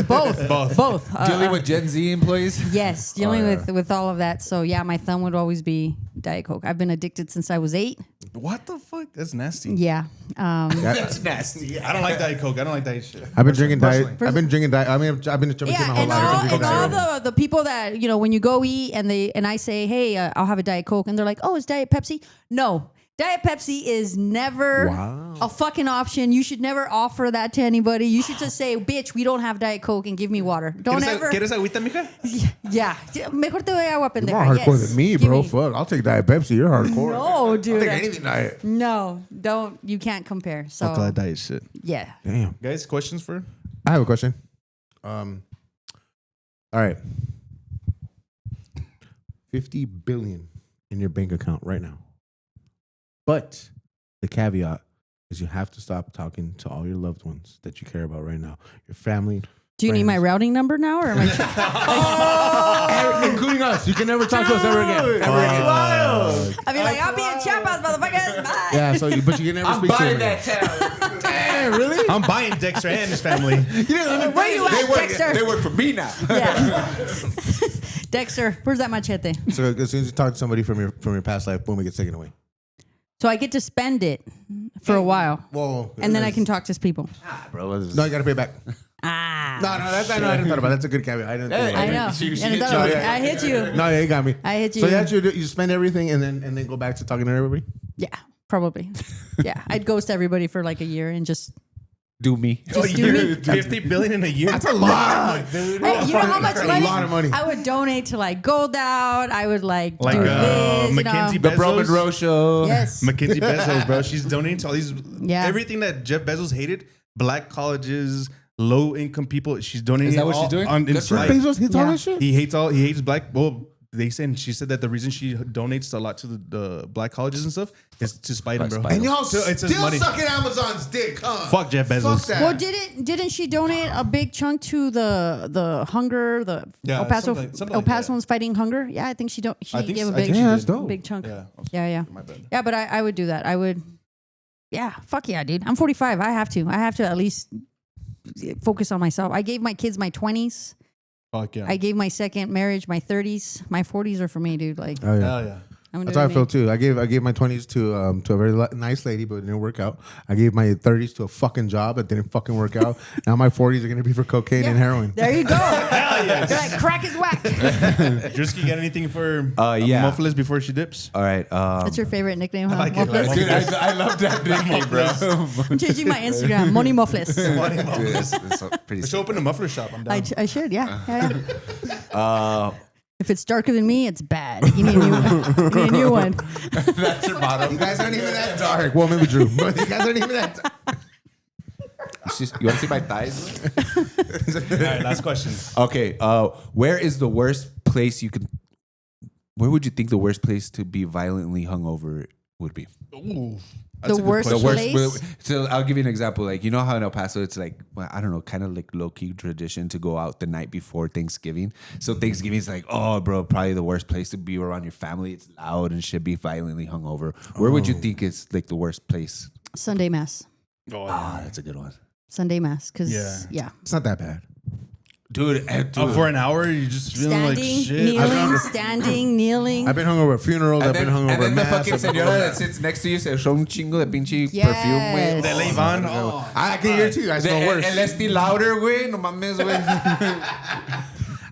[SPEAKER 4] both.
[SPEAKER 2] Dealing with Gen Z employees?
[SPEAKER 4] Yes, dealing with all of that. So yeah, my thumb would always be Diet Coke. I've been addicted since I was 8.
[SPEAKER 3] What the fuck? That's nasty.
[SPEAKER 4] Yeah.
[SPEAKER 2] That's nasty.
[SPEAKER 3] I don't like Diet Coke. I don't like Diet shit.
[SPEAKER 5] I've been drinking Diet.
[SPEAKER 3] Personally.
[SPEAKER 5] I've been drinking Diet. I mean, I've been jumping through
[SPEAKER 4] Yeah,
[SPEAKER 5] my whole life.
[SPEAKER 4] and all the people that when you go eat and I say, hey, I'll have a Diet Coke, and they're like, oh, it's Diet Pepsi. No, Diet Pepsi is never a fucking option. You should never offer that to anybody. You should just say, bitch, we don't have Diet Coke and give me water. Don't ever.
[SPEAKER 3] ¿Quieres agüita, mija?
[SPEAKER 4] Yeah, mejor te doy agua,
[SPEAKER 5] You're
[SPEAKER 4] pendeja.
[SPEAKER 5] more hardcore
[SPEAKER 4] Yes.
[SPEAKER 5] than me,
[SPEAKER 4] Give
[SPEAKER 5] bro. Fuck, I'll take Diet Pepsi. You're hardcore.
[SPEAKER 4] No,
[SPEAKER 5] I'll
[SPEAKER 4] dude.
[SPEAKER 5] take anything Diet.
[SPEAKER 4] No, don't. You can't compare. So
[SPEAKER 3] Fuck all that diet shit.
[SPEAKER 4] yeah.
[SPEAKER 5] Damn.
[SPEAKER 3] Guys, questions for?
[SPEAKER 5] I have a question. All right. 50 billion in your bank account right now. But the caveat is you have to stop talking to all your loved ones that you care about right now. Your family.
[SPEAKER 4] Do you need my
[SPEAKER 5] friends.
[SPEAKER 4] routing number now, or am I?
[SPEAKER 5] Including us. You can never talk to us ever again. Ever again.
[SPEAKER 4] I mean, like, I'll be in Chiapas, motherfuckers. Bye.
[SPEAKER 5] Yeah, but you can never speak to them again.
[SPEAKER 2] town.
[SPEAKER 5] Damn, really?
[SPEAKER 3] I'm buying Dexter and his family.
[SPEAKER 4] Where you at, Dexter?
[SPEAKER 2] They work for me now.
[SPEAKER 4] Yeah. Dexter, where's that machete?
[SPEAKER 5] So as soon as you talk to somebody from your past life, boom, it gets taken away.
[SPEAKER 4] So I get to spend it for a while,
[SPEAKER 5] Whoa.
[SPEAKER 4] and then I can talk to people.
[SPEAKER 2] Bro,
[SPEAKER 5] No, you got to pay back.
[SPEAKER 4] Ah.
[SPEAKER 5] No, that's I know. I didn't thought about. That's a good caveat. I didn't. think about
[SPEAKER 4] I
[SPEAKER 5] it.
[SPEAKER 4] know.
[SPEAKER 2] She
[SPEAKER 4] And
[SPEAKER 2] hit
[SPEAKER 4] that-
[SPEAKER 2] you.
[SPEAKER 4] I hit you.
[SPEAKER 5] No, yeah, you got me.
[SPEAKER 4] I hit you.
[SPEAKER 5] So you spend everything and then go back to talking to everybody.
[SPEAKER 4] Yeah, probably. Yeah, I'd ghost everybody for like a year and just.
[SPEAKER 2] Do me.
[SPEAKER 4] Just do me.
[SPEAKER 3] 50 billion in a year.
[SPEAKER 5] That's a lot, dude.
[SPEAKER 4] Hey, you know how much
[SPEAKER 5] That's
[SPEAKER 4] money?
[SPEAKER 5] a lot of money.
[SPEAKER 4] I would donate to like Gold Out. I would like do this.
[SPEAKER 3] Mackenzie
[SPEAKER 2] The Bro
[SPEAKER 3] Bezos.
[SPEAKER 2] Monroe show.
[SPEAKER 4] Yes.
[SPEAKER 3] Mackenzie Bezos, bro. She's donating to all these.
[SPEAKER 4] Yeah.
[SPEAKER 3] Everything that Jeff Bezos hated, black colleges, low income people. She's donating.
[SPEAKER 2] Is that what
[SPEAKER 3] all
[SPEAKER 2] she's doing?
[SPEAKER 3] On,
[SPEAKER 2] Good
[SPEAKER 3] in
[SPEAKER 2] for her.
[SPEAKER 3] spite.
[SPEAKER 5] Bezos hits all
[SPEAKER 4] Yeah.
[SPEAKER 5] that shit.
[SPEAKER 3] He hates black. Well, they said she said that the reason she donates a lot to the black colleges and stuff is to spite him, bro.
[SPEAKER 2] Spite him.
[SPEAKER 5] And y'all
[SPEAKER 3] So it's his
[SPEAKER 5] still
[SPEAKER 3] money.
[SPEAKER 5] sucking Amazon's dick, huh?
[SPEAKER 3] Fuck Jeff Bezos.
[SPEAKER 5] Fuck that.
[SPEAKER 4] Well, didn't she donate a big chunk to the hunger? The
[SPEAKER 3] Yeah,
[SPEAKER 4] El Paso
[SPEAKER 3] something
[SPEAKER 4] El
[SPEAKER 3] like
[SPEAKER 4] Paso's fighting hunger. Yeah, I think she
[SPEAKER 3] I think
[SPEAKER 4] gave a
[SPEAKER 3] so. I
[SPEAKER 4] big
[SPEAKER 3] think she
[SPEAKER 5] Yeah, that's
[SPEAKER 3] did.
[SPEAKER 5] dope.
[SPEAKER 4] big chunk.
[SPEAKER 3] Yeah.
[SPEAKER 4] Yeah.
[SPEAKER 3] My bad.
[SPEAKER 4] Yeah, but I would do that. I would. Yeah, fuck yeah, dude. I'm 45. I have to at least focus on myself. I gave my kids my 20s.
[SPEAKER 3] Fuck yeah.
[SPEAKER 4] I gave my second marriage my 30s. My 40s are for me, dude. Like,
[SPEAKER 5] Oh yeah.
[SPEAKER 3] Hell yeah.
[SPEAKER 4] I'm
[SPEAKER 5] That's how I feel too. I gave my 20s to a very nice lady, but it didn't work out. I gave my 30s to a fucking job that didn't fucking work out. Now my 40s are gonna be for cocaine and heroin.
[SPEAKER 4] There you go.
[SPEAKER 3] Hell yes.
[SPEAKER 4] You're like, crack is whack.
[SPEAKER 3] Drisky, got anything for
[SPEAKER 2] yeah.
[SPEAKER 3] Muffless before she dips?
[SPEAKER 2] All right.
[SPEAKER 4] That's your favorite nickname, huh?
[SPEAKER 3] like it,
[SPEAKER 4] Muffless?
[SPEAKER 3] like
[SPEAKER 2] Dude, I love that nickname, bro.
[SPEAKER 4] I'm changing my Instagram. Moni Muffless.
[SPEAKER 2] Dude, it's pretty
[SPEAKER 3] Let's open a muffler shop. I'm down.
[SPEAKER 4] I should, yeah. If it's darker than me, it's bad. You need a new one.
[SPEAKER 2] That's your motto.
[SPEAKER 5] You guys aren't even that dark. Well, maybe Drew, but you guys aren't even that dark.
[SPEAKER 2] You want to see my thighs?
[SPEAKER 3] All right, last question.
[SPEAKER 2] Okay. Where is the worst place you can? Where would you think the worst place to be violently hungover would be?
[SPEAKER 3] Ooh. That's
[SPEAKER 4] The
[SPEAKER 3] a good
[SPEAKER 4] worst
[SPEAKER 3] question.
[SPEAKER 4] place?
[SPEAKER 2] So I'll give you an example. Like, you know how in El Paso it's like, well, I don't know, kind of like low key tradition to go out the night before Thanksgiving. So Thanksgiving is like, oh, bro, probably the worst place to be around your family. It's loud and should be violently hungover. Where would you think is like the worst place?
[SPEAKER 4] Sunday mass.
[SPEAKER 2] Ah, that's a good one,
[SPEAKER 4] Sunday mass. Because,
[SPEAKER 3] Yeah.
[SPEAKER 5] It's not that bad.
[SPEAKER 2] dude.
[SPEAKER 3] For an hour, you just feeling like
[SPEAKER 4] Standing,
[SPEAKER 3] shit.
[SPEAKER 4] standing, kneeling.
[SPEAKER 5] I've been hungover at funerals. I've been hungover
[SPEAKER 2] and then
[SPEAKER 5] at
[SPEAKER 2] the
[SPEAKER 5] mass.
[SPEAKER 2] fucking
[SPEAKER 5] I've been
[SPEAKER 2] señora
[SPEAKER 5] hungover-
[SPEAKER 2] that sits next to you se echó un chingo de pinche
[SPEAKER 4] Yes.
[SPEAKER 2] perfume, güey.
[SPEAKER 3] De ley van. Oh.
[SPEAKER 5] I can hear too. I smell worse.
[SPEAKER 2] El Estee Lauder, güey. No mames, güey.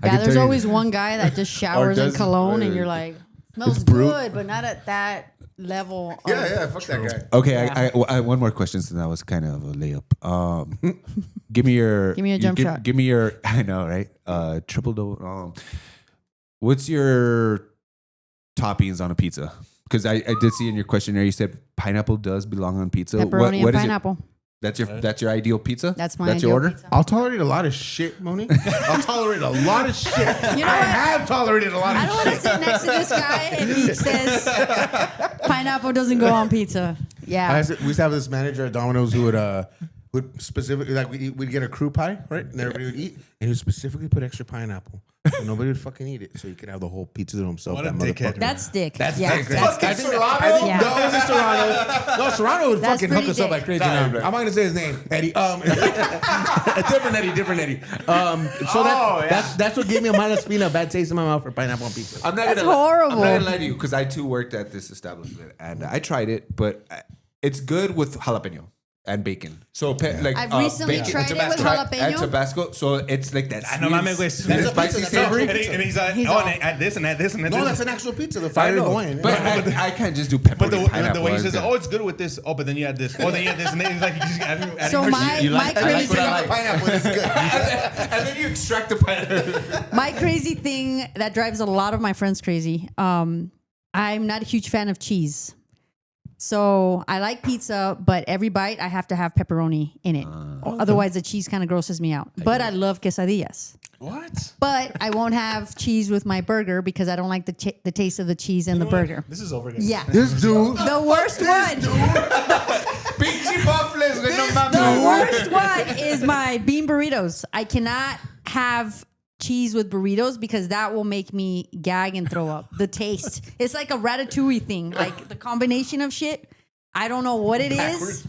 [SPEAKER 4] Yeah, there's always one guy that just showers in
[SPEAKER 2] does-
[SPEAKER 4] cologne, and you're like, smells
[SPEAKER 5] brute.
[SPEAKER 4] good, but not at that level.
[SPEAKER 5] Yeah, fuck that guy.
[SPEAKER 2] Okay,
[SPEAKER 4] Yeah.
[SPEAKER 2] I one more question since that was kind of a layup. Give me your
[SPEAKER 4] jump shot.
[SPEAKER 2] Give me your I know, right? Triple double. What's your toppings on a pizza? Because I did see in your questionnaire you said pineapple does belong on pizza.
[SPEAKER 4] Pepperoni
[SPEAKER 2] what
[SPEAKER 4] and
[SPEAKER 2] is it?
[SPEAKER 4] pineapple.
[SPEAKER 2] That's your ideal pizza?
[SPEAKER 4] That's my
[SPEAKER 2] That's
[SPEAKER 4] ideal
[SPEAKER 2] your order?
[SPEAKER 4] pizza.
[SPEAKER 5] I'll tolerate a lot of shit, Moni. I'll tolerate a lot of shit.
[SPEAKER 4] You know
[SPEAKER 5] I
[SPEAKER 4] what?
[SPEAKER 5] have tolerated a lot
[SPEAKER 4] I
[SPEAKER 5] of
[SPEAKER 4] don't want to
[SPEAKER 5] shit.
[SPEAKER 4] sit next to this guy and he says pineapple doesn't go on pizza. Yeah.
[SPEAKER 5] We used to have this manager at Domino's who would specifically, like, we'd get a crew pie, right? And everybody would eat. And he would specifically put extra pineapple. So nobody would fucking eat it. So he could have the whole pizza to himself.
[SPEAKER 3] What a
[SPEAKER 5] that
[SPEAKER 3] dickhead.
[SPEAKER 5] motherfucker.
[SPEAKER 4] That's dick.
[SPEAKER 5] That's
[SPEAKER 4] yeah.
[SPEAKER 5] dick.
[SPEAKER 4] That's
[SPEAKER 5] I think that-
[SPEAKER 4] Yeah.
[SPEAKER 5] No, it wasn't Serrano. No, Serrano would
[SPEAKER 4] That's
[SPEAKER 5] fucking hook
[SPEAKER 4] pretty
[SPEAKER 5] us up
[SPEAKER 4] dick.
[SPEAKER 5] like crazy.
[SPEAKER 2] Nah,
[SPEAKER 5] Now.
[SPEAKER 2] bro.
[SPEAKER 5] I'm not gonna say his name, Eddie. Different Eddie. So that's what gave me a malaspina, a bad taste in my mouth for pineapple on pizza.
[SPEAKER 2] I'm not
[SPEAKER 4] That's
[SPEAKER 2] gonna
[SPEAKER 4] horrible.
[SPEAKER 2] I'm not gonna lie to you because I too worked at this establishment and I tried it, but it's good with jalapeno and bacon. So like
[SPEAKER 4] I've recently
[SPEAKER 2] bacon,
[SPEAKER 4] tried it with
[SPEAKER 2] Tabasco,
[SPEAKER 4] jalapeno.
[SPEAKER 2] and Tabasco. So it's like that.
[SPEAKER 3] I know, mames, güey.
[SPEAKER 2] Sweet,
[SPEAKER 3] That's a
[SPEAKER 2] spicy,
[SPEAKER 5] pizza, that's
[SPEAKER 2] savory.
[SPEAKER 3] And he's like,
[SPEAKER 4] He's
[SPEAKER 3] oh,
[SPEAKER 4] all-
[SPEAKER 3] and add this and add this and add
[SPEAKER 5] No,
[SPEAKER 3] this.
[SPEAKER 5] that's an actual pizza. The
[SPEAKER 2] I
[SPEAKER 5] fire
[SPEAKER 2] know,
[SPEAKER 5] going.
[SPEAKER 2] but I can't just do pepperoni
[SPEAKER 3] But the
[SPEAKER 2] pineapple.
[SPEAKER 3] way he says,
[SPEAKER 2] It's
[SPEAKER 3] oh, it's good with this. Oh, but then you add this. Oh, then you add this. And then he's like, you just adding
[SPEAKER 4] So
[SPEAKER 3] more
[SPEAKER 4] my-
[SPEAKER 3] shit. You
[SPEAKER 4] my
[SPEAKER 3] like-
[SPEAKER 4] crazy-
[SPEAKER 5] what I like. Pineapple is good.
[SPEAKER 2] and then you extract the pineapple.
[SPEAKER 4] My crazy thing that drives a lot of my friends crazy. I'm not a huge fan of cheese. So I like pizza, but every bite I have to have pepperoni in it. Otherwise, the cheese kind of grosses me out. But I love quesadillas.
[SPEAKER 3] What?
[SPEAKER 4] But I won't have cheese with my burger because I don't like the taste of the cheese in the burger.
[SPEAKER 3] This is over, guys.
[SPEAKER 4] Yeah.
[SPEAKER 5] This dude.
[SPEAKER 4] The worst one.
[SPEAKER 2] Pinche waffles, güey, no mames.
[SPEAKER 4] The worst one is my bean burritos. I cannot have cheese with burritos because that will make me gag and throw up. The taste. It's like a ratatouille thing. Like the combination of shit. I don't know what it is.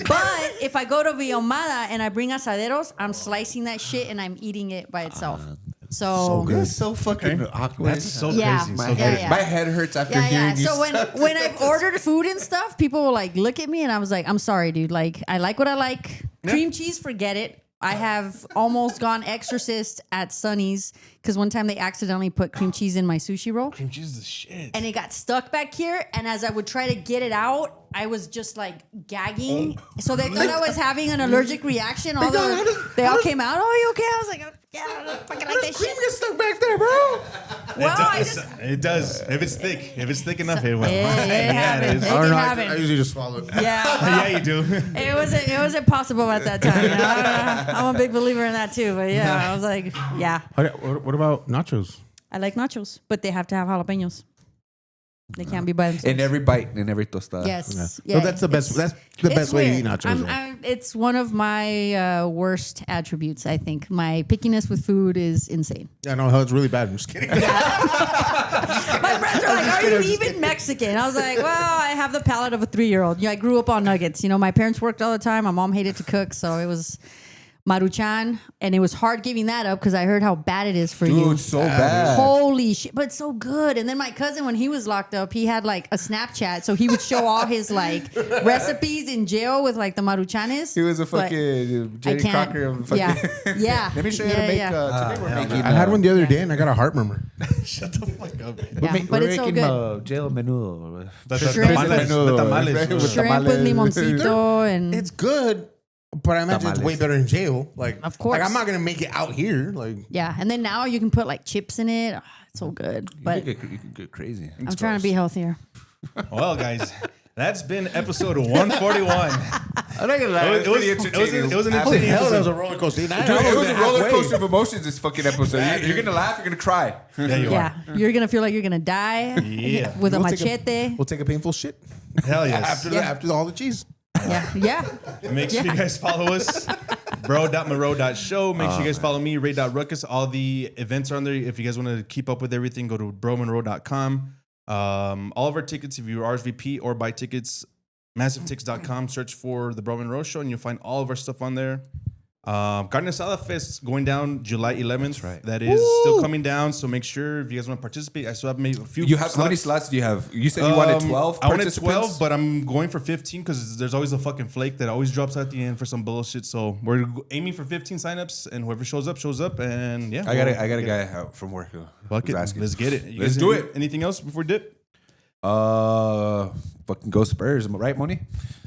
[SPEAKER 4] But if I go to Villahumada and I bring asaderos, I'm slicing that shit and I'm eating it by itself. So
[SPEAKER 5] good.
[SPEAKER 2] It's so fucking awkward.
[SPEAKER 3] That's so
[SPEAKER 4] Yeah.
[SPEAKER 3] crazy.
[SPEAKER 2] my,
[SPEAKER 3] So
[SPEAKER 2] head,
[SPEAKER 4] yeah.
[SPEAKER 2] my head hurts after
[SPEAKER 4] yeah,
[SPEAKER 2] hearing
[SPEAKER 4] yeah.
[SPEAKER 2] you.
[SPEAKER 4] So when I've ordered food and stuff, people will like look at me and I was like, I'm sorry, dude. Like I like what I like. Cream cheese, forget it. I have almost gone exorcist at Sonny's because one time they accidentally put cream cheese in my sushi roll
[SPEAKER 3] cream cheese is shit.
[SPEAKER 4] and it got stuck back here. And as I would try to get it out, I was just like gagging. So they thought I was having an allergic reaction. They all came out. Oh, you okay? I was like, oh, yeah, I don't fucking like that shit.
[SPEAKER 5] Get stuck back there, bro.
[SPEAKER 4] Well,
[SPEAKER 3] It does. If it's thick enough, it will.
[SPEAKER 4] Yeah, it happens.
[SPEAKER 3] is.
[SPEAKER 4] It
[SPEAKER 5] I don't
[SPEAKER 4] can
[SPEAKER 5] know.
[SPEAKER 4] happen.
[SPEAKER 5] I usually just swallow it.
[SPEAKER 4] Yeah.
[SPEAKER 3] Yeah, you do.
[SPEAKER 4] It wasn't possible at that time. You know? I'm a big believer in that too. But yeah, I was like, yeah,
[SPEAKER 5] What about nachos?
[SPEAKER 4] I like nachos, but they have to have jalapenos. They can't be by themselves.
[SPEAKER 2] in every bite, in every tostada.
[SPEAKER 4] Yes.
[SPEAKER 5] So that's the best. That's the
[SPEAKER 4] It's
[SPEAKER 5] best way to
[SPEAKER 4] weird.
[SPEAKER 5] eat nachos.
[SPEAKER 4] It's one of my worst attributes, I think. My pickiness with food is insane.
[SPEAKER 5] Yeah, no, it's really bad. I'm just kidding.
[SPEAKER 4] My friends are like, are you even Mexican? I was like, well, I have the palate of a 3-year-old. I grew up on nuggets. My parents worked all the time. My mom hated to cook, so it was Maruchan, and it was hard giving that up because I heard how bad it is for you.
[SPEAKER 2] Dude, so bad.
[SPEAKER 4] Holy shit, but so good. And then my cousin, when he was locked up, he had like a Snapchat, so he would show all his like recipes in jail with like the Maruchanes.
[SPEAKER 2] He was a
[SPEAKER 4] But
[SPEAKER 2] fucking
[SPEAKER 4] I
[SPEAKER 2] Jerry
[SPEAKER 4] can't.
[SPEAKER 2] Crocker of fucking.
[SPEAKER 4] Yeah.
[SPEAKER 2] Let me show you how to make. Today we're making.
[SPEAKER 5] I had one the other day and I got a heart murmur.
[SPEAKER 3] Shut the fuck up.
[SPEAKER 4] Yeah, but it's so good.
[SPEAKER 2] Jail menudo.
[SPEAKER 3] The
[SPEAKER 4] Shrimp.
[SPEAKER 3] tamales. The tamales.
[SPEAKER 2] With
[SPEAKER 4] Shrimp with limoncito and
[SPEAKER 5] It's good, but I imagine it's way
[SPEAKER 2] Tamales.
[SPEAKER 5] better in jail. Like,
[SPEAKER 4] Of course.
[SPEAKER 5] like I'm not gonna make it out here. Like,
[SPEAKER 4] yeah. And then now you can put like chips in it. Oh, it's so good. But
[SPEAKER 2] You could get crazy.
[SPEAKER 4] I'm trying to be healthier.
[SPEAKER 3] Well, guys, That's been episode 141.
[SPEAKER 2] I'm not gonna lie. It was entertaining.
[SPEAKER 3] It was an
[SPEAKER 5] Holy
[SPEAKER 3] entertaining
[SPEAKER 5] hell, that was
[SPEAKER 3] episode.
[SPEAKER 5] a roller coaster.
[SPEAKER 2] Dude, it was a roller coaster of emotions. This fucking episode. You're gonna laugh. You're gonna cry.
[SPEAKER 3] Yeah, you
[SPEAKER 4] Yeah, you're gonna feel like you're gonna die.
[SPEAKER 3] Yeah.
[SPEAKER 4] With a
[SPEAKER 5] We'll take
[SPEAKER 4] machete.
[SPEAKER 5] We'll take a painful shit
[SPEAKER 3] are. Hell yes.
[SPEAKER 5] after all the cheese.
[SPEAKER 4] Yeah.
[SPEAKER 3] Make sure you guys follow us. Bro.monroe.show. Make sure you guys follow me, Ray.ruckus. All the events are on there. If you guys want to keep up with everything, go to bromonroe.com. All of our tickets, if you RSVP or buy tickets, massivetix.com, search for the Bro Monroe Show, and you'll find all of our stuff on there. Carne Asada Fest going down July 11th. That's
[SPEAKER 2] right.
[SPEAKER 3] That is still coming down, so make sure if you guys want to participate. I still have maybe a few.
[SPEAKER 2] You have how many slots do you have? You said you wanted 12.
[SPEAKER 3] I wanted
[SPEAKER 2] participants?
[SPEAKER 3] 12, but I'm going for 15 because there's always a fucking flake that always drops at the end for some bullshit. So we're aiming for 15 signups, and whoever shows up, and yeah.
[SPEAKER 2] I got a guy out from work who
[SPEAKER 3] Fuck
[SPEAKER 2] was
[SPEAKER 3] it.
[SPEAKER 2] asking.
[SPEAKER 3] Let's get it. You
[SPEAKER 2] Let's
[SPEAKER 3] guys
[SPEAKER 2] do
[SPEAKER 3] any-
[SPEAKER 2] it.
[SPEAKER 3] Anything else before dip?
[SPEAKER 2] Fucking go Spurs, am I right, Moni?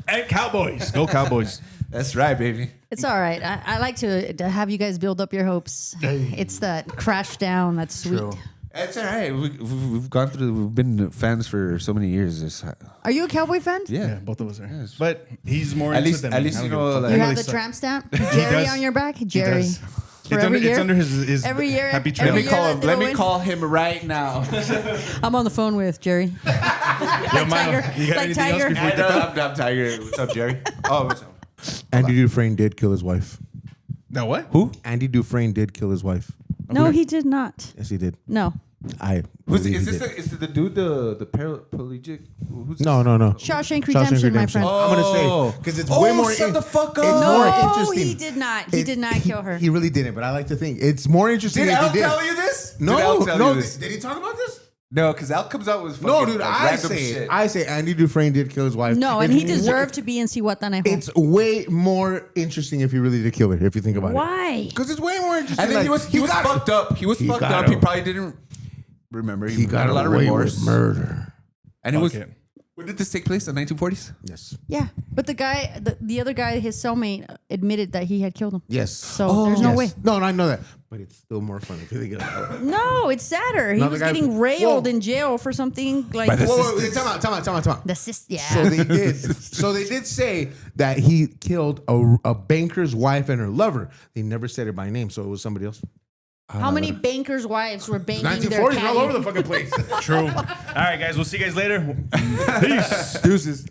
[SPEAKER 3] And Cowboys. Go Cowboys.
[SPEAKER 2] That's right, baby.
[SPEAKER 4] It's all right. I like to have you guys build up your hopes. It's that crash down that's sweet.
[SPEAKER 5] True.
[SPEAKER 2] It's all right. We've gone through. We've been fans for so many years.
[SPEAKER 4] Are you a Cowboy fan?
[SPEAKER 3] Yeah,
[SPEAKER 2] Yeah.
[SPEAKER 3] both of us are. But he's more
[SPEAKER 2] At
[SPEAKER 3] into
[SPEAKER 2] least-
[SPEAKER 3] them.
[SPEAKER 2] at least
[SPEAKER 3] I don't
[SPEAKER 2] you
[SPEAKER 3] give a
[SPEAKER 2] know,
[SPEAKER 3] fuck.
[SPEAKER 2] like-
[SPEAKER 4] You
[SPEAKER 3] I know
[SPEAKER 4] have
[SPEAKER 3] they
[SPEAKER 4] the
[SPEAKER 3] suck.
[SPEAKER 4] tramp stamp? Jerry
[SPEAKER 3] does.
[SPEAKER 4] on your back?
[SPEAKER 3] He
[SPEAKER 4] Jerry.
[SPEAKER 3] does.
[SPEAKER 4] For every
[SPEAKER 3] It's
[SPEAKER 4] year?
[SPEAKER 3] under his
[SPEAKER 4] Every year-
[SPEAKER 3] happy
[SPEAKER 4] every
[SPEAKER 3] trail.
[SPEAKER 2] Let me
[SPEAKER 4] year
[SPEAKER 2] call
[SPEAKER 4] that
[SPEAKER 2] him.
[SPEAKER 4] they
[SPEAKER 2] Let
[SPEAKER 4] go
[SPEAKER 2] me
[SPEAKER 4] in?
[SPEAKER 2] call him right now.
[SPEAKER 4] I'm on the phone with Jerry.
[SPEAKER 3] Yo, Milo,
[SPEAKER 4] Tiger.
[SPEAKER 3] you got
[SPEAKER 4] Like
[SPEAKER 3] anything
[SPEAKER 4] Tiger.
[SPEAKER 3] else before
[SPEAKER 2] I
[SPEAKER 3] we
[SPEAKER 2] know.
[SPEAKER 3] dip out?
[SPEAKER 2] I'm Tiger. What's up, Jerry? Oh, what's up?
[SPEAKER 5] Andy Dufresne did kill his wife.
[SPEAKER 3] No, what?
[SPEAKER 2] Who?
[SPEAKER 5] Andy Dufresne did kill his wife.
[SPEAKER 4] No, he did not.
[SPEAKER 5] Yes, he did.
[SPEAKER 4] No.
[SPEAKER 2] Who's
[SPEAKER 5] believe
[SPEAKER 2] is
[SPEAKER 5] he
[SPEAKER 2] this?
[SPEAKER 5] did.
[SPEAKER 2] Is it the dude? The paraplegic? Who's
[SPEAKER 5] No.
[SPEAKER 4] Shawshank Redemption, my friend.
[SPEAKER 5] I'm gonna say because it's way more.
[SPEAKER 2] Shut the fuck up.
[SPEAKER 5] It's more
[SPEAKER 4] No,
[SPEAKER 5] interesting.
[SPEAKER 4] he did not. He did not kill her.
[SPEAKER 5] He really didn't, but I like to think it's more interesting.
[SPEAKER 2] Did
[SPEAKER 5] if
[SPEAKER 2] Al
[SPEAKER 5] he did.
[SPEAKER 2] tell you this?
[SPEAKER 5] No,
[SPEAKER 2] Did Al tell
[SPEAKER 5] no.
[SPEAKER 2] you this?
[SPEAKER 5] Did he talk about this?
[SPEAKER 2] No, because Al comes out with
[SPEAKER 5] No,
[SPEAKER 2] fucking,
[SPEAKER 5] dude.
[SPEAKER 2] like,
[SPEAKER 5] I
[SPEAKER 2] random
[SPEAKER 5] say
[SPEAKER 2] shit.
[SPEAKER 5] it. I say Andy Dufresne did kill his wife.
[SPEAKER 4] No, and
[SPEAKER 5] It's
[SPEAKER 4] he
[SPEAKER 5] wa-
[SPEAKER 4] deserved to be in Cihuatanejo.
[SPEAKER 5] It's way more interesting if he really did kill her. If you think about it.
[SPEAKER 4] Why?
[SPEAKER 5] Because it's way more interesting.
[SPEAKER 2] And then
[SPEAKER 5] like,
[SPEAKER 2] he was
[SPEAKER 5] got-
[SPEAKER 2] fucked up. He was
[SPEAKER 5] he
[SPEAKER 2] fucked
[SPEAKER 5] got
[SPEAKER 2] up. He
[SPEAKER 5] him.
[SPEAKER 2] probably didn't remember.
[SPEAKER 5] He got
[SPEAKER 2] had a lot of
[SPEAKER 5] away
[SPEAKER 2] remorse.
[SPEAKER 5] with murder.
[SPEAKER 2] And it was.
[SPEAKER 3] Okay.
[SPEAKER 2] When did this take place? The 1940s?
[SPEAKER 5] Yes.
[SPEAKER 4] Yeah, but the guy, the other guy, his cellmate, admitted that he had killed him.
[SPEAKER 5] Yes.
[SPEAKER 4] So there's no way.
[SPEAKER 5] No, I know that, but it's still more fun if you think about it.
[SPEAKER 4] No, it's sadder. He
[SPEAKER 5] No, the
[SPEAKER 4] was
[SPEAKER 5] guy-
[SPEAKER 4] getting railed
[SPEAKER 5] Whoa.
[SPEAKER 4] in jail for something like
[SPEAKER 2] By the
[SPEAKER 5] Whoa, time out.
[SPEAKER 4] the sis. Yeah.
[SPEAKER 5] So they did. So they did say that he killed a banker's wife and her lover. They never said it by name, so it was somebody else.
[SPEAKER 4] How many bankers' wives were banking their
[SPEAKER 5] 1940s,
[SPEAKER 4] caddy?
[SPEAKER 5] all over the fucking place.
[SPEAKER 3] True. All right, guys. We'll see you guys later.
[SPEAKER 5] Deuces.